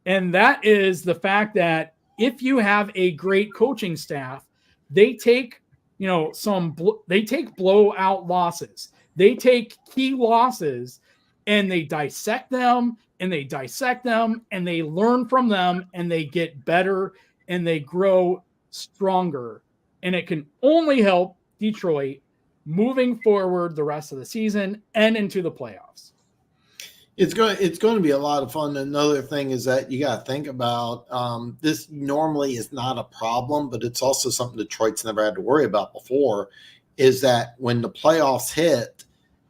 Speaker 2: And that is the fact that if you have a great coaching staff, they take, they take blowout losses. They take key losses and they dissect them and they learn from them and they get better and they grow stronger. And it can only help Detroit moving forward the rest of the season and into the playoffs.
Speaker 1: It's going to be a lot of fun. Another thing is that you got to think about this normally is not a problem, but it's also something Detroit's never had to worry about before, is that when the playoffs hit,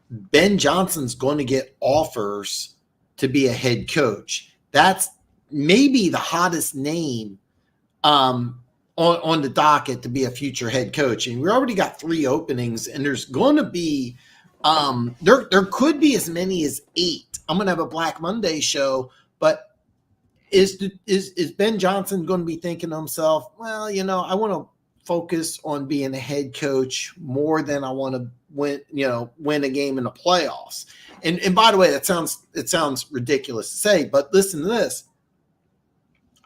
Speaker 1: Ben Johnson's going to get offers to be a head coach. That's maybe the hottest name on the docket to be a future head coach. And we already got 3 openings, and there's going to be there could be as many as 8. I'm going to have a Black Monday show, but is Ben Johnson going to be thinking to himself, well, I want to focus on being a head coach more than I want to win a game in the playoffs. And by the way, it sounds ridiculous to say, but listen to this.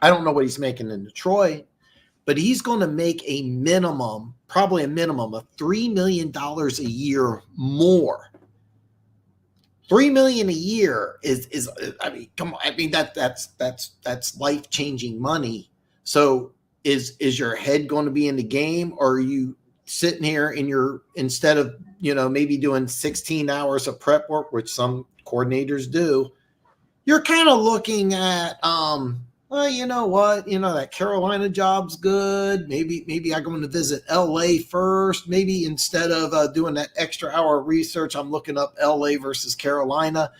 Speaker 1: I don't know what he's making in Detroit. but he's going to make probably a minimum of $3 million a year more. $3 million a year is I mean, come on. I mean, that's life-changing money. So is your head going to be in the game, or are you sitting here and instead of, maybe doing 16 hours of prep work, which some coordinators do, you're kind of looking at, well, you know what, that Carolina job's good. Maybe I'm going to visit LA first. Maybe instead of doing that extra hour of research, I'm looking up LA versus Carolina.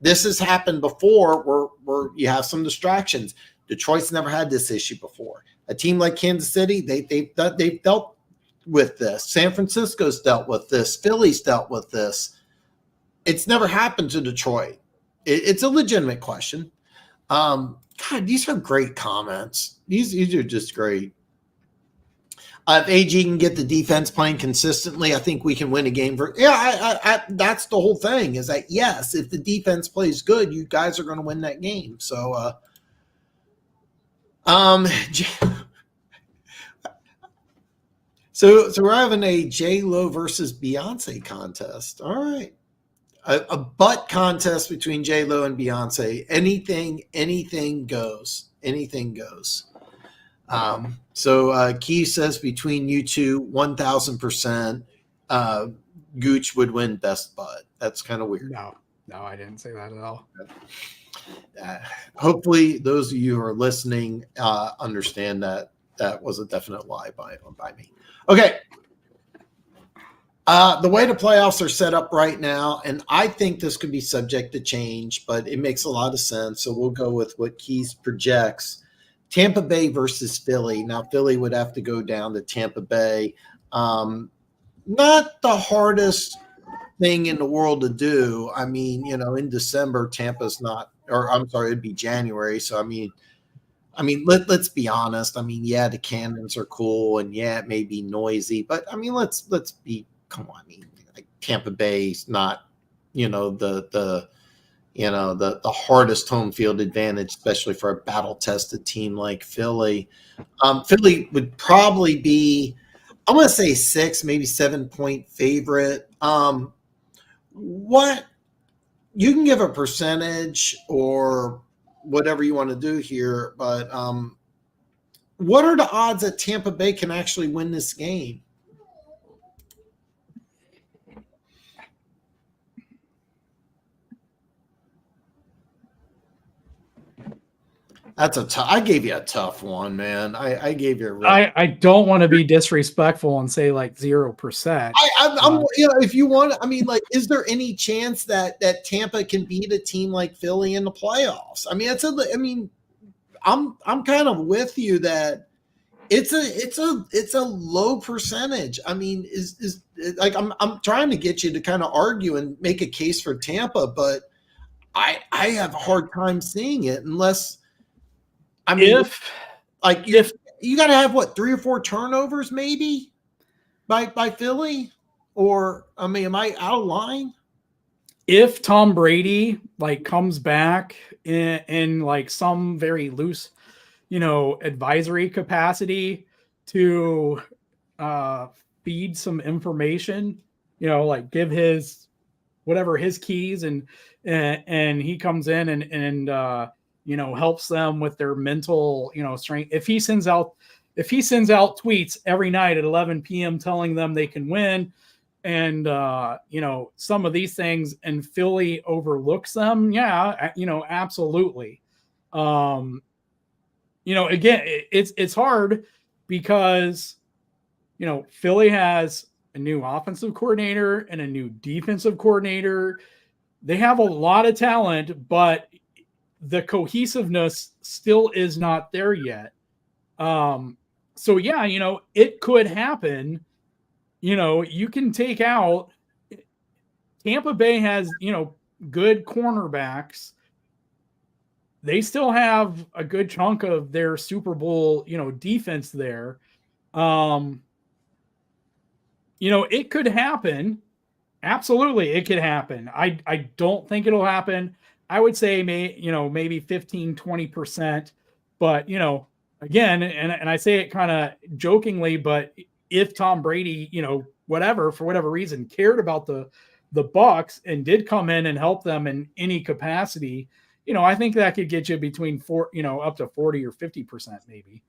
Speaker 1: This has happened before where you have some distractions. Detroit's never had this issue before. A team like Kansas City, they've dealt with this. San Francisco's dealt with this. Philly's dealt with this. It's never happened to Detroit. It's a legitimate question. God, these are great comments. These are just great. If AG can get the defense playing consistently, I think we can win a game. That's the whole thing, is that, yes, if the defense plays good, you guys are going to win that game. So, so we're having a J-Lo versus Beyonce contest. All right. A butt contest between J-Lo and Beyonce. Anything goes. Anything goes. So Keith says between you two, 1,000%, Gooch would win best butt. That's kind of weird.
Speaker 2: No, I didn't say that at all.
Speaker 1: Hopefully those of you who are listening understand that was a definite lie by me. Okay. The way the playoffs are set up right now, and I think this could be subject to change, but it makes a lot of sense. So we'll go with what Keith projects. Tampa Bay versus Philly. Now, Philly would have to go down to Tampa Bay. Not the hardest thing in the world to do. I mean, in December, Tampa's not, or I'm sorry, it'd be January. So, I mean, let's be honest. I mean, yeah, the cannons are cool, and yeah, it may be noisy, but I mean, let's be, come on. I mean, like, Tampa Bay's not, the hardest home field advantage, especially for a battle-tested team like Philly. Philly would probably be, I'm going to say 6, maybe 7-point favorite. What you can give a percentage or whatever you want to do here, but what are the odds that Tampa Bay can actually win this game? That's I gave you a tough one, man. I gave you
Speaker 2: I don't want to be disrespectful and say like 0%.
Speaker 1: I'm if you want, I mean, like, is there any chance that Tampa can beat a team like Philly in the playoffs? I mean, I'm kind of with you that it's a low percentage. I mean, is like, I'm trying to get you to kind of argue and make a case for Tampa, but I have a hard time seeing it unless, I mean, if you got to have 3 or 4 turnovers maybe by Philly, or I mean, am I out of line?
Speaker 2: If Tom Brady comes back in like some very loose, advisory capacity to feed some information, give his keys and he comes in and helps them with their mental, strength. If he sends out tweets every night at 11 p.m. telling them they can win, and some of these things, and Philly overlooks them, absolutely. Again, it's hard because Philly has a new offensive coordinator and a new defensive coordinator. They have a lot of talent, but the cohesiveness still is not there yet. So yeah, it could happen. You can take out Tampa Bay has, good cornerbacks. They still have a good chunk of their Super Bowl, defense there. It could happen. Absolutely. It could happen. I don't think it'll happen. I would say maybe 15, 20%, but again, and I say it kind of jokingly, but if Tom Brady, whatever, for whatever reason, cared about the Bucs and did come in and help them in any capacity, I think that could get you between up to 40 or 50% maybe.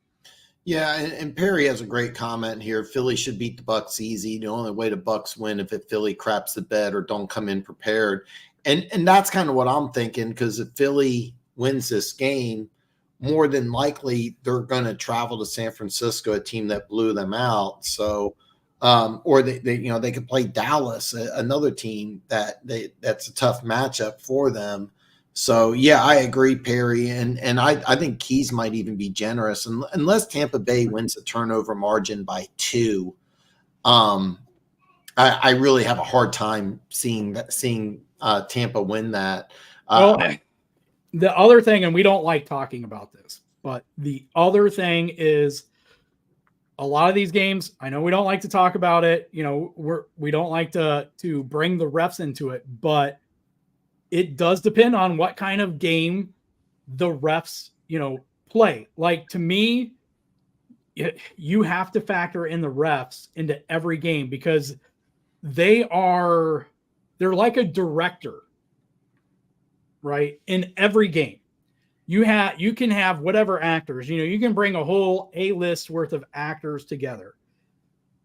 Speaker 1: Yeah, and Perry has a great comment here. Philly should beat the Bucs easy. The only way the Bucs win if Philly craps the bed or don't come in prepared. And that's kind of what I'm thinking, because if Philly wins this game, more than likely they're going to travel to San Francisco, a team that blew them out. So, or they could play Dallas, another team that's a tough matchup for them. So, yeah, I agree, Perry. And I think Keys might even be generous. Unless Tampa Bay wins a turnover margin by 2, I really have a hard time seeing Tampa win that.
Speaker 2: Well, the other thing, and we don't like talking about this, but the other thing is a lot of these games, I know we don't like to talk about it. We don't like to bring the refs into it, but it does depend on what kind of game the refs, play. Like, to me, you have to factor in the refs into every game, because they're like a director, right? In every game, you can have whatever actors, you can bring a whole A-list worth of actors together,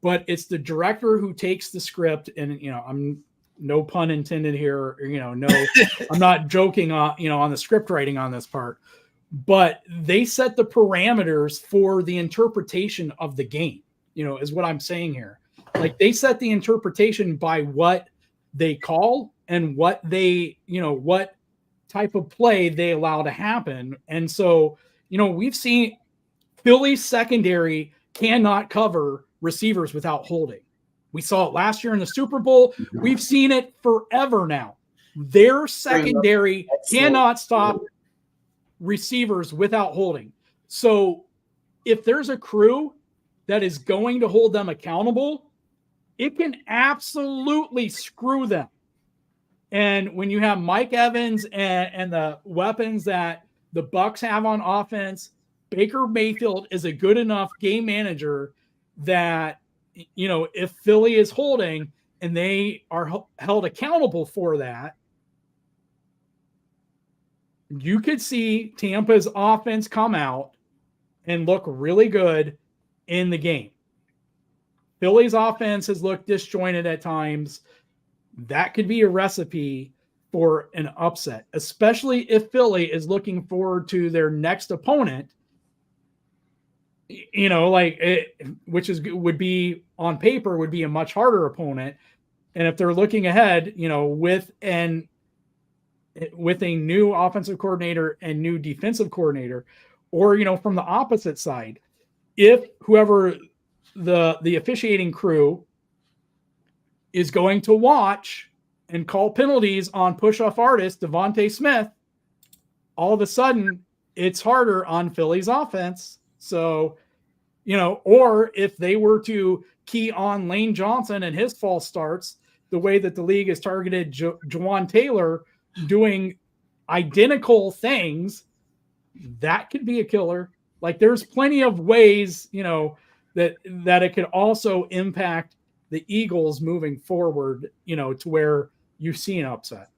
Speaker 2: but it's the director who takes the script, and I'm no pun intended here, no, I'm not joking on the script writing on this part, but they set the parameters for the interpretation of the game, is what I'm saying here. Like, they set the interpretation by what they call and what they, what type of play they allow to happen. And so, we've seen Philly's secondary cannot cover receivers without holding. We saw it last year in the Super Bowl. We've seen it forever now. Their secondary cannot stop receivers without holding. So if there's a crew that is going to hold them accountable, it can absolutely screw them. And when you have Mike Evans and the weapons that the Bucs have on offense, Baker Mayfield is a good enough game manager that, if Philly is holding and they are held accountable for that, you could see Tampa's offense come out and look really good in the game. Philly's offense has looked disjointed at times. That could be a recipe for an upset, especially if Philly is looking forward to their next opponent, which would be on paper would be a much harder opponent. And if they're looking ahead, with a new offensive coordinator and new defensive coordinator, or, from the opposite side, if whoever the officiating crew is going to watch and call penalties on push-off artist Devontae Smith, all of a sudden it's harder on Philly's offense. So, or if they were to key on Lane Johnson and his false starts, the way that the league has targeted Jawan Taylor doing identical things, that could be a killer. Like, there's plenty of ways, that it could also impact the Eagles moving forward, to where you see an upset.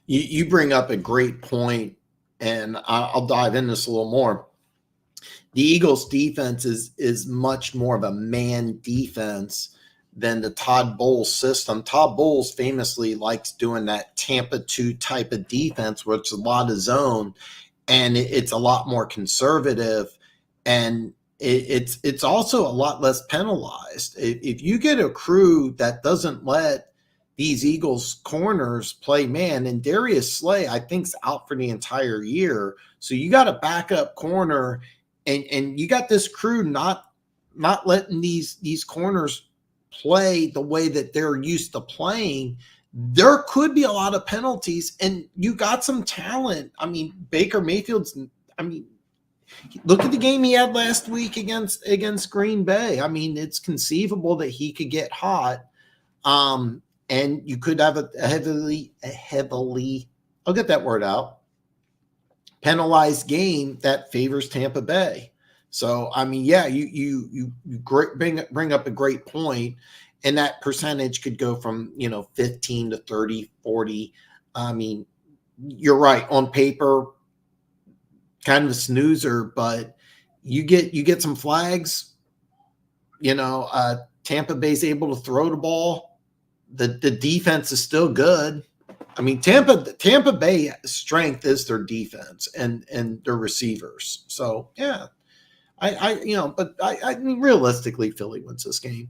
Speaker 1: You bring up a great point, and I'll dive into this a little more. The Eagles defense is much more of a man defense than the Todd Bowles system. Todd Bowles famously likes doing that Tampa 2 type of defense, where it's a lot of zone, and it's a lot more conservative, and it's also a lot less penalized. If you get a crew that doesn't let these Eagles corners play man, and Darius Slay, I think, is out for the entire year. So you got a backup corner, and you got this crew not letting these corners play the way that they're used to playing. There could be a lot of penalties, and you got some talent. I mean, Baker Mayfield's, look at the game he had last week against Green Bay. I mean, it's conceivable that he could get hot. And you could have a heavily, I'll get that word out, penalized game that favors Tampa Bay. So, I mean, yeah, you bring up a great point, and that percentage could go from, 15 to 30, 40. I mean, you're right. On paper, kind of a snoozer, but you get some flags. Tampa Bay's able to throw the ball. The defense is still good. I mean, Tampa Bay strength is their defense and their receivers. So yeah, I mean, realistically, Philly wins this game.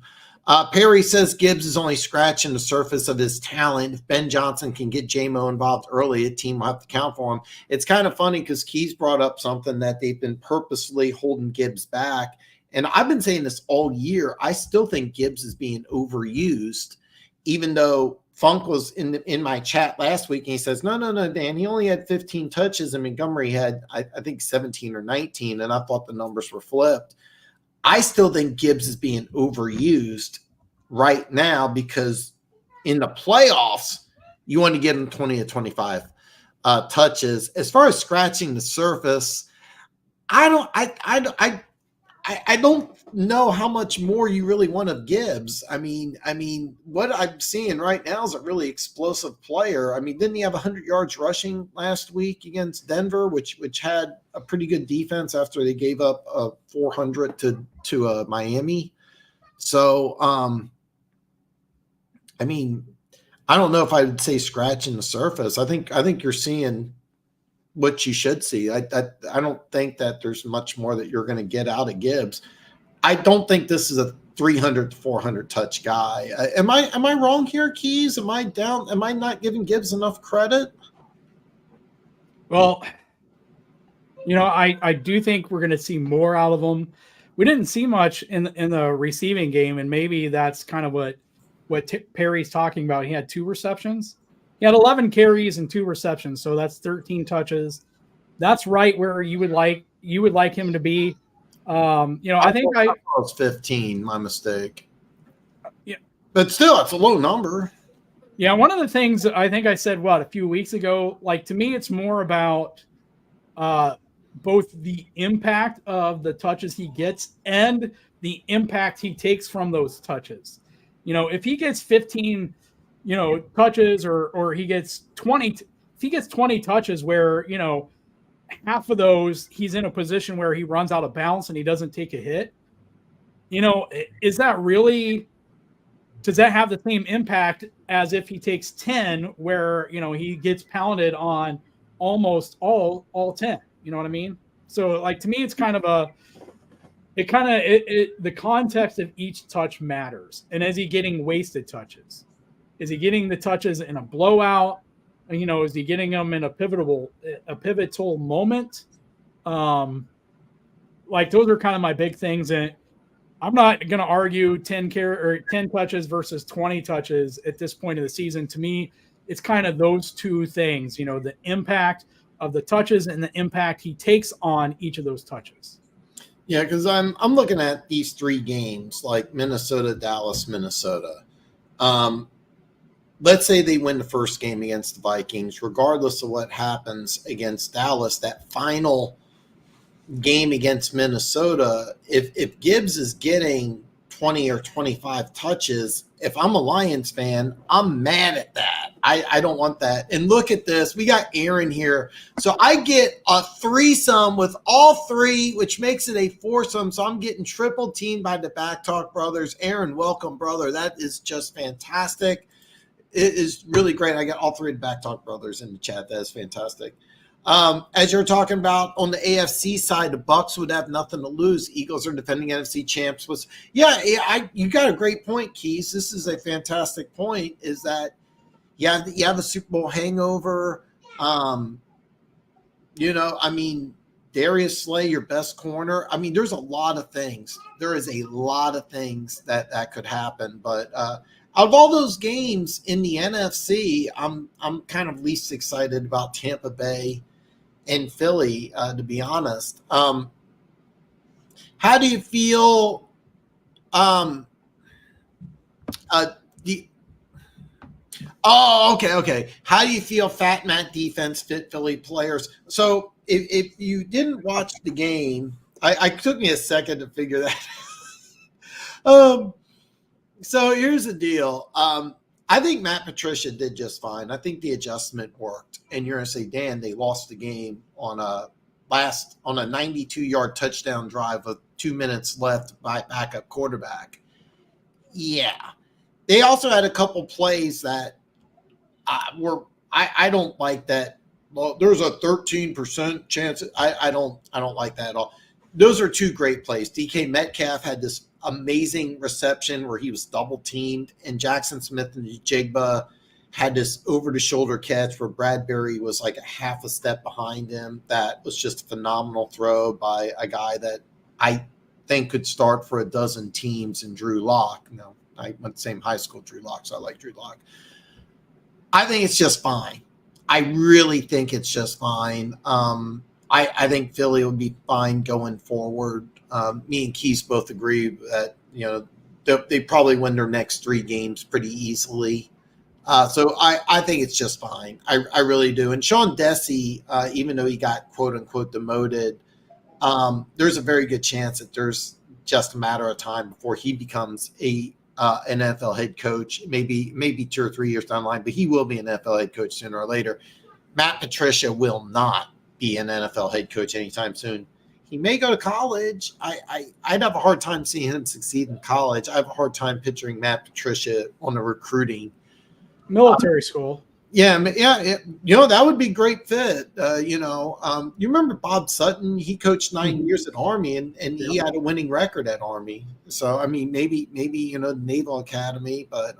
Speaker 1: Perry says Gibbs is only scratching the surface of his talent. If Ben Johnson can get J-Mo involved early, a team will have to count for him. It's kind of funny because Keys brought up something that they've been purposely holding Gibbs back. And I've been saying this all year. I still think Gibbs is being overused, even though Funk was in my chat last week, and he says, no, Dan, he only had 15 touches, and Montgomery had, I think, 17 or 19, and I thought the numbers were flipped. I still think Gibbs is being overused right now because in the playoffs, you want to get him 20 to 25 touches. As far as scratching the surface, I don't know how much more you really want of Gibbs. I mean, what I'm seeing right now is a really explosive player. I mean, didn't he have 100 yards rushing last week against Denver, which had a pretty good defense after they gave up 400 to Miami? So, I mean, I don't know if I would say scratching the surface. I think you're seeing what you should see. I don't think that there's much more that you're going to get out of Gibbs. I don't think this is a 300 to 400 touch guy. Am I wrong here, Keys? Am I down? Am I not giving Gibbs enough credit?
Speaker 2: Well, I do think we're going to see more out of him. We didn't see much in the receiving game, and maybe that's kind of what Perry's talking about. He had 2 receptions. He had 11 carries and 2 receptions, so that's 13 touches. That's right where you would like him to be. I think I
Speaker 1: was 15. My mistake.
Speaker 2: Yeah,
Speaker 1: but still, it's a low number.
Speaker 2: Yeah, one of the things I think I said a few weeks ago. Like, to me, it's more about both the impact of the touches he gets and the impact he takes from those touches. If he gets 15. Touches or he gets 20, if he gets 20 touches where, half of those he's in a position where he runs out of bounds and he doesn't take a hit, does that have the same impact as if he takes 10 where, he gets pounded on almost all 10, you know what I mean? So, like, to me, it's kind of the context of each touch matters. And is he getting wasted touches? Is he getting the touches in a blowout? Is he getting them in a pivotal moment? Like, those are kind of my big things. And I'm not going to argue 10 touches versus 20 touches at this point of the season. To me, it's kind of those two things, the impact of the touches and the impact he takes on each of those touches.
Speaker 1: Yeah, because I'm looking at these 3 games, like Minnesota, Dallas, Minnesota. Let's say they win the first game against the Vikings, regardless of what happens against Dallas, that final game against Minnesota, if Gibbs is getting 20 or 25 touches, if I'm a Lions fan, I'm mad at that. I don't want that. And look at this. We got Aaron here. So I get a threesome with all 3, which makes it a foursome. So I'm getting triple teamed by the Backtalk brothers. Aaron, welcome, brother. That is just fantastic. It is really great. I got all 3 of the Backtalk brothers in the chat. That is fantastic. As you're talking about on the AFC side, the Bucs would have nothing to lose. Eagles are defending NFC champs. You got a great point, Keys. This is a fantastic point. Is that you have a Super Bowl hangover. Darius Slay, your best corner. I mean, there's a lot of things. There is a lot of things that could happen, but. Out of all those games in the NFC, I'm kind of least excited about Tampa Bay and Philly, to be honest. How do you feel? Okay. How do you feel Fat Matt defense fit Philly players? So if you didn't watch the game, I took me a second to figure that out. So here's the deal. I think Matt Patricia did just fine. I think the adjustment worked. And you're going to say, Dan, they lost the game on a 92-yard touchdown drive with 2 minutes left by backup quarterback. Yeah. They also had a couple plays that I don't like that. Well, there's a 13% chance. I don't like that at all. Those are two great plays. DK Metcalf had this amazing reception where he was double teamed, and Jackson Smith and Jigba had this over the shoulder catch where Bradbury was like a half a step behind him. That was just a phenomenal throw by a guy that I think could start for a dozen teams in Drew Lock. I went to the same high school, Drew Lock, so I like Drew Lock. I think it's just fine. I really think it's just fine. I think Philly will be fine going forward. Me and Keith both agree that they probably win their next 3 games pretty easily. So I think it's just fine. I really do. And Sean Dessie, even though he got quote unquote demoted, there's a very good chance that there's just a matter of time before he becomes an NFL head coach. Maybe 2 or 3 years down the line, but he will be an NFL head coach sooner or later. Matt Patricia will not be an NFL head coach anytime soon. He may go to college. I'd have a hard time seeing him succeed in college. I have a hard time picturing Matt Patricia on the recruiting.
Speaker 2: Military school.
Speaker 1: Yeah. That would be a great fit. You remember Bob Sutton? He coached 9 years at Army, and he had a winning record at Army. So, I mean, maybe the Naval Academy, but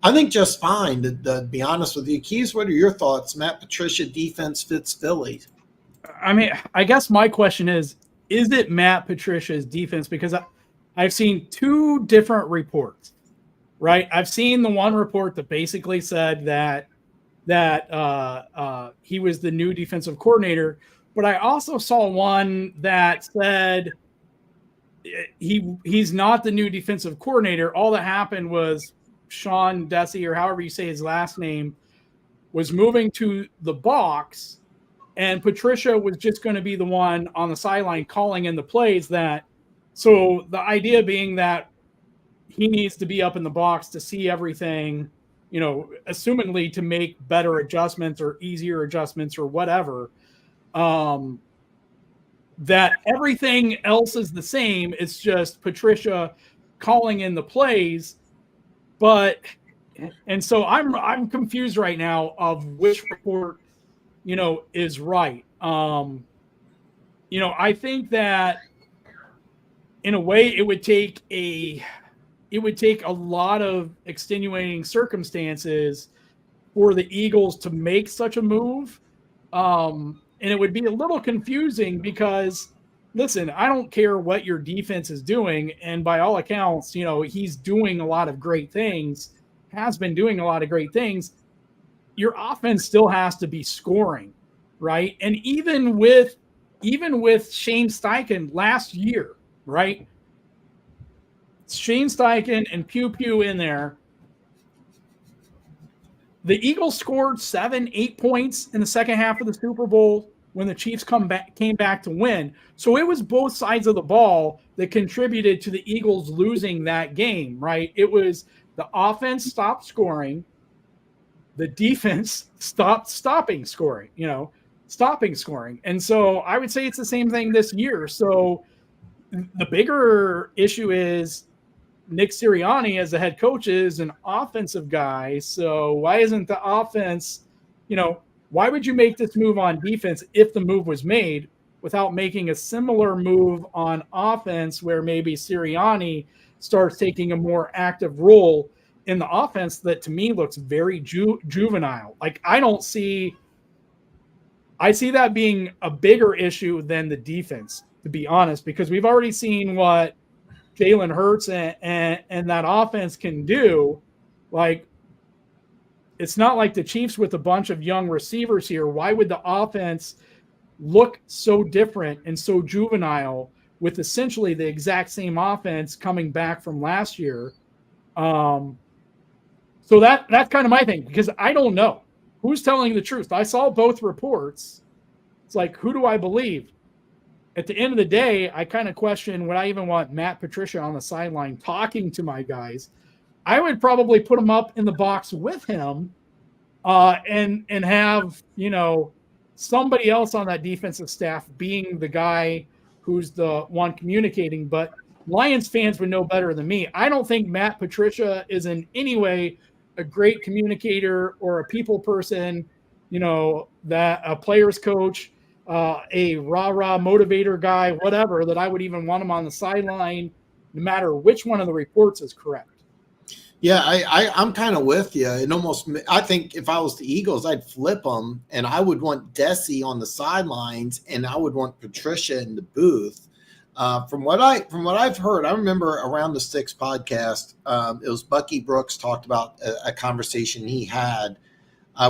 Speaker 1: I think just fine, to be honest with you. Keys, what are your thoughts? Matt Patricia defense fits Philly.
Speaker 2: I mean, I guess my question is it Matt Patricia's defense? Because I've seen 2 different reports, right? I've seen the one report that basically said that he was the new defensive coordinator, but I also saw one that said he's not the new defensive coordinator. All that happened was Sean Dessie, or however you say his last name, was moving to the box, and Patricia was just going to be the one on the sideline calling in the plays. So the idea being that he needs to be up in the box to see everything, assumingly to make better adjustments or easier adjustments or whatever. That everything else is the same. It's just Patricia calling in the plays. And so I'm confused right now of which report, is right. I think that in a way it would take a lot of extenuating circumstances for the Eagles to make such a move. And it would be a little confusing because, listen, I don't care what your defense is doing. And by all accounts, he's doing a lot of great things, has been doing a lot of great things. Your offense still has to be scoring, right? And even with Shane Steichen last year, right? Shane Steichen and Pew in there. The Eagles scored 7-8 points in the second half of the Super Bowl when the Chiefs came back to win. So it was both sides of the ball that contributed to the Eagles losing that game, right? It was the offense stopped scoring, the defense stopping scoring. And so I would say it's the same thing this year. So the bigger issue is Nick Sirianni as the head coach is an offensive guy. So why isn't the offense, why would you make this move on defense if the move was made without making a similar move on offense where maybe Sirianni starts taking a more active role in the offense that to me looks very juvenile? Like I see that being a bigger issue than the defense, to be honest, because we've already seen what Jalen Hurts and that offense can do. Like, it's not like the Chiefs with a bunch of young receivers here. Why would the offense look so different and so juvenile with essentially the exact same offense coming back from last year? So that's kind of my thing, because I don't know who's telling the truth. I saw both reports. It's like, who do I believe? at the end of the day, I kind of question would I even want Matt Patricia on the sideline talking to my guys. I would probably put him up in the box with him and have, somebody else on that defensive staff being the guy who's the one communicating. But Lions fans would know better than me. I don't think Matt Patricia is in any way a great communicator or a people person, that a player's coach, a rah-rah motivator guy, whatever, that I would even want him on the sideline, no matter which one of the reports is correct.
Speaker 1: Yeah, I'm kind of with you. I think if I was the Eagles, I'd flip them, and I would want Desi on the sidelines, and I would want Patricia in the booth. From what I've heard, I remember around the Six podcast, it was Bucky Brooks talked about a conversation he had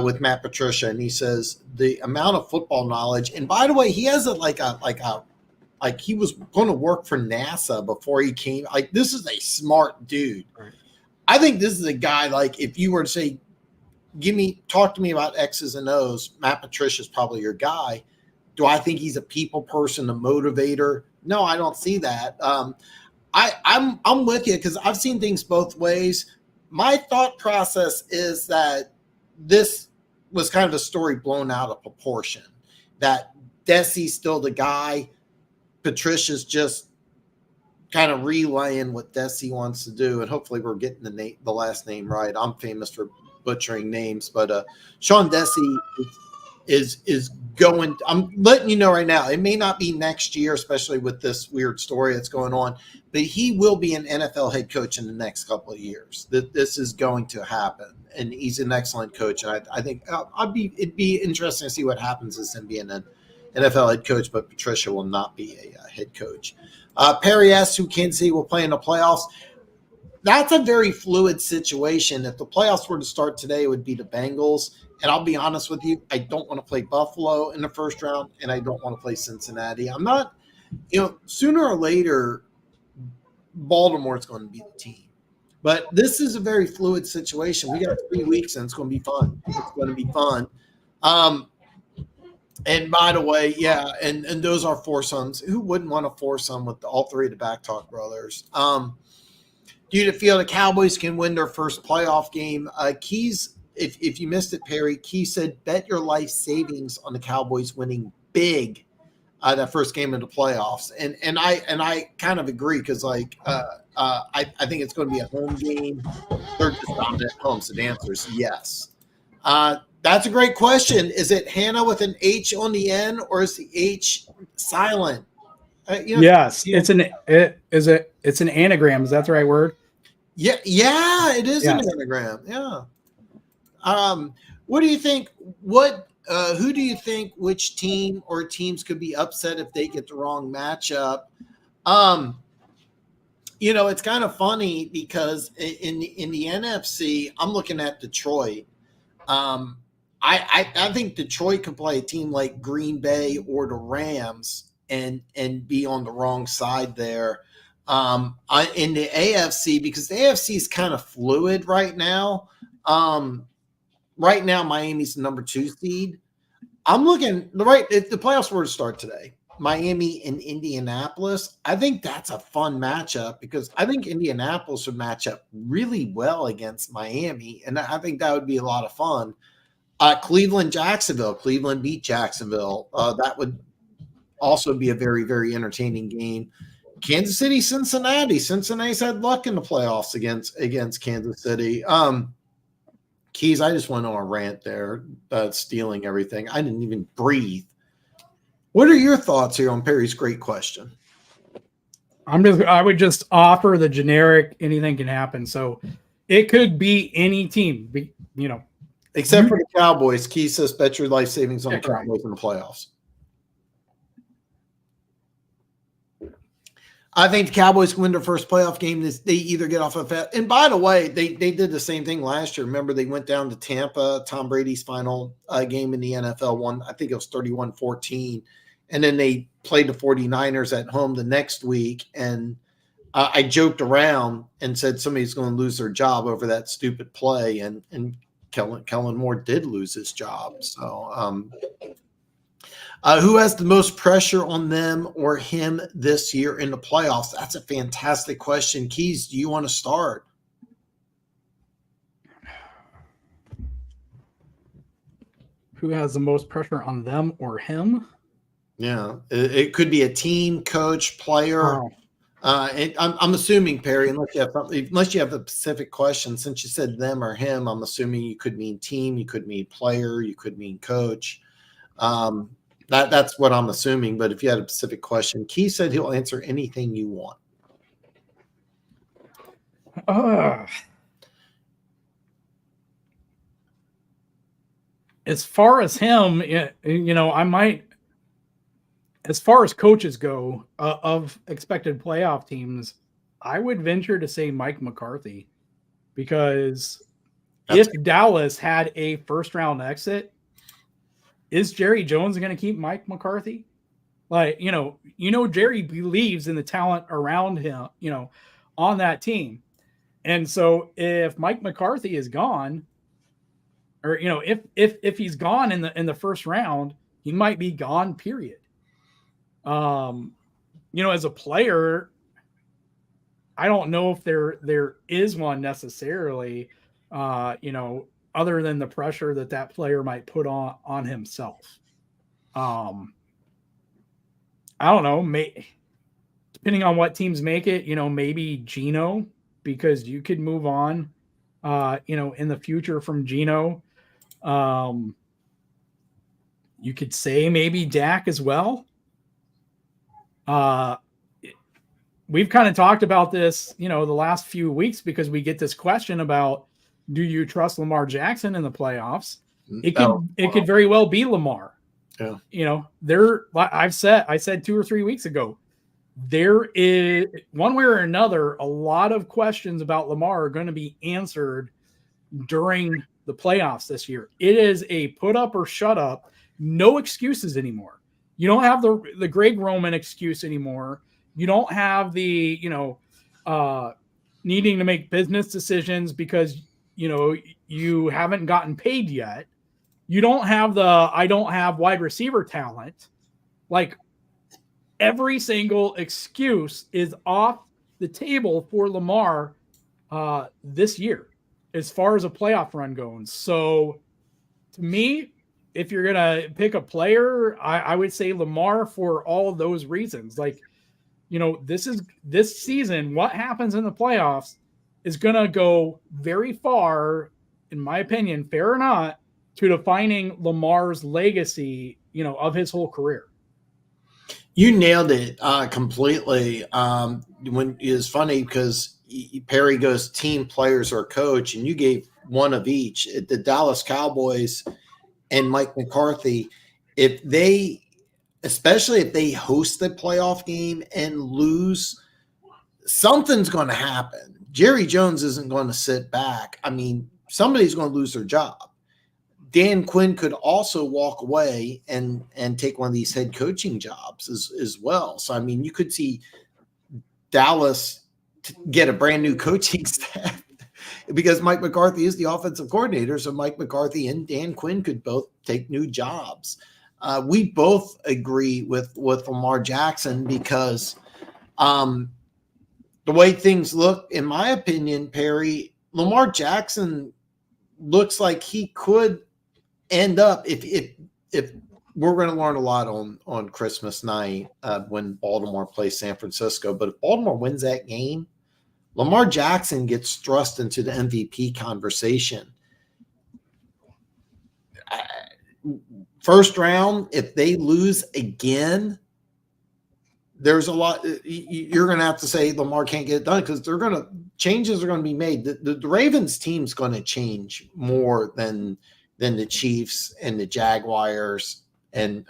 Speaker 1: with Matt Patricia, and he says the amount of football knowledge. And by the way, he has like he was going to work for NASA before he came. Like, this is a smart dude. Right. I think this is a guy, like, if you were to say, talk to me about X's and O's, Matt Patricia's probably your guy. Do I think he's a people person, a motivator? No, I don't see that. I'm with you because I've seen things both ways. My thought process is that this was kind of a story blown out of proportion, that Desi's still the guy. Patricia's just kind of relaying what Desi wants to do, and hopefully we're getting the last name right. I'm famous for butchering names, but Sean Desi is going. I'm letting you know right now, it may not be next year, especially with this weird story that's going on, but he will be an NFL head coach in the next couple of years. This is going to happen, and he's an excellent coach. And I think it'd be interesting to see what happens as him being an NFL head coach, but Patricia will not be a head coach. Perry asks who Kansas City will play in the playoffs. That's a very fluid situation. If the playoffs were to start today, it would be the Bengals. And I'll be honest with you, I don't want to play Buffalo in the first round, and I don't want to play Cincinnati. I'm not, sooner or later, Baltimore is going to be the team. But this is a very fluid situation. We got 3 weeks, and it's going to be fun. It's going to be fun. And by the way, yeah, and those are foursomes. Who wouldn't want a foursome with all three of the Backtalk brothers? Do you feel the Cowboys can win their first playoff game? Keys, if you missed it, Perry, Key said, bet your life savings on the Cowboys winning big that first game of the playoffs. And I kind of agree because, I think it's going to be a home game. They're just dominant at home, so the answer is yes. That's a great question. Is it Hannah with an H on the end, or is the H silent?
Speaker 2: Yes, it's an anagram. Is that the right word?
Speaker 1: Yeah, it is an anagram. Yeah. What do you think? Who do you think? Which team or teams could be upset if they get the wrong matchup? It's kind of funny because in the NFC, I'm looking at Detroit. I think Detroit could play a team like Green Bay or the Rams and be on the wrong side there. In the AFC, because the AFC is kind of fluid right now. Right now, Miami's the number 2 seed. I'm looking if the playoffs were to start today, Miami and Indianapolis. I think that's a fun matchup because I think Indianapolis would match up really well against Miami, and I think that would be a lot of fun. Cleveland, Jacksonville. Cleveland beat Jacksonville. That would also be a very, very entertaining game. Kansas City, Cincinnati. Cincinnati's had luck in the playoffs against Kansas City. Keys, I just went on a rant there, stealing everything. I didn't even breathe. What are your thoughts here on Perry's great question?
Speaker 2: I would just offer the generic anything can happen. So it could be any team,
Speaker 1: except for the Cowboys. Keys says bet your life savings on the Cowboys in the playoffs. I think the Cowboys can win their first playoff game. They either get off of – and by the way, they did the same thing last year. Remember, they went down to Tampa, Tom Brady's final game in the NFL one. I think it was 31-14. And then they played the 49ers at home the next week. And I joked around and said somebody's going to lose their job over that stupid play. And Kellen Moore did lose his job. So Who has the most pressure on them or him this year in the playoffs? That's a fantastic question. Keys, do you want to start?
Speaker 2: Who has the most pressure on them or him?
Speaker 1: Yeah, it could be a team, coach, player.
Speaker 2: Oh.
Speaker 1: I'm assuming, Perry, unless you have a specific question, since you said them or him, I'm assuming you could mean team, you could mean player, you could mean coach. That's what I'm assuming. But if you had a specific question, Keith said he'll answer anything you want.
Speaker 2: As far as him, I might. As far as coaches go of expected playoff teams, I would venture to say Mike McCarthy, because if Dallas had a first round exit, is Jerry Jones going to keep Mike McCarthy? Like, Jerry believes in the talent around him, on that team. And so if Mike McCarthy is gone, or, if he's gone in the first round, he might be gone, period. As a player, I don't know if there is one necessarily, other than the pressure that player might put on himself. I don't know, depending on what teams make it, maybe Geno, because you could move on, in the future from Geno. You could say maybe Dak as well. We've kind of talked about this, the last few weeks, because we get this question about, do you trust Lamar Jackson in the playoffs? It could very well be Lamar. Yeah. I said 2 or 3 weeks ago, there is, one way or another, a lot of questions about Lamar are going to be answered during the playoffs this year. It is a put up or shut up, no excuses anymore. You don't have the Greg Roman excuse anymore. You don't have the, needing to make business decisions because, you haven't gotten paid yet. You don't have I don't have wide receiver talent. Like, every single excuse is off the table for Lamar this year, as far as a playoff run goes. So to me, if you're going to pick a player, I would say Lamar for all those reasons. Like, this season, what happens in the playoffs is going to go very far, in my opinion, fair or not, to defining Lamar's legacy, of his whole career.
Speaker 1: You nailed it completely. When it's funny because Perry goes team, players, or coach, and you gave one of each. The Dallas Cowboys and Mike McCarthy, especially if they host the playoff game and lose, something's going to happen. Jerry Jones isn't going to sit back. I mean, somebody's going to lose their job. Dan Quinn could also walk away and take one of these head coaching jobs as well. So, I mean, you could see Dallas get a brand new coaching staff because Mike McCarthy is the offensive coordinator. So Mike McCarthy and Dan Quinn could both take new jobs. We both agree with Lamar Jackson because the way things look, in my opinion, Perry, Lamar Jackson looks like he could end up, if we're going to learn a lot on Christmas night when Baltimore plays San Francisco, but if Baltimore wins that game, Lamar Jackson gets thrust into the MVP conversation. First round, if they lose again, there's a lot. You're going to have to say Lamar can't get it done because changes are going to be made. The Ravens team's going to change more than the Chiefs and the Jaguars. And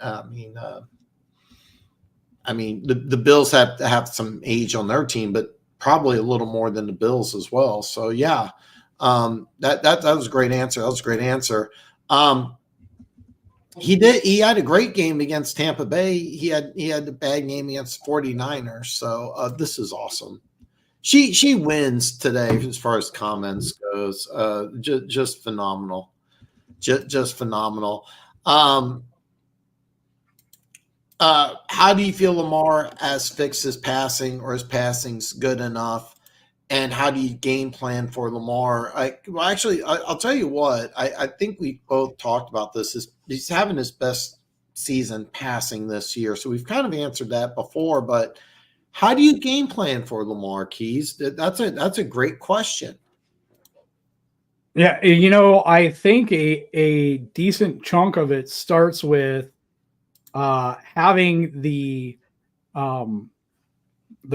Speaker 1: the Bills have to have some age on their team, but probably a little more than the Bills as well. So yeah, that was a great answer. That was a great answer. He had a great game against Tampa Bay. He had a bad game against 49ers. So this is awesome. She wins today as far as comments goes. Just phenomenal. Just phenomenal. How do you feel Lamar has fixed his passing, or his passing's good enough? And how do you game plan for Lamar? I'll tell you what. I think we both talked about this. He's having his best season passing this year, so we've kind of answered that before. But how do you game plan for Lamar, Keys? That's a great question.
Speaker 2: Yeah, I think a decent chunk of it starts with having the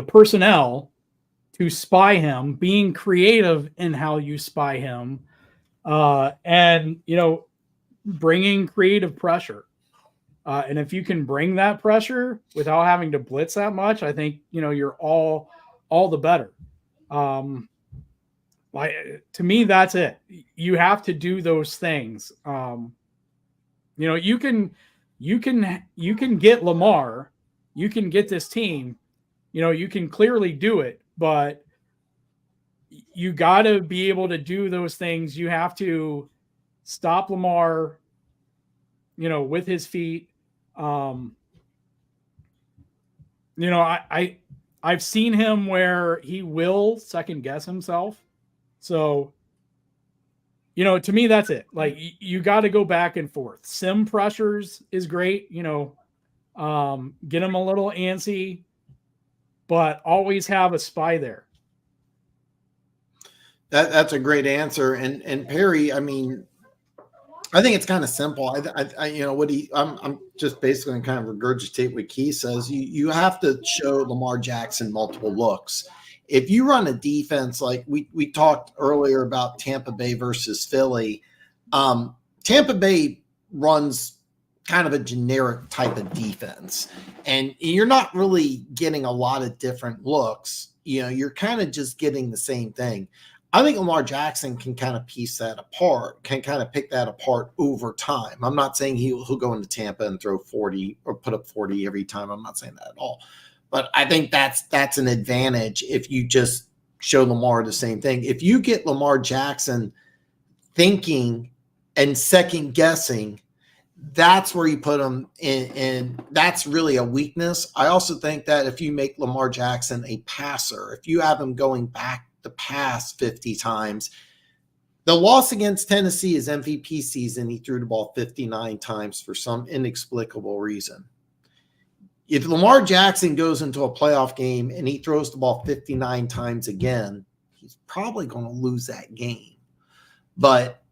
Speaker 2: personnel to spy him, being creative in how you spy him, and bringing creative pressure. And if you can bring that pressure without having to blitz that much, I think you're all the better. To me, that's it. You have to do those things. You can get Lamar, you can get this team, you can clearly do it, but you got to be able to do those things. You have to stop Lamar, with his feet. I've seen him where he will second guess himself. So, to me, that's it. Like, you got to go back and forth. Sim pressures is great, get him a little antsy, but always have a spy there.
Speaker 1: That's a great answer. And Perry, I mean, I think it's kind of simple. I'm just basically going to kind of regurgitate what Keith says. You have to show Lamar Jackson multiple looks. If you run a defense like we talked earlier about Tampa Bay versus Philly, Tampa Bay runs kind of a generic type of defense, and you're not really getting a lot of different looks. You're kind of just getting the same thing. I think Lamar Jackson can kind of piece that apart, can kind of pick that apart over time. I'm not saying he'll go into Tampa and throw 40 or put up 40 every time. I'm not saying that at all. But I think that's an advantage if you just show Lamar the same thing. If you get Lamar Jackson thinking and second guessing, that's where you put him in, and that's really a weakness. I also think that if you make Lamar Jackson a passer, if you have him going back to pass 50 times, the loss against Tennessee is MVP season. He threw the ball 59 times for some inexplicable reason. If Lamar Jackson goes into a playoff game and he throws the ball 59 times again, he's probably going to lose that game. But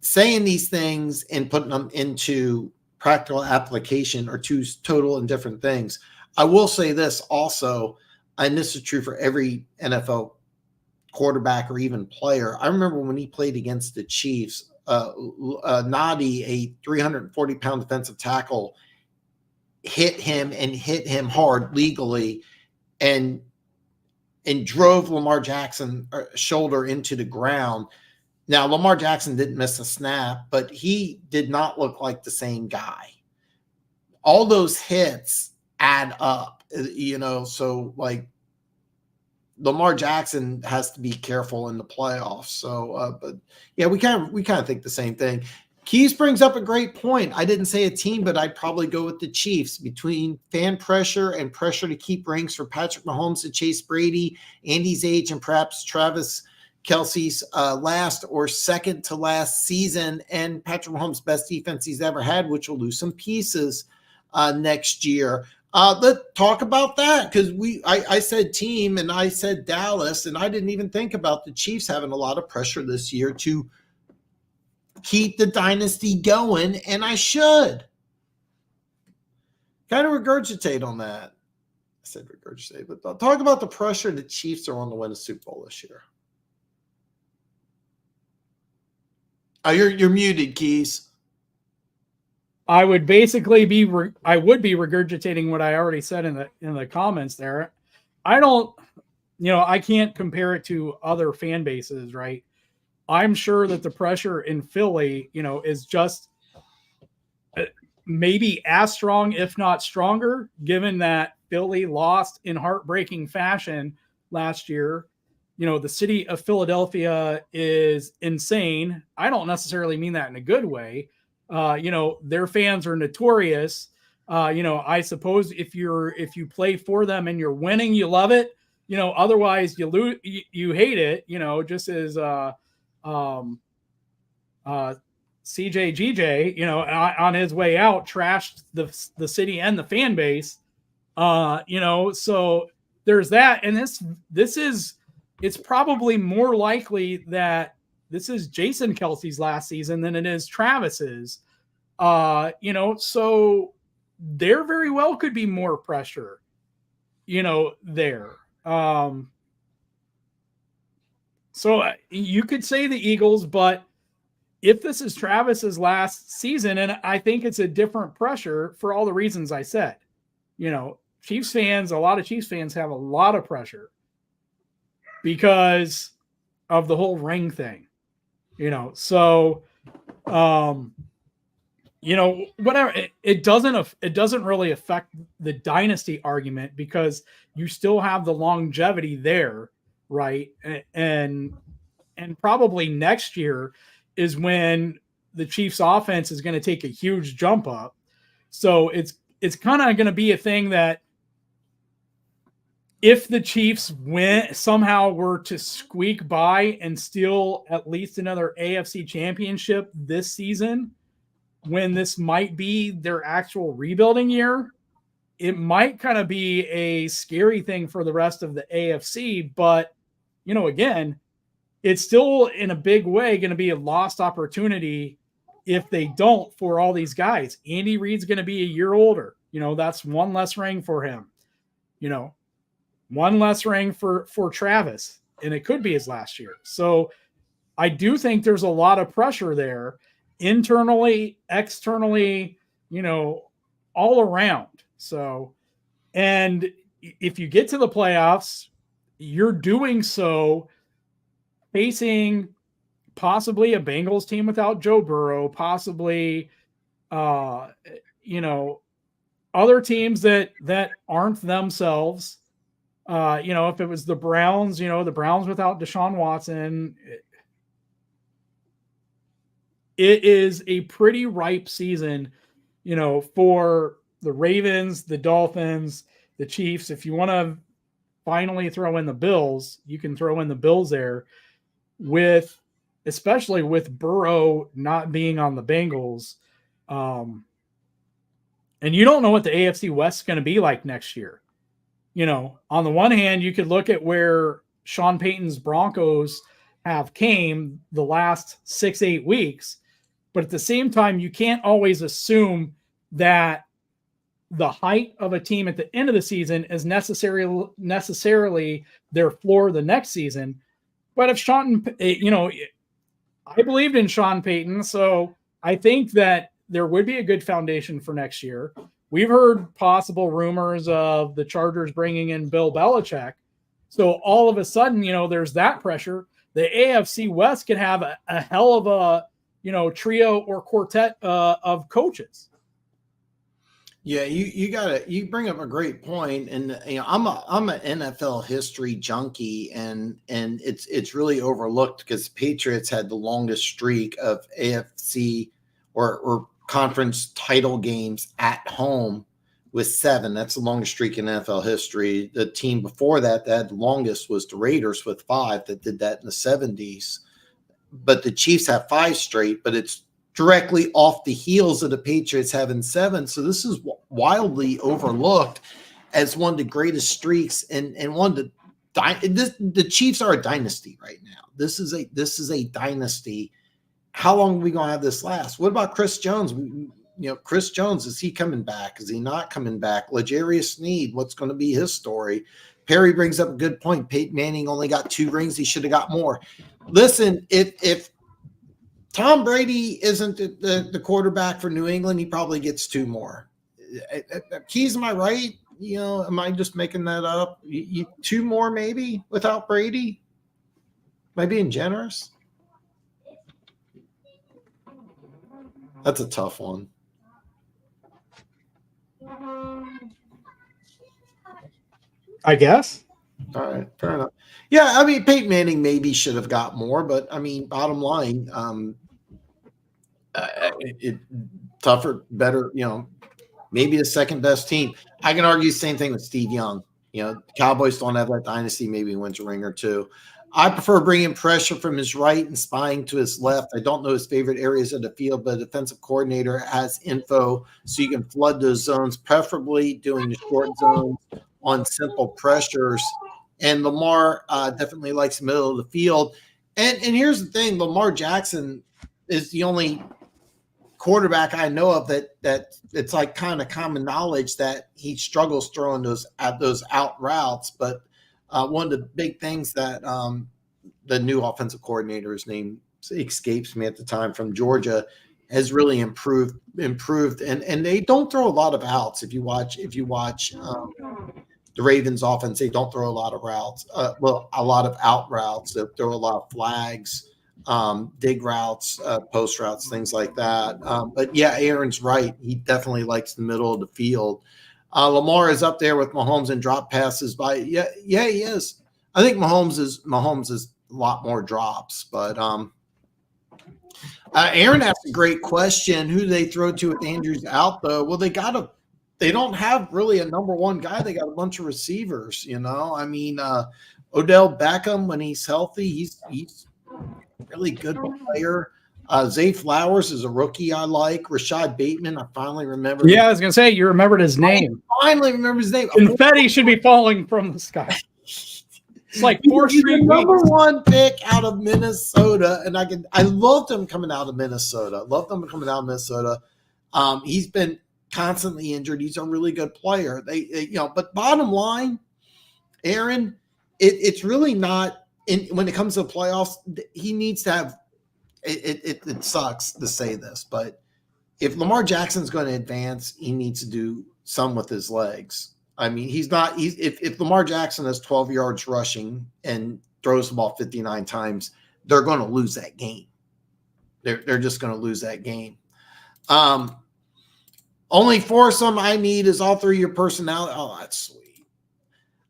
Speaker 1: saying these things and putting them into practical application are two total and different things. I will say this also, and this is true for every NFL quarterback or even player. I remember when he played against the Chiefs, Nadi, a 340-pound defensive tackle, hit him hard legally and drove Lamar Jackson shoulder into the ground. Now, Lamar Jackson didn't miss a snap, but he did not look like the same guy. All those hits add up, so like Lamar Jackson has to be careful in the playoffs. So, but yeah, we kind of think the same thing. Keys brings up a great point. I didn't say a team, but I'd probably go with the Chiefs. Between fan pressure and pressure to keep ranks for Patrick Mahomes and Chase Brady, Andy's age, and perhaps Travis Kelce's last or second to last season, and Patrick Mahomes' best defense he's ever had, which will lose some pieces next year. Let's talk about that, because I said team and I said Dallas, and I didn't even think about the Chiefs having a lot of pressure this year to keep the dynasty going, and I should kind of regurgitate on that. I said regurgitate, but I'll talk about the pressure the Chiefs are on to win a Super Bowl this year. You're muted, Keys.
Speaker 2: I would basically be regurgitating what I already said in the comments there. I don't, I can't compare it to other fan bases, right? I'm sure that the pressure in Philly, is just maybe as strong, if not stronger, given that Philly lost in heartbreaking fashion last year. The city of Philadelphia is insane. I don't necessarily mean that in a good way. Their fans are notorious I suppose if you play for them and you're winning, you love it. Otherwise you lose, you hate it. Just as um, CJGJ, on his way out, trashed the city and the fan base. So there's that, and it's probably more likely that this is Jason Kelsey's last season than it is Travis's. So there very well could be more pressure, there. So you could say the Eagles, but if this is Travis's last season, and I think it's a different pressure for all the reasons I said, Chiefs fans, a lot of Chiefs fans have a lot of pressure because of the whole ring thing, so, whatever, it doesn't really affect the dynasty argument because you still have the longevity there. Right. And probably next year is when the Chiefs offense is going to take a huge jump up. So it's kind of going to be a thing that if the Chiefs somehow were to squeak by and steal at least another AFC championship this season, when this might be their actual rebuilding year, it might kind of be a scary thing for the rest of the AFC. But, again, it's still in a big way going to be a lost opportunity if they don't for all these guys. Andy Reid's going to be a year older. That's one less ring for him. One less ring for Travis, and it could be his last year. So I do think there's a lot of pressure there, internally, externally, all around. So, and if you get to the playoffs, you're doing so facing possibly a Bengals team without Joe Burrow, possibly, other teams that aren't themselves. If it was the Browns, the Browns without Deshaun Watson, it is a pretty ripe season, for the Ravens, the Dolphins, the Chiefs. If you want to finally throw in the Bills, you can throw in the Bills there especially with Burrow not being on the Bengals. And you don't know what the AFC West is going to be like next year. On the one hand, you could look at where Sean Payton's Broncos have came the last 6-8 weeks, but at the same time, you can't always assume that the height of a team at the end of the season is necessarily their floor the next season. But if I believed in Sean Payton, so I think that there would be a good foundation for next year. We've heard possible rumors of the Chargers bringing in Bill Belichick. So all of a sudden, there's that pressure. The AFC West could have a hell of a, trio or quartet of coaches.
Speaker 1: Yeah, you bring up a great point, and I'm an NFL history junkie, and it's really overlooked because Patriots had the longest streak of AFC or conference title games at home with 7. That's the longest streak in NFL history. The team before that had the longest was the Raiders with 5 that did that in the 70s. But the Chiefs have 5 straight, but it's directly off the heels of the Patriots having 7. So this is wildly overlooked as one of the greatest streaks and one of the Chiefs are a dynasty right now. This is a dynasty. How long are we going to have this last? What about Chris Jones? Chris Jones, is he coming back? Is he not coming back? L'Jarius Sneed, what's going to be his story? Perry brings up a good point. Peyton Manning only got 2 rings. He should have got more. Listen, if Tom Brady isn't the quarterback for New England, he probably gets 2 more. Keys, am I right? Am I just making that up? 2 more maybe without Brady? Am I being generous? That's a tough one.
Speaker 2: I guess.
Speaker 1: All right, fair enough. Yeah, I mean, Peyton Manning maybe should have got more, but I mean, bottom line, tougher, better, maybe the second best team. I can argue the same thing with Steve Young. Cowboys don't have that dynasty. Maybe he wins a ring or two. I prefer bringing pressure from his right and spying to his left. I don't know his favorite areas of the field, but a defensive coordinator has info so you can flood those zones, preferably doing the short zones on simple pressures. And Lamar definitely likes the middle of the field. And here's the thing, Lamar Jackson is the only quarterback I know of that it's like kind of common knowledge that he struggles throwing those out routes. But one of the big things that the new offensive coordinator, his name escapes me at the time, from Georgia, has really improved, and they don't throw a lot of outs. If you watch the Ravens offense, they don't throw a lot of routes. A lot of out routes. They throw a lot of flags, dig routes, post routes, things like that. But yeah, Aaron's right. He definitely likes the middle of the field. Lamar is up there with Mahomes in drop passes by. Yeah, he is. I think Mahomes is a lot more drops, but Aaron asked a great question. Who do they throw to if Andrews out though? Well, they don't have really a number one guy. They got a bunch of receivers, I mean, Odell Beckham, when he's healthy, he's a really good player. Zay Flowers is a rookie I like. Rashad Bateman, I finally remember.
Speaker 2: Yeah, I was going to say, you remembered his name.
Speaker 1: I finally remember his name.
Speaker 2: Confetti should be falling from the sky. It's like 4 straight weeks.
Speaker 1: Number one pick out of Minnesota, and I loved him coming out of Minnesota. He's been constantly injured. He's a really good player. But bottom line, Aaron, it's really not. When it comes to the playoffs, he needs to have. It sucks to say this, but if Lamar Jackson's going to advance, he needs to do some with his legs. I mean, if Lamar Jackson has 12 yards rushing and throws the ball 59 times, they're going to lose that game. They're just going to lose that game. Only foursome I need is all three of your personality. Oh, that's sweet.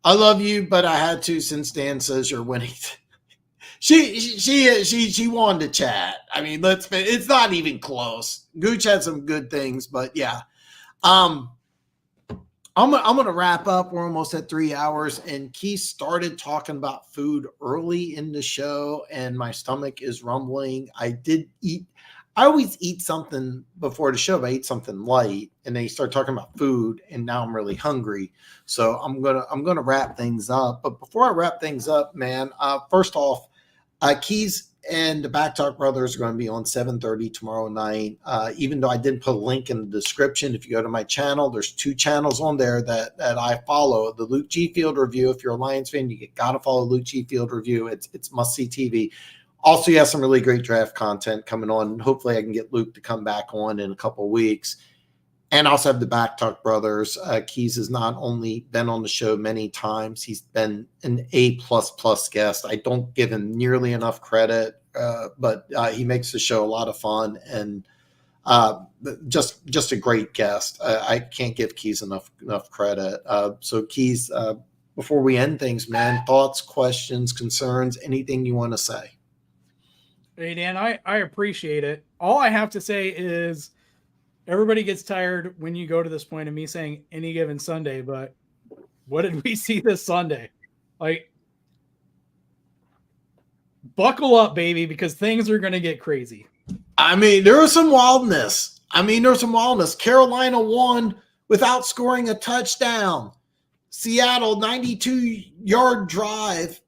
Speaker 1: I love you, but I had to since Dan says you're winning. She wanted to chat. I mean, it's not even close. Gooch had some good things, but yeah. I'm gonna wrap up. We're almost at 3 hours, and Keith started talking about food early in the show, and my stomach is rumbling. I always eat something before the show, but I eat something light, and then you start talking about food, and now I'm really hungry. So I'm gonna wrap things up. But before I wrap things up, man, first off, Keys and the Back Talk Brothers are going to be on 7:30 tomorrow night. Even though I didn't put a link in the description, if you go to my channel, there's 2 channels on there that I follow. The Luke G Field Review. If you're a Lions fan, you got to follow Luke G Field Review. It's must-see TV. Also, you have some really great draft content coming on. Hopefully, I can get Luke to come back on in a couple of weeks. And also have the Back Talk Brothers. Keys has not only been on the show many times, he's been an A++ guest. I don't give him nearly enough credit, but he makes the show a lot of fun and just a great guest. I can't give Keys enough credit. So Keys, before we end things, man, thoughts, questions, concerns, anything you want to say?
Speaker 2: Hey, Dan, I appreciate it. All I have to say is everybody gets tired when you go to this point of me saying any given Sunday, but what did we see this Sunday? Like, buckle up, baby, because things are going to get crazy.
Speaker 1: I mean, there was some wildness. Carolina won without scoring a touchdown. Seattle, 92-yard drive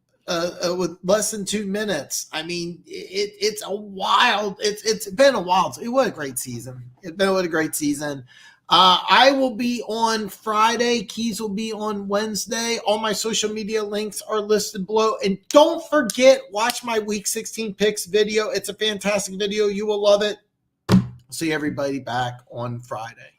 Speaker 1: with less than 2 minutes. I mean, it's been a wild. What a great season. What a great season. I will be on Friday. Keys will be on Wednesday. All my social media links are listed below. And don't forget, watch my Week 16 picks video. It's a fantastic video. You will love it. See everybody back on Friday.